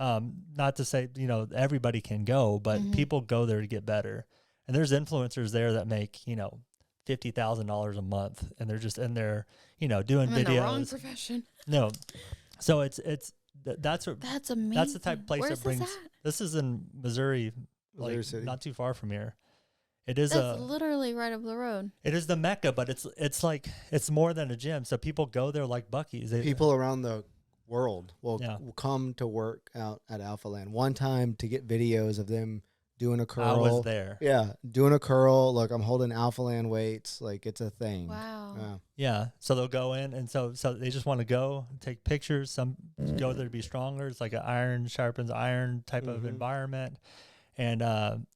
[SPEAKER 3] Not to say, everybody can go, but people go there to get better. And there's influencers there that make, $50,000 a month, and they're just in there, doing
[SPEAKER 1] I'm
[SPEAKER 3] videos.
[SPEAKER 1] in the wrong profession.
[SPEAKER 3] No. So that's
[SPEAKER 1] amazing.
[SPEAKER 3] That's the type of place
[SPEAKER 1] Where's
[SPEAKER 3] that brings, this is in Missouri
[SPEAKER 2] City.
[SPEAKER 3] Not too far from here. It is
[SPEAKER 1] That's literally right up the road.
[SPEAKER 3] It is the Mecca, but it's like, it's more than a gym. So people go there like Buc-ee's.
[SPEAKER 2] People around the world will come to work out at Alpha Land. One time to get videos of them doing a curl.
[SPEAKER 3] I was there.
[SPEAKER 2] Yeah, doing a curl. Look, I'm holding Alpha Land weights. Like it's a thing.
[SPEAKER 1] Wow.
[SPEAKER 3] Yeah. So they'll go in, and so they just want to go take pictures. Some go there to be stronger. It's like an iron sharpens iron type of environment, and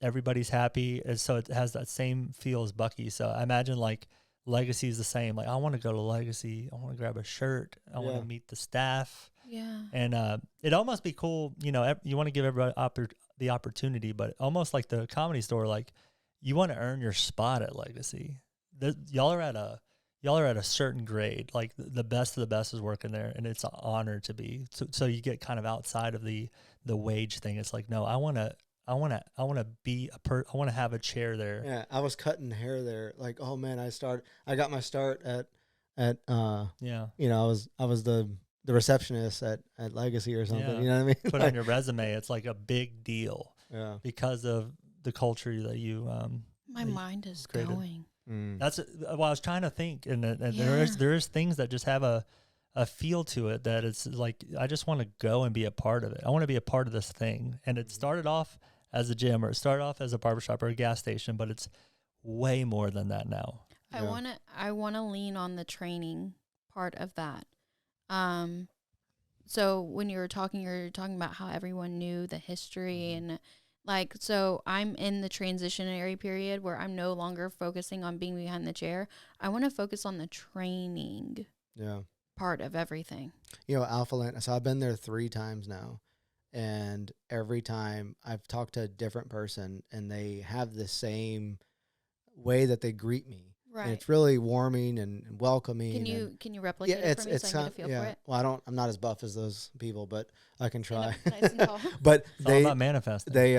[SPEAKER 3] everybody's happy. And so it has that same feel as Buc-ee's. So I imagine like Legacy is the same. Like I want to go to Legacy. I want to grab a shirt. I want to meet the staff.
[SPEAKER 1] Yeah.
[SPEAKER 3] And it almost be cool. You want to give everybody the opportunity, but almost like the Comedy Store, like you want to earn your spot at Legacy. Y'all are at a certain grade. Like the best of the best is working there, and it's an honor to be. So you get kind of outside of the wage thing. It's like, no, I want to have a chair there.
[SPEAKER 2] Yeah, I was cutting hair there. Like, oh man, I got my start at I was the receptionist at Legacy or something.
[SPEAKER 3] Yeah.
[SPEAKER 2] You know what I mean?
[SPEAKER 3] Put on your resume. It's like a big deal.
[SPEAKER 2] Yeah.
[SPEAKER 3] Because of the culture that you
[SPEAKER 1] my mind is
[SPEAKER 3] created.
[SPEAKER 1] going.
[SPEAKER 3] That's I was trying to think, and there is things that just have a feel to it that it's like I just want to go and be a part of it. I want to be a part of this thing. And it started off as a gym, or it started off as a barbershop or a gas station, but it's way more than that now.
[SPEAKER 1] I wanna lean on the training part of that. So when you're talking about how everyone knew the history and like, so I'm in the transitionary period where I'm no longer focusing on being behind the chair. I want to focus on the training part of everything.
[SPEAKER 2] You know, Alpha Land, so I've been there 3 times now. And every time I've talked to a different person and they have the same way that they greet me.
[SPEAKER 1] Right.
[SPEAKER 2] And it's really warming and welcoming.
[SPEAKER 1] Can you replicate it for me so I can get a feel for it?
[SPEAKER 2] Well, I'm not as buff as those people, but I can try.
[SPEAKER 1] Nice and tall.
[SPEAKER 2] But
[SPEAKER 3] it's all about manifesting.
[SPEAKER 2] They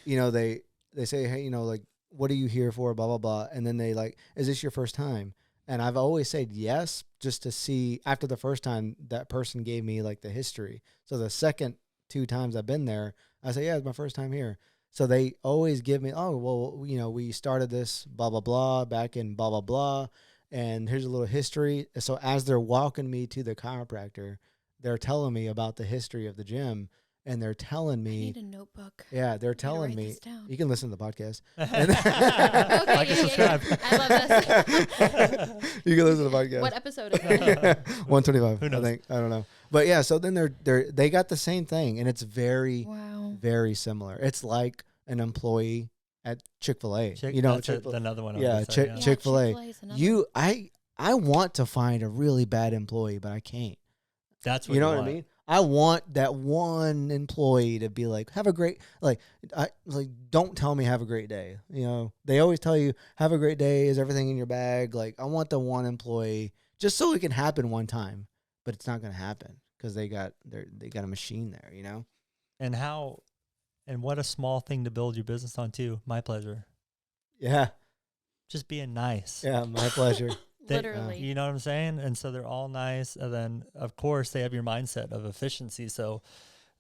[SPEAKER 2] you know, they say, hey, you know, like, what are you here for? Blah blah blah. And then they like, is this your first time? And I've always said yes, just to see. After the first time, that person gave me like the history. So the second 2 times I've been there, I say, yeah, it's my first time here. So they always give me, oh, well, you know, we started this blah, blah, blah back in blah, blah, blah. And here's a little history. So as they're walking me to the chiropractor, they're telling me about the history of the gym. And they're telling me.
[SPEAKER 1] I need a notebook.
[SPEAKER 2] Yeah, they're telling me. You can listen to the podcast.
[SPEAKER 1] Okay, like and subscribe. I love this.
[SPEAKER 2] You can listen to the podcast.
[SPEAKER 1] What episode is it?
[SPEAKER 2] 125.
[SPEAKER 3] Who knows?
[SPEAKER 2] I think. I don't know. But yeah, so then they got the same thing, and it's very, very similar. It's like an employee at Chick-fil-A.
[SPEAKER 3] You know, another one.
[SPEAKER 2] Yeah, Chick-fil-A. I want to find a really bad employee, but I can't.
[SPEAKER 3] That's what
[SPEAKER 2] you know what I mean. I want that one employee to be like, have a great, don't tell me have a great day. You know, they always tell you have a great day. Is everything in your bag? Like, I want the one employee just so it can happen one time, but it's not going to happen because they got a machine there, you know?
[SPEAKER 3] And what a small thing to build your business on too. My pleasure.
[SPEAKER 2] Yeah.
[SPEAKER 3] Just being nice.
[SPEAKER 2] Yeah. My pleasure.
[SPEAKER 1] Literally.
[SPEAKER 3] You know what I'm saying? And so they're all nice. And then, of course, they have your mindset of efficiency. So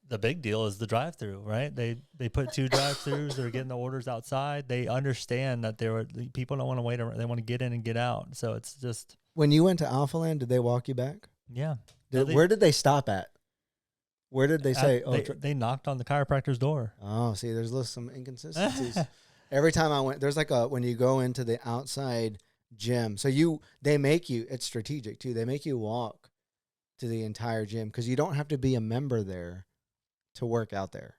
[SPEAKER 3] the big deal is the drive-through, right? They put 2 drive-throughs. They're getting the orders outside. They understand that people don't want to wait. They want to get in and get out. So it's just.
[SPEAKER 2] When you went to Alpha Land, did they walk you back?
[SPEAKER 3] Yeah.
[SPEAKER 2] Where did they stop at? Where did they say?
[SPEAKER 3] They knocked on the chiropractor's door.
[SPEAKER 2] Oh, see, there's some inconsistencies. Every time I went, there's when you go into the outside gym. So they make you, it's strategic too. They make you walk to the entire gym because you don't have to be a member there to work out there.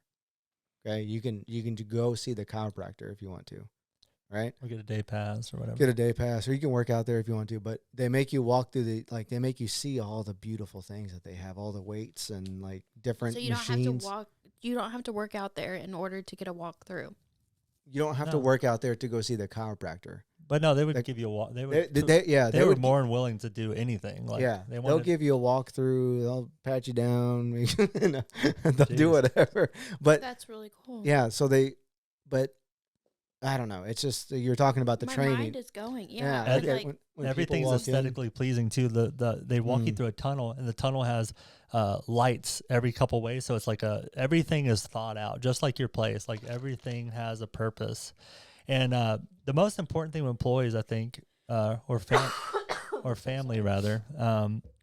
[SPEAKER 2] Okay. You can go see the chiropractor if you want to, right?
[SPEAKER 3] Or get a day pass or whatever.
[SPEAKER 2] Get a day pass, or you can work out there if you want to, but they make you walk through they make you see all the beautiful things that they have, all the weights and like different machines. So
[SPEAKER 1] you don't have to work out there in order to get a walk through.
[SPEAKER 2] You don't have to work out there to go see the chiropractor.
[SPEAKER 3] But no, they would give you a walk. They were more than willing to do anything.
[SPEAKER 2] They'll give you a walk through. They'll pat you down. They'll do whatever. But
[SPEAKER 1] that's really cool.
[SPEAKER 2] Yeah. So but I don't know. It's just you're talking about the training. My
[SPEAKER 1] mind is going. Yeah.
[SPEAKER 3] When everything's aesthetically pleasing too. They walk you through a tunnel, and the tunnel has lights every couple ways. So it's like everything is thought out, just like your place. Like everything has a purpose. And the most important thing with employees, I think, or family rather,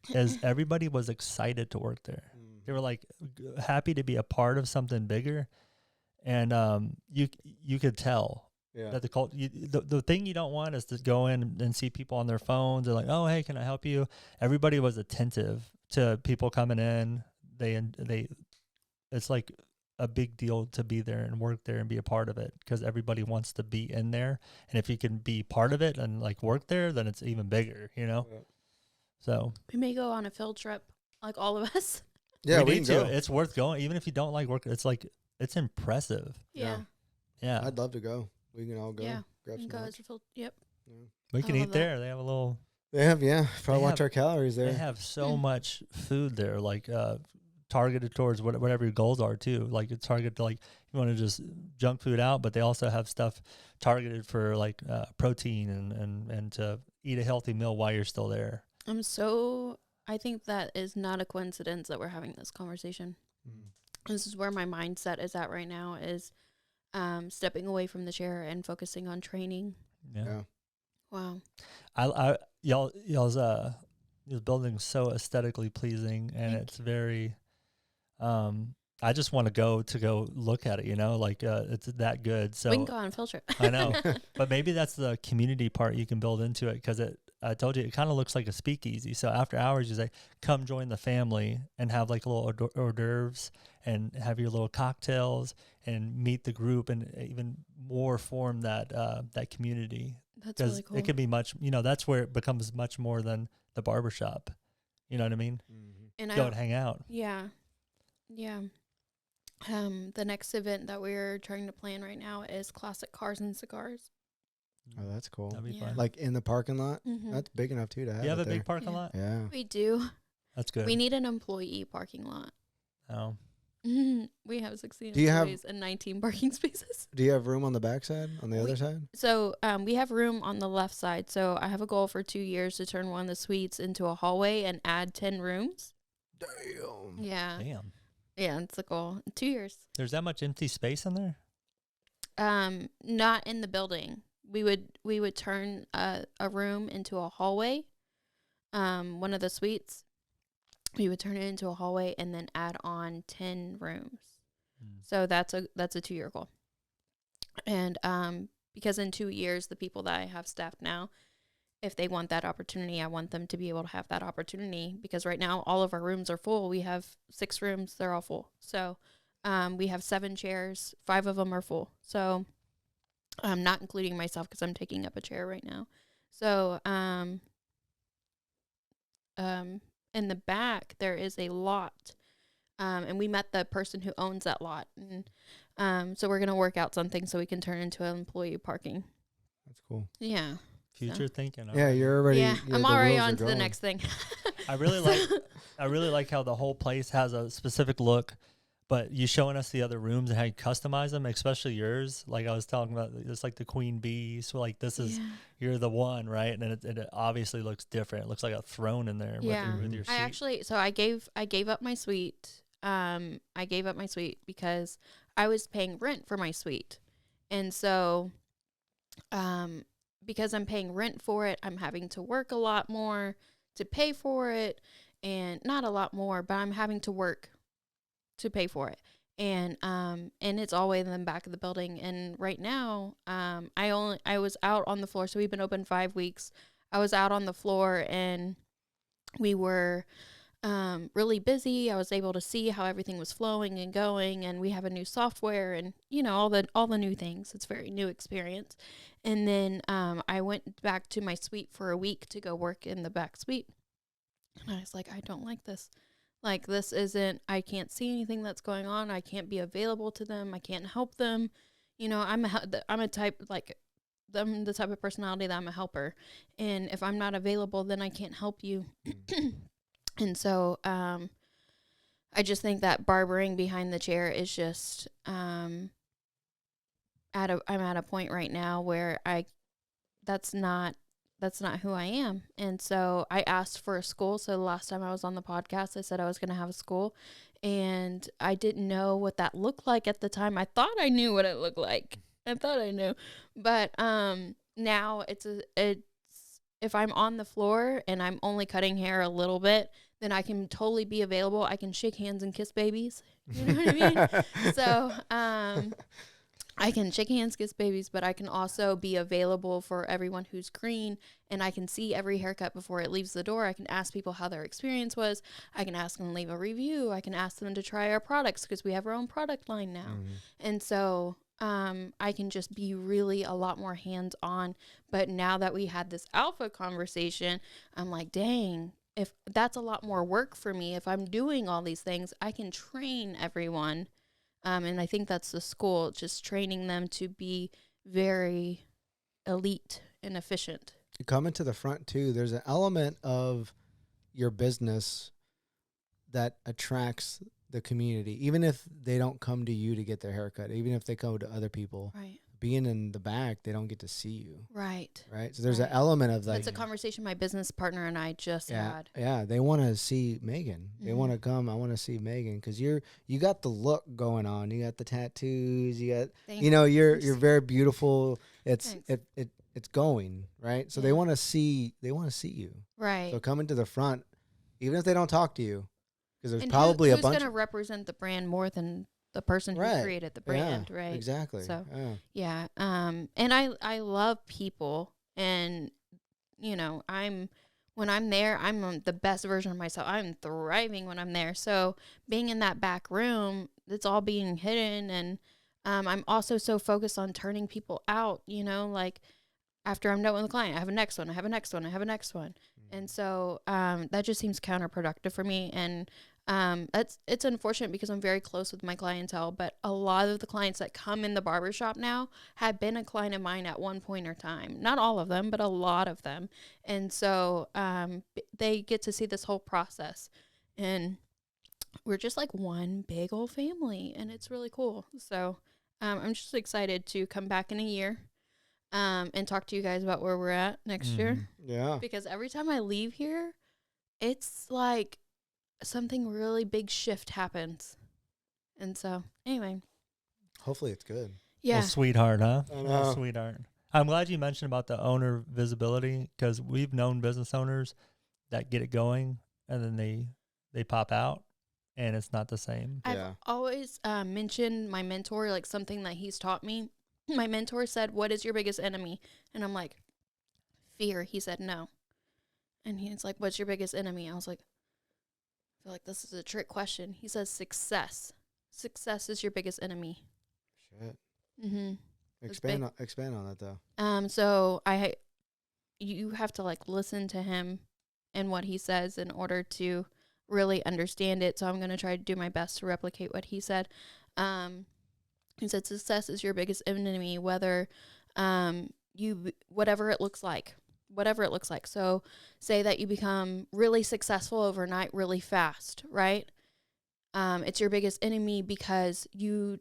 [SPEAKER 3] is everybody was excited to work there. They were like happy to be a part of something bigger, and you could tell that the thing you don't want is to go in and see people on their phones. They're like, oh, hey, can I help you? Everybody was attentive to people coming in. It's like a big deal to be there and work there and be a part of it because everybody wants to be in there. And if you can be part of it and like work there, then it's even bigger, you know? Yeah. So
[SPEAKER 1] we may go on a field trip, like all of us.
[SPEAKER 2] Yeah, we need to.
[SPEAKER 3] It's worth going. Even if you don't like work, it's like, it's impressive.
[SPEAKER 1] Yeah.
[SPEAKER 2] Yeah. I'd love to go. We can all go.
[SPEAKER 1] Yeah.
[SPEAKER 2] Grab some lunch.
[SPEAKER 1] Yep.
[SPEAKER 2] Yeah.
[SPEAKER 3] We can eat there. They have a little.
[SPEAKER 2] They have, probably watch our calories there.
[SPEAKER 3] They have so much food there, like, targeted towards whatever your goals are too. Like it's targeted to like you want to just junk food out, but they also have stuff targeted for like protein and to eat a healthy meal while you're still there.
[SPEAKER 1] I think that is not a coincidence that we're having this conversation. This is where my mindset is at right now is stepping away from the chair and focusing on training.
[SPEAKER 2] Yeah.
[SPEAKER 1] Wow.
[SPEAKER 3] Y'all's building so aesthetically pleasing, and it's very I just want to go look at it, like it's that good. So
[SPEAKER 1] we can go on a field trip.
[SPEAKER 3] I know, but maybe that's the community part you can build into it, because I told you, it kind of looks like a speakeasy. So after hours, you say, come join the family and have like a little hors d'oeuvres and have your little cocktails and meet the group, and even more form that community.
[SPEAKER 1] That's really cool.
[SPEAKER 3] It can be much, that's where it becomes much more than the barbershop. You know what I mean?
[SPEAKER 2] Mm-hmm.
[SPEAKER 1] And
[SPEAKER 3] go and hang out.
[SPEAKER 1] Yeah. Yeah. The next event that we're trying to plan right now is classic cars and cigars.
[SPEAKER 2] Oh, that's cool.
[SPEAKER 3] That'd be
[SPEAKER 1] Yeah.
[SPEAKER 3] fun.
[SPEAKER 2] Like in the parking lot?
[SPEAKER 1] Mm-hmm.
[SPEAKER 2] That's big enough, too, to have
[SPEAKER 3] You have
[SPEAKER 2] it
[SPEAKER 3] a
[SPEAKER 2] there.
[SPEAKER 3] big parking
[SPEAKER 1] Yeah.
[SPEAKER 3] lot?
[SPEAKER 2] Yeah.
[SPEAKER 1] We do.
[SPEAKER 3] That's good.
[SPEAKER 1] We need an employee parking lot.
[SPEAKER 3] Oh.
[SPEAKER 1] We have 16
[SPEAKER 2] Do you have-
[SPEAKER 1] employees and 19 parking spaces.
[SPEAKER 2] Do you have room on the back side, on the other side?
[SPEAKER 1] So we have room on the left side. So I have a goal for 2 years to turn one of the suites into a hallway and add 10 rooms.
[SPEAKER 2] Damn.
[SPEAKER 1] Yeah.
[SPEAKER 3] Damn.
[SPEAKER 1] Yeah, it's a goal. 2 years.
[SPEAKER 3] There's that much empty space in there?
[SPEAKER 1] Not in the building. We would turn a room into a hallway. One of the suites. We would turn it into a hallway and then add on 10 rooms. So that's a 2-year goal. And because in 2 years, the people that I have staffed now, if they want that opportunity, I want them to be able to have that opportunity, because right now all of our rooms are full. We have 6 rooms. They're all full. So we have 7 chairs. 5 of them are full. So I'm not including myself because I'm taking up a chair right now. So in the back, there is a lot. And we met the person who owns that lot. And so we're going to work out something so we can turn into employee parking.
[SPEAKER 2] That's cool.
[SPEAKER 1] Yeah.
[SPEAKER 3] Future thinking.
[SPEAKER 2] Yeah, you're already.
[SPEAKER 1] Yeah, I'm
[SPEAKER 2] the
[SPEAKER 1] already
[SPEAKER 2] wheels are
[SPEAKER 1] on to the
[SPEAKER 2] going.
[SPEAKER 1] next thing.
[SPEAKER 3] I really like how the whole place has a specific look, but you showing us the other rooms and how you customize them, especially yours. Like I was talking about, it's like the queen bee. So like this is, you're the one, right? And it obviously looks different. It looks like a throne in there with your seat.
[SPEAKER 1] I gave up my suite. I gave up my suite because I was paying rent for my suite. And so, because I'm paying rent for it, I'm having to work a lot more to pay for it, and not a lot more, but I'm having to work to pay for it. And it's all the way in the back of the building. And right now, I was out on the floor. So we've been open 5 weeks. I was out on the floor and we were really busy. I was able to see how everything was flowing and going, and we have a new software and all the new things. It's a very new experience. And then I went back to my suite for a week to go work in the back suite, and I was like, I don't like this. Like, this isn't, I can't see anything that's going on. I can't be available to them. I can't help them. I'm the type of personality that I'm a helper, and if I'm not available, then I can't help you. And so I just think that barbering behind the chair is just I'm at a point right now where that's not who I am. And so I asked for a school. So the last time I was on the podcast, I said I was going to have a school, and I didn't know what that looked like at the time. I thought I knew what it looked like. I thought I knew, but now it's if I'm on the floor and I'm only cutting hair a little bit, then I can totally be available. I can shake hands and kiss babies. You know what I mean? So I can shake hands, kiss babies, but I can also be available for everyone who's green, and I can see every haircut before it leaves the door. I can ask people how their experience was. I can ask them to leave a review. I can ask them to try our products because we have our own product line now. Mm-hmm. And so I can just be really a lot more hands-on. But now that we had this alpha conversation, I'm like, dang, if that's a lot more work for me. If I'm doing all these things, I can train everyone. And I think that's the school, just training them to be very elite and efficient.
[SPEAKER 2] Coming to the front, too, there's an element of your business that attracts the community, even if they don't come to you to get their haircut, even if they go to other people.
[SPEAKER 1] Right.
[SPEAKER 2] Being in the back, they don't get to see you.
[SPEAKER 1] Right.
[SPEAKER 2] Right. So there's an element of that.
[SPEAKER 1] That's a conversation my business partner and I just had.
[SPEAKER 2] Yeah. They want to see Megan. They want to come. I want to see Megan because you got the look going on. You got the tattoos. You got, you're very beautiful. It's going right. So they want to see you.
[SPEAKER 1] Right.
[SPEAKER 2] So coming to the front, even if they don't talk to you, because there's
[SPEAKER 1] And
[SPEAKER 2] probably a
[SPEAKER 1] who's
[SPEAKER 2] bunch.
[SPEAKER 1] going to represent the brand more than the person who
[SPEAKER 2] Right.
[SPEAKER 1] created the brand,
[SPEAKER 2] Yeah,
[SPEAKER 1] right?
[SPEAKER 2] exactly.
[SPEAKER 1] So,
[SPEAKER 2] yeah.
[SPEAKER 1] and I love people, and you know, when I'm there, I'm the best version of myself. I'm thriving when I'm there. So being in that back room, it's all being hidden, and I'm also so focused on turning people out. You know, like after I'm done with the client, I have a next one, I have a next one, I have a next one. And so that just seems counterproductive for me. And it's unfortunate because I'm very close with my clientele, but a lot of the clients that come in the barbershop now have been a client of mine at one point or time. Not all of them, but a lot of them. And so they get to see this whole process. And we're just like one big old family, and it's really cool. So I'm just excited to come back in a year. And talk to you guys about where we're at next year.
[SPEAKER 2] Yeah.
[SPEAKER 1] Because every time I leave here, it's like something really big shift happens. And so, anyway.
[SPEAKER 2] Hopefully it's good.
[SPEAKER 1] Yeah.
[SPEAKER 3] Well, sweetheart, huh?
[SPEAKER 2] I know.
[SPEAKER 3] Sweetheart. I'm glad you mentioned about the owner visibility, because we've known business owners that get it going and then they pop out and it's not the same.
[SPEAKER 1] I've always mentioned my mentor, like something that he's taught me. My mentor said, "What is your biggest enemy?" And I'm like, "Fear." He said, "No." And he's like, "What's your biggest enemy?" I was like, I feel like this is a trick question. He says, "Success. Success is your biggest enemy."
[SPEAKER 2] Shit.
[SPEAKER 1] Mm-hmm.
[SPEAKER 2] Expand on that though.
[SPEAKER 1] So you have to like listen to him and what he says in order to really understand it. So I'm going to try to do my best to replicate what he said. He said, "Success is your biggest enemy, whether whatever it looks like. So say that you become really successful overnight, really fast, right? It's your biggest enemy because you're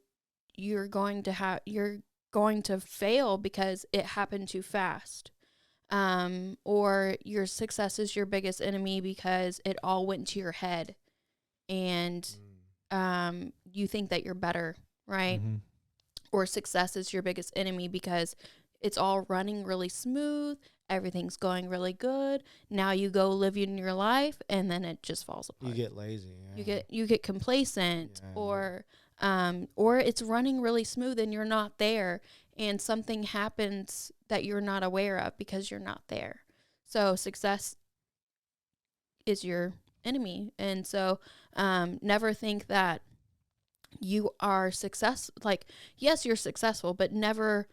[SPEAKER 1] going to fail because it happened too fast. Or your success is your biggest enemy because it all went to your head, and you think that you're better, right?"
[SPEAKER 3] Mm-hmm.
[SPEAKER 1] Or success is your biggest enemy because it's all running really smooth, everything's going really good. Now you go live in your life, and then it just falls apart.
[SPEAKER 2] You get lazy. Yeah.
[SPEAKER 1] You get complacent, or it's running really smooth and you're not there, and something happens that you're not aware of because you're not there. So success is your enemy. And so never think that you are like, yes, you're successful, but never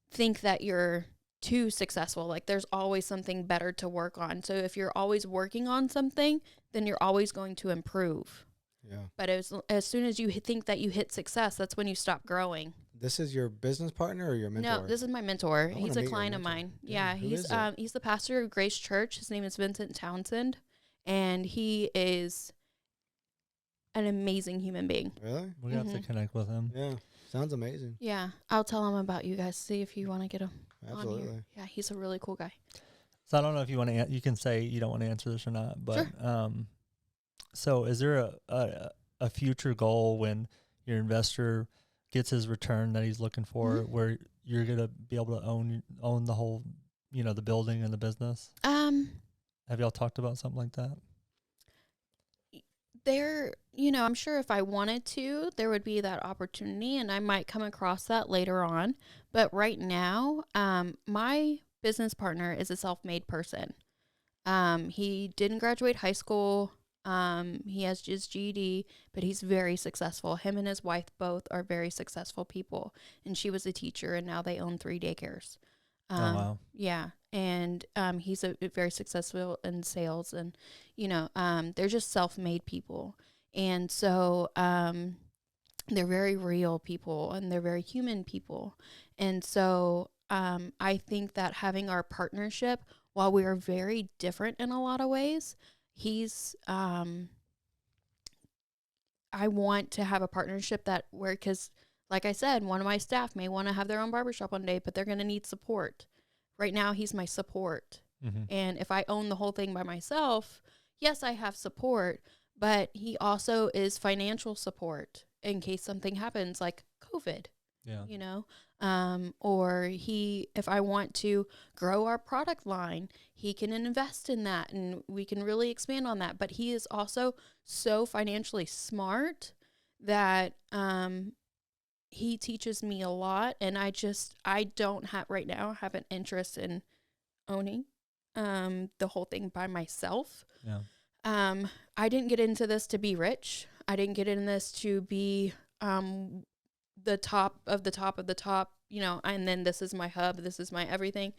[SPEAKER 1] think that you're too successful. Like there's always something better to work on. So if you're always working on something, then you're always going to improve.
[SPEAKER 2] Yeah.
[SPEAKER 1] But as soon as you think that you hit success, that's when you stop growing.
[SPEAKER 2] This is your business partner or your mentor?
[SPEAKER 1] No, this is my mentor.
[SPEAKER 2] I
[SPEAKER 1] He's
[SPEAKER 2] wanna
[SPEAKER 1] a
[SPEAKER 2] meet your
[SPEAKER 1] client of
[SPEAKER 2] mentor.
[SPEAKER 1] mine.
[SPEAKER 2] Yeah,
[SPEAKER 1] Yeah, he's the pastor of Grace Church. His name is Vincent Townsend, and he is an amazing human being.
[SPEAKER 2] Really?
[SPEAKER 3] We have to connect with him.
[SPEAKER 2] Yeah. Sounds amazing.
[SPEAKER 1] Yeah, I'll tell him about you guys. See if you want to get him on
[SPEAKER 2] Absolutely.
[SPEAKER 1] here. Yeah, he's a really cool guy.
[SPEAKER 3] So I don't know if you want to. You can say you don't want to answer this or not, but
[SPEAKER 1] Sure.
[SPEAKER 3] So is there a future goal when your investor gets his return that he's looking for, where you're gonna be able to own the whole, the building and the business? Have y'all talked about something like that?
[SPEAKER 1] I'm sure if I wanted to, there would be that opportunity, and I might come across that later on. But right now, my business partner is a self-made person. He didn't graduate high school. He has his GED, but he's very successful. Him and his wife both are very successful people, and she was a teacher, and now they own 3 daycares.
[SPEAKER 3] Oh, wow.
[SPEAKER 1] Yeah. And he's very successful in sales, and, they're just self-made people. And so they're very real people, and they're very human people. And so I think that having our partnership, while we are very different in a lot of ways, I want to have a partnership because like I said, one of my staff may want to have their own barbershop one day, but they're going to need support. Right now, he's my support.
[SPEAKER 3] Mm-hmm.
[SPEAKER 1] And if I own the whole thing by myself, yes, I have support, but he also is financial support in case something happens like COVID.
[SPEAKER 3] Yeah.
[SPEAKER 1] you know, or if I want to grow our product line, he can invest in that and we can really expand on that. But he is also so financially smart that, he teaches me a lot. And I don't right now have an interest in owning, the whole thing by myself.
[SPEAKER 3] Yeah.
[SPEAKER 1] I didn't get into this to be rich. I didn't get in this to be, the top of the top of the top, and then this is my hub, this is my everything.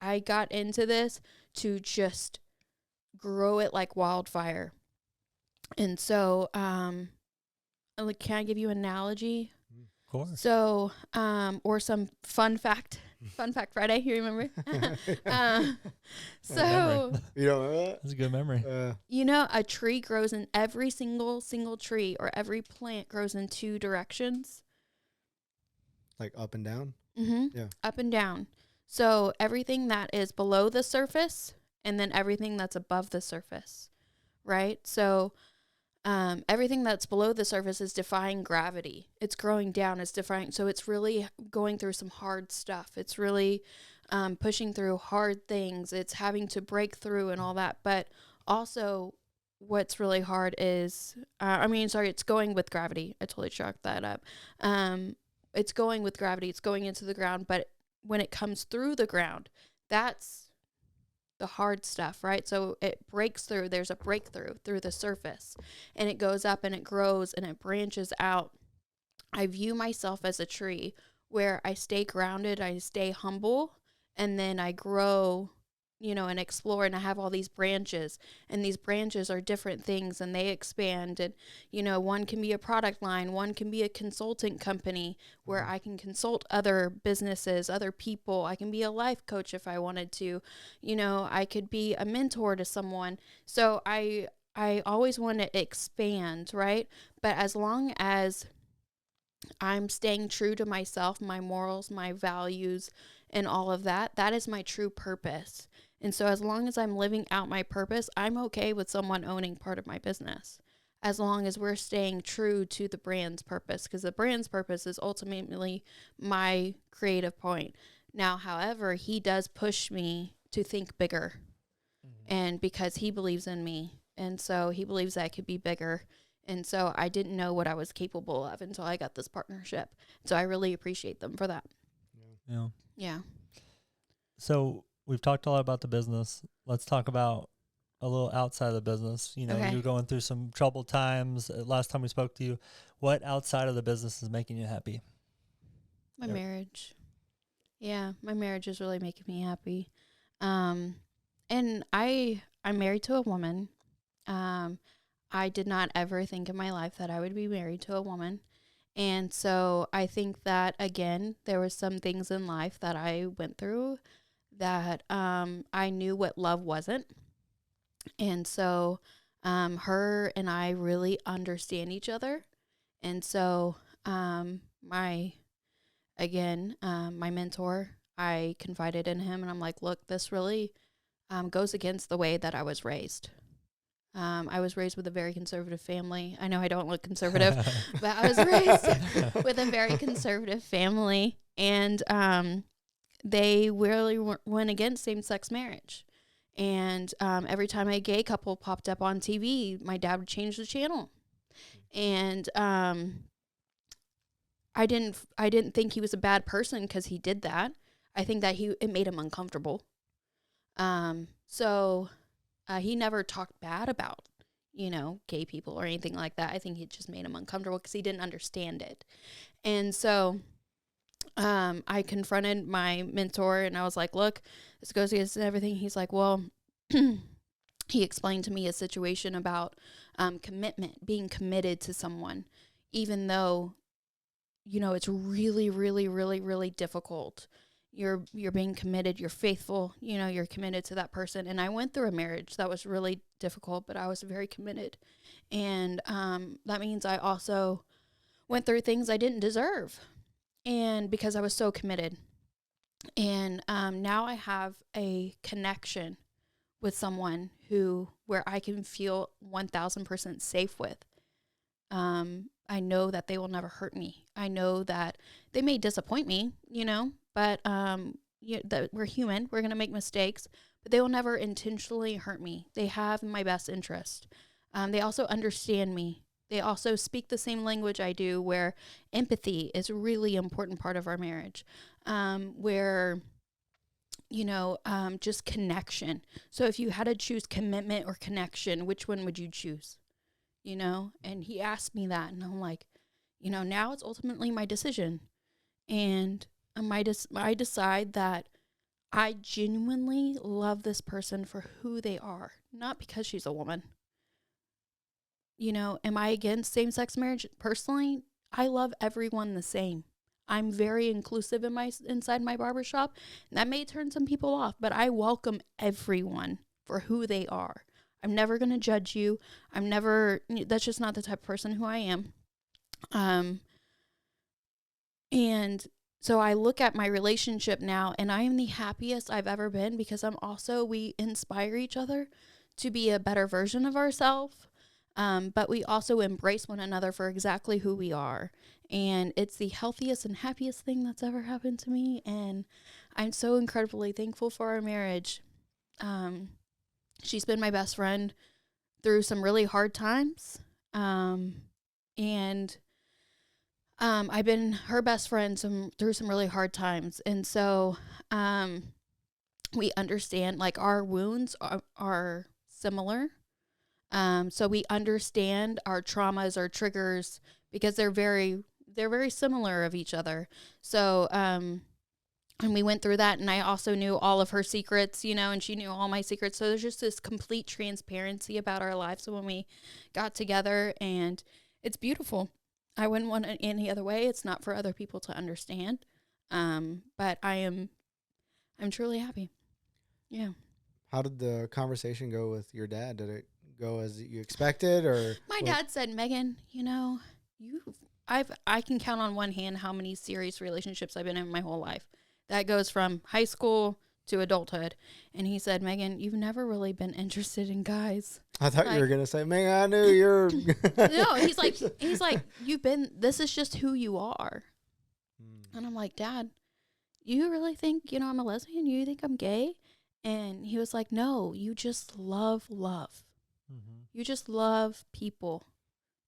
[SPEAKER 1] I got into this to just grow it like wildfire. And so, like, can I give you an analogy?
[SPEAKER 3] Of course.
[SPEAKER 1] So, or some fun fact Friday, you remember? So,
[SPEAKER 2] you don't remember that?
[SPEAKER 3] That's a good memory.
[SPEAKER 1] A tree grows in every single tree, or every plant grows in two directions.
[SPEAKER 2] Like up and down?
[SPEAKER 1] Mm-hmm.
[SPEAKER 2] Yeah.
[SPEAKER 1] Up and down. So everything that is below the surface, and then everything that's above the surface, right? So everything that's below the surface is defying gravity. It's growing down. It's defying. So it's really going through some hard stuff. It's really pushing through hard things. It's having to break through and all that. But also, what's really hard is, it's going with gravity. I totally chalked that up. It's going with gravity. It's going into the ground. But when it comes through the ground, that's the hard stuff, right? So it breaks through. There's a breakthrough through the surface, and it goes up and it grows and it branches out. I view myself as a tree where I stay grounded, I stay humble, and then I grow, and explore, and I have all these branches, and these branches are different things, and they expand, and, one can be a product line, one can be a consultant company where I can consult other businesses, other people. I can be a life coach if I wanted to, I could be a mentor to someone. So I always want to expand, right? But as long as I'm staying true to myself, my morals, my values, and all of that, that is my true purpose. And so as long as I'm living out my purpose, I'm okay with someone owning part of my business, as long as we're staying true to the brand's purpose, because the brand's purpose is ultimately my creative point. Now, however, he does push me to think bigger, and because he believes in me, and so he believes that I could be bigger. And so I didn't know what I was capable of until I got this partnership. So I really appreciate them for that.
[SPEAKER 3] Yeah.
[SPEAKER 1] Yeah.
[SPEAKER 3] So we've talked a lot about the business. Let's talk about a little outside of the business.
[SPEAKER 1] Okay.
[SPEAKER 3] You're going through some troubled times. Last time we spoke to you, what outside of the business is making you happy?
[SPEAKER 1] My marriage. Yeah, my marriage is really making me happy. And I'm married to a woman. I did not ever think in my life that I would be married to a woman. And so I think that, again, there were some things in life that I went through that I knew what love wasn't. And so her and I really understand each other. And so my mentor, I confided in him, and I'm like, look, this really goes against the way that I was raised. I was raised with a very conservative family. I know I don't look conservative, but I was raised with a very conservative family. And they really went against same-sex marriage. And every time a gay couple popped up on TV, my dad would change the channel. And I didn't think he was a bad person because he did that. I think that it made him uncomfortable. So he never talked bad about, gay people or anything like that. I think it just made him uncomfortable because he didn't understand it. And so I confronted my mentor, and I was like, look, this goes against everything. He's like, well, he explained to me a situation about commitment, being committed to someone, even though, it's really, really, really, really difficult. You're being committed, you're faithful, you're committed to that person. And I went through a marriage that was really difficult, but I was very committed. And that means I also went through things I didn't deserve, and because I was so committed. And now I have a connection with someone where I can feel 1,000% safe with. I know that they will never hurt me. I know that they may disappoint me, but that we're human. We're going to make mistakes, but they will never intentionally hurt me. They have my best interest. They also understand me. They also speak the same language I do, where empathy is a really important part of our marriage, where just connection. So if you had to choose commitment or connection, which one would you choose? And he asked me that, and I'm like, now it's ultimately my decision. And I decide that I genuinely love this person for who they are, not because she's a woman. Am I against same-sex marriage? Personally, I love everyone the same. I'm very inclusive inside my barbershop. And that may turn some people off, but I welcome everyone for who they are. I'm never going to judge you. That's just not the type of person who I am. And so I look at my relationship now, and I am the happiest I've ever been, because we inspire each other to be a better version of ourselves. But we also embrace one another for exactly who we are. And it's the healthiest and happiest thing that's ever happened to me. And I'm so incredibly thankful for our marriage. She's been my best friend through some really hard times. And I've been her best friend through some really hard times. And so we understand, like, our wounds are similar. So we understand our traumas, our triggers, because they're very similar of each other. So, and we went through that, and I also knew all of her secrets, and she knew all my secrets. So there's just this complete transparency about our lives when we got together, and it's beautiful. I wouldn't want it any other way. It's not for other people to understand. But I'm truly happy. Yeah.
[SPEAKER 2] How did the conversation go with your dad? Did it go as you expected, or
[SPEAKER 1] my dad said, Megan, I can count on one hand how many serious relationships I've been in my whole life. That goes from high school to adulthood. And he said, Megan, you've never really been interested in guys.
[SPEAKER 2] I thought you were going to say, man, I knew you're.
[SPEAKER 1] No, he's like, this is just who you are. And I'm like, Dad, you really think, I'm a lesbian? You think I'm gay? And he was like, no, you just love. Mm-hmm. You just love people.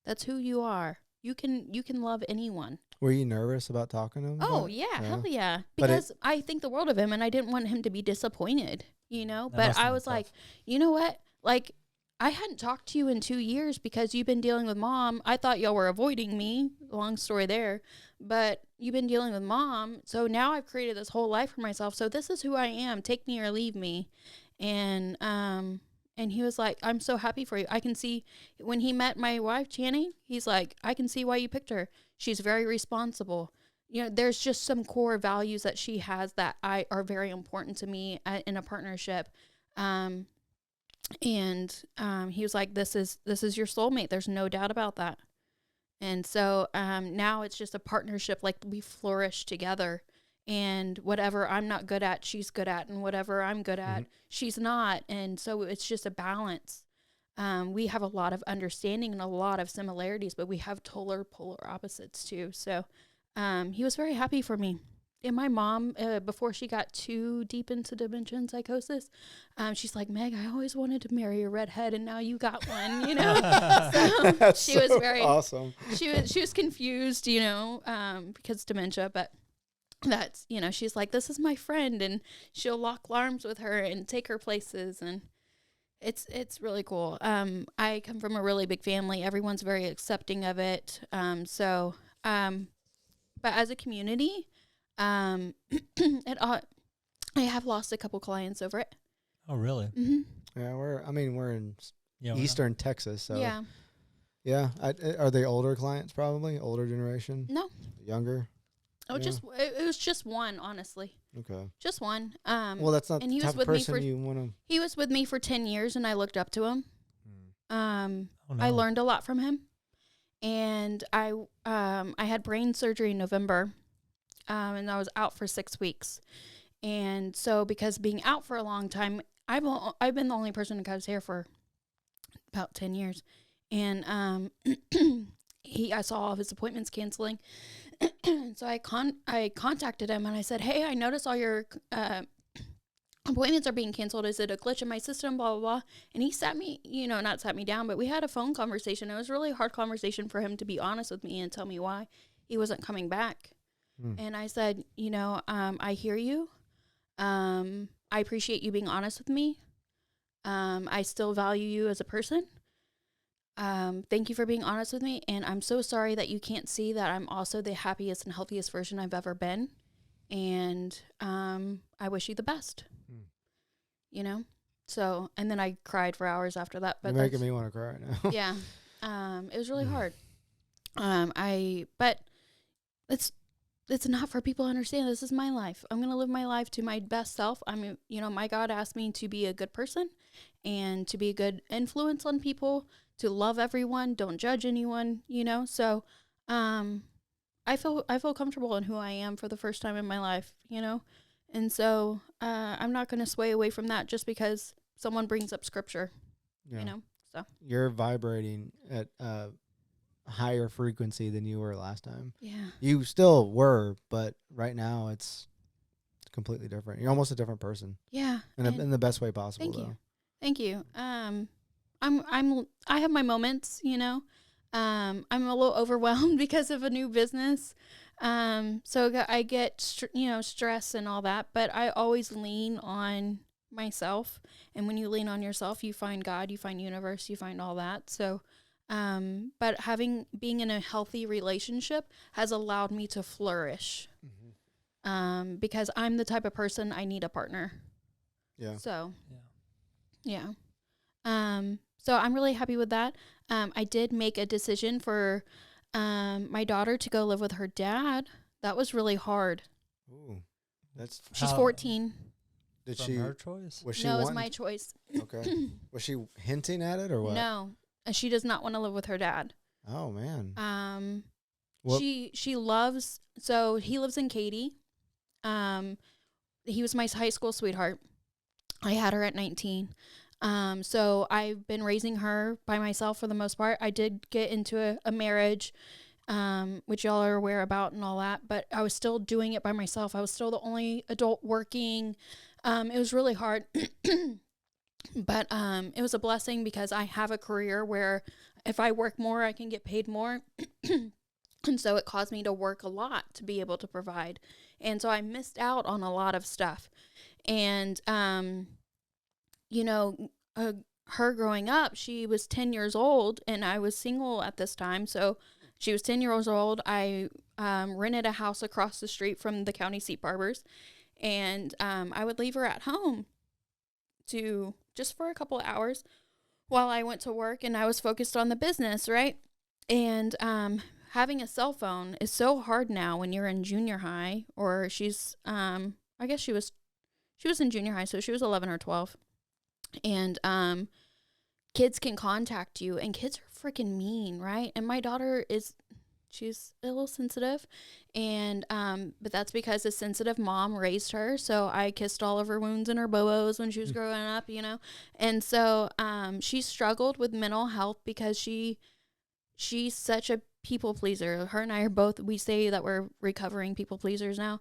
[SPEAKER 1] That's who you are. You can love anyone.
[SPEAKER 2] Were you nervous about talking to him?
[SPEAKER 1] Oh, yeah, hell yeah. Because I think the world of him, and I didn't want him to be disappointed, But I was like, you know what? Like, I hadn't talked to you in 2 years because you've been dealing with Mom. I thought y'all were avoiding me. Long story there. But you've been dealing with Mom. So now I've created this whole life for myself. So this is who I am. Take me or leave me. And he was like, I'm so happy for you. I can see when he met my wife, Channing, he's like, I can see why you picked her. She's very responsible. There's just some core values that she has that are very important to me in a partnership. And he was like, this is your soulmate. There's no doubt about that. And so now it's just a partnership. Like, we flourish together. And whatever I'm not good at, she's good at. And whatever I'm good at, she's not. And so it's just a balance. We have a lot of understanding and a lot of similarities, but we have polar opposites too. So he was very happy for me. And my mom, before she got too deep into dementia and psychosis, she's like, Meg, I always wanted to marry a redhead, and now you got one, So she was very
[SPEAKER 2] awesome.
[SPEAKER 1] She was confused, because dementia, but that's, she's like, this is my friend, and she'll lock arms with her and take her places, and it's really cool. I come from a really big family. Everyone's very accepting of it. But as a community, I have lost a couple clients over it.
[SPEAKER 3] Oh, really?
[SPEAKER 1] Mm-hmm.
[SPEAKER 2] Yeah, we're in Eastern Texas, so yeah. Are they older clients? Probably older generation.
[SPEAKER 1] No,
[SPEAKER 2] younger.
[SPEAKER 1] Oh, yeah. It was just one, honestly.
[SPEAKER 2] Okay.
[SPEAKER 1] Just one.
[SPEAKER 2] Well, that's not the type of person you want to.
[SPEAKER 1] He was with me for 10 years, and I looked up to him.
[SPEAKER 3] Oh, no.
[SPEAKER 1] I learned a lot from him, and I had brain surgery in November, and I was out for 6 weeks. And so, because being out for a long time, I've been the only person who cut his hair for about 10 years, and I saw all of his appointments canceling. So I contacted him and I said, hey, I noticed all your appointments are being canceled. Is it a glitch in my system? Blah, blah, blah. And he sat me, not sat me down, but we had a phone conversation. It was a really hard conversation for him to be honest with me and tell me why he wasn't coming back. And I said, I hear you. I appreciate you being honest with me. I still value you as a person. Thank you for being honest with me. And I'm so sorry that you can't see that I'm also the happiest and healthiest version I've ever been. And I wish you the best. So, and then I cried for hours after that. But
[SPEAKER 2] you're making me want to cry now.
[SPEAKER 1] Yeah. It was really hard. But it's not for people to understand. This is my life. I'm going to live my life to my best self. My God asked me to be a good person and to be a good influence on people, to love everyone, don't judge anyone, So, I feel comfortable in who I am for the first time in my life, And so, I'm not going to sway away from that just because someone brings up scripture, So
[SPEAKER 2] you're vibrating at higher frequency than you were last time.
[SPEAKER 1] Yeah. You
[SPEAKER 2] still were, but right now it's completely different. You're almost a different person.
[SPEAKER 1] Yeah.
[SPEAKER 2] In the best way possible.
[SPEAKER 1] Thank you. I have my moments, I'm a little overwhelmed because of a new business. So I get, stress and all that, but I always lean on myself. And when you lean on yourself, you find God, you find universe, you find all that. So, but being in a healthy relationship has allowed me to flourish. Because I'm the type of person I need a partner.
[SPEAKER 2] Yeah.
[SPEAKER 1] So, yeah. So I'm really happy with that. I did make a decision for, my daughter to go live with her dad. That was really hard.
[SPEAKER 2] Ooh,
[SPEAKER 1] she's 14.
[SPEAKER 2] Did
[SPEAKER 3] From
[SPEAKER 2] she?
[SPEAKER 3] her choice?
[SPEAKER 2] Was she?
[SPEAKER 1] No, it was my choice.
[SPEAKER 2] Okay. Was she hinting at it or what?
[SPEAKER 1] No, she does not want to live with her dad.
[SPEAKER 2] Oh man.
[SPEAKER 1] She loves. So he lives in Katy. He was my high school sweetheart. I had her at 19. So I've been raising her by myself for the most part. I did get into a marriage, which y'all are aware about and all that, but I was still doing it by myself. I was still the only adult working. It was really hard, but, it was a blessing because I have a career where if I work more, I can get paid more. And so it caused me to work a lot to be able to provide. And so I missed out on a lot of stuff. And, her growing up, she was 10 years old and I was single at this time. So she was 10 years old. I rented a house across the street from the county seat barbers. And I would leave her at home just for a couple of hours while I went to work and I was focused on the business, right? And having a cell phone is so hard now when you're in junior high, or she's, I guess she was in junior high, so she was 11 or 12. And kids can contact you, and kids are freaking mean, right? And my daughter she's a little sensitive, and but that's because a sensitive mom raised her. So I kissed all of her wounds and her bobos when she was growing up, And so she struggled with mental health because she's such a people pleaser. Her and I we say that we're recovering people pleasers now.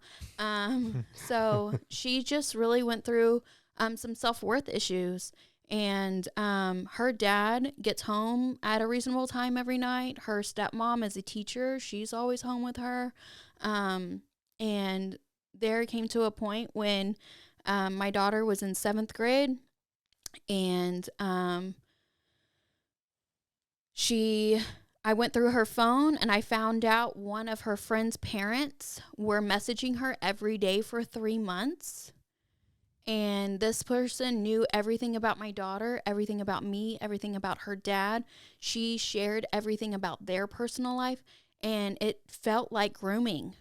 [SPEAKER 1] So she just really went through some self-worth issues. And her dad gets home at a reasonable time every night. Her stepmom is a teacher. She's always home with her. And there came to a point when my daughter was in 7th grade. And I went through her phone and I found out one of her friend's parents were messaging her every day for 3 months. And this person knew everything about my daughter, everything about me, everything about her dad. She shared everything about their personal life, and it felt like grooming.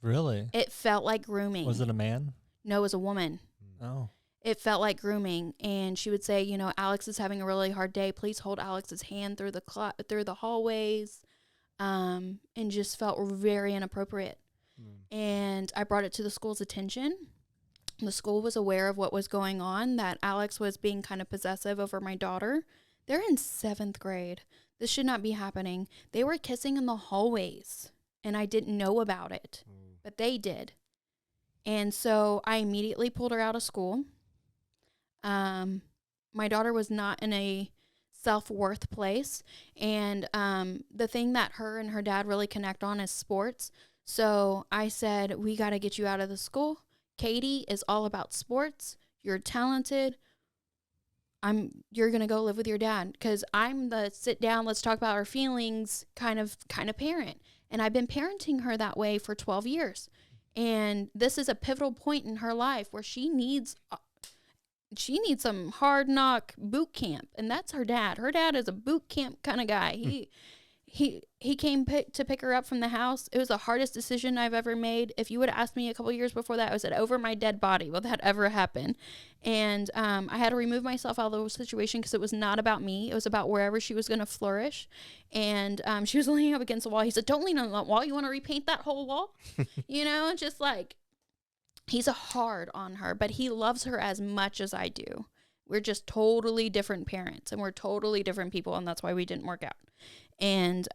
[SPEAKER 3] Really?
[SPEAKER 1] It felt like grooming.
[SPEAKER 3] Was it a man?
[SPEAKER 1] No, it was a woman.
[SPEAKER 3] Oh.
[SPEAKER 1] It felt like grooming, and she would say, Alex is having a really hard day. Please hold Alex's hand through the hallways, and just felt very inappropriate. And I brought it to the school's attention. The school was aware of what was going on, that Alex was being kind of possessive over my daughter. They're in 7th grade. This should not be happening. They were kissing in the hallways, and I didn't know about it, but they did. And so I immediately pulled her out of school. My daughter was not in a self-worth place, and the thing that her and her dad really connect on is sports. So I said, we got to get you out of the school. Katie is all about sports. You're talented. You're going to go live with your dad, because I'm the sit down, let's talk about our feelings kind of parent. And I've been parenting her that way for 12 years. And this is a pivotal point in her life where she needs some hard knock boot camp. And that's her dad. Her dad is a boot camp kind of guy. He came to pick her up from the house. It was the hardest decision I've ever made. If you would have asked me a couple years before that, I said, over my dead body, will that ever happen? And I had to remove myself out of the situation because it was not about me. It was about wherever she was going to flourish. And she was leaning up against the wall. He said, don't lean on that wall. You want to repaint that whole wall? Just like, he's a hard on her, but he loves her as much as I do. We're just totally different parents, and we're totally different people, and that's why we didn't work out. And,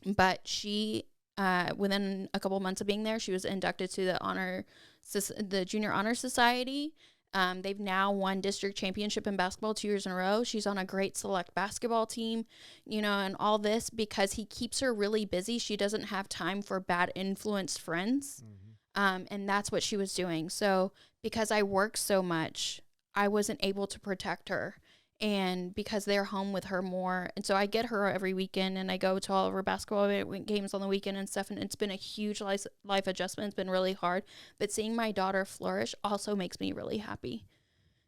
[SPEAKER 1] but she, within a couple months of being there, she was inducted to the Junior Honor Society. They've now won district championship in basketball 2 years in a row. She's on a great select basketball team, and all this because he keeps her really busy. She doesn't have time for bad influenced friends. And that's what she was doing. So because I work so much, I wasn't able to protect her. And because they're home with her more. And so I get her every weekend, and I go to all of her basketball games on the weekend and stuff. And it's been a huge life adjustment. It's been really hard. But seeing my daughter flourish also makes me really happy.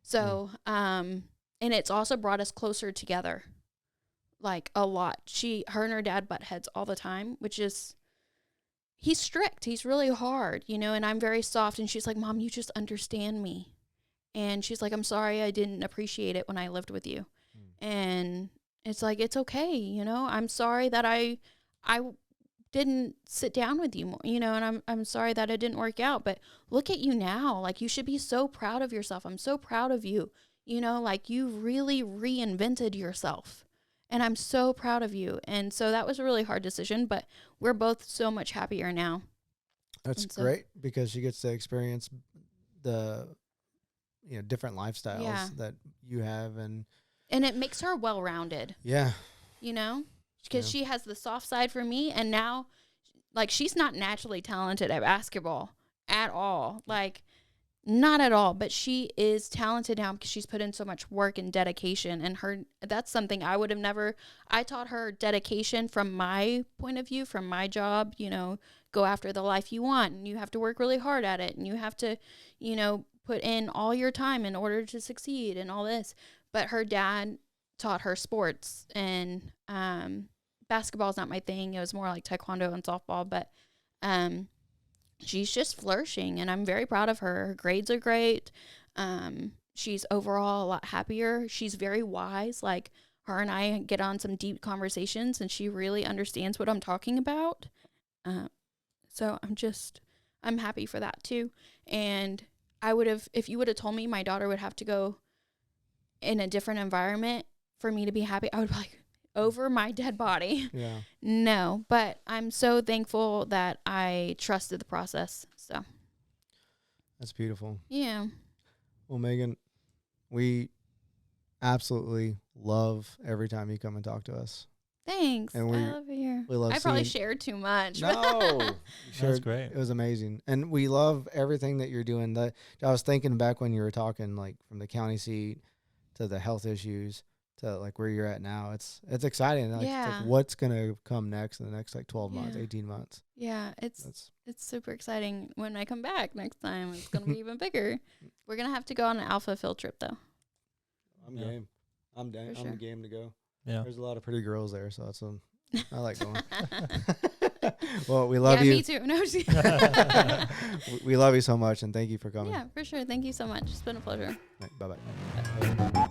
[SPEAKER 1] So, and it's also brought us closer together, like a lot. Her and her dad butt heads all the time, which is, he's strict. He's really hard, and I'm very soft. And she's like, Mom, you just understand me. And she's like, I'm sorry I didn't appreciate it when I lived with you. And it's like, it's okay, I'm sorry that I didn't sit down with you more, and I'm sorry that it didn't work out. But look at you now. Like, you should be so proud of yourself. I'm so proud of you. Like, you really reinvented yourself. And I'm so proud of you. And so that was a really hard decision, but we're both so much happier now.
[SPEAKER 2] That's great, because she gets to experience the different lifestyles that you have, and
[SPEAKER 1] it makes her well-rounded.
[SPEAKER 2] Yeah.
[SPEAKER 1] Because she has the soft side for me, and now, like, she's not naturally talented at basketball at all. Like, not at all, but she is talented now because she's put in so much work and dedication, and that's something I would have never. I taught her dedication from my point of view, from my job, go after the life you want, and you have to work really hard at it, and you have to, put in all your time in order to succeed and all this. But her dad taught her sports, and basketball is not my thing. It was more like taekwondo and softball, but she's just flourishing, and I'm very proud of her. Her grades are great. She's overall a lot happier. She's very wise. Like, her and I get on some deep conversations, and she really understands what I'm talking about. So I'm happy for that too. And if you would have told me my daughter would have to go in a different environment for me to be happy, I would be like, over my dead body.
[SPEAKER 2] Yeah.
[SPEAKER 1] No, but I'm so thankful that I trusted the process. So
[SPEAKER 2] that's beautiful.
[SPEAKER 1] Yeah.
[SPEAKER 2] Well, Megan, we absolutely love every time you come and talk to us.
[SPEAKER 1] Thanks. And I love it here. I probably shared too much.
[SPEAKER 2] No.
[SPEAKER 3] That's great.
[SPEAKER 2] It was amazing. And we love everything that you're doing. I was thinking back when you were talking, like, from the county seat to the health issues to, like, where you're at now. It's exciting. Like, it's like, what's going to come next in the next, like, 12 months, 18 months.
[SPEAKER 1] Yeah, it's super exciting. When I come back next time, it's going to be even bigger. We're going to have to go on an alpha field trip, though.
[SPEAKER 2] I'm game. I'm game to go.
[SPEAKER 3] Yeah.
[SPEAKER 2] There's a lot of pretty girls there, so I like going. Well, we love you.
[SPEAKER 1] Me too. No,
[SPEAKER 2] we love you so much, and thank you for coming.
[SPEAKER 1] Yeah, for sure. Thank you so much. It's been a pleasure.
[SPEAKER 2] Right, bye-bye.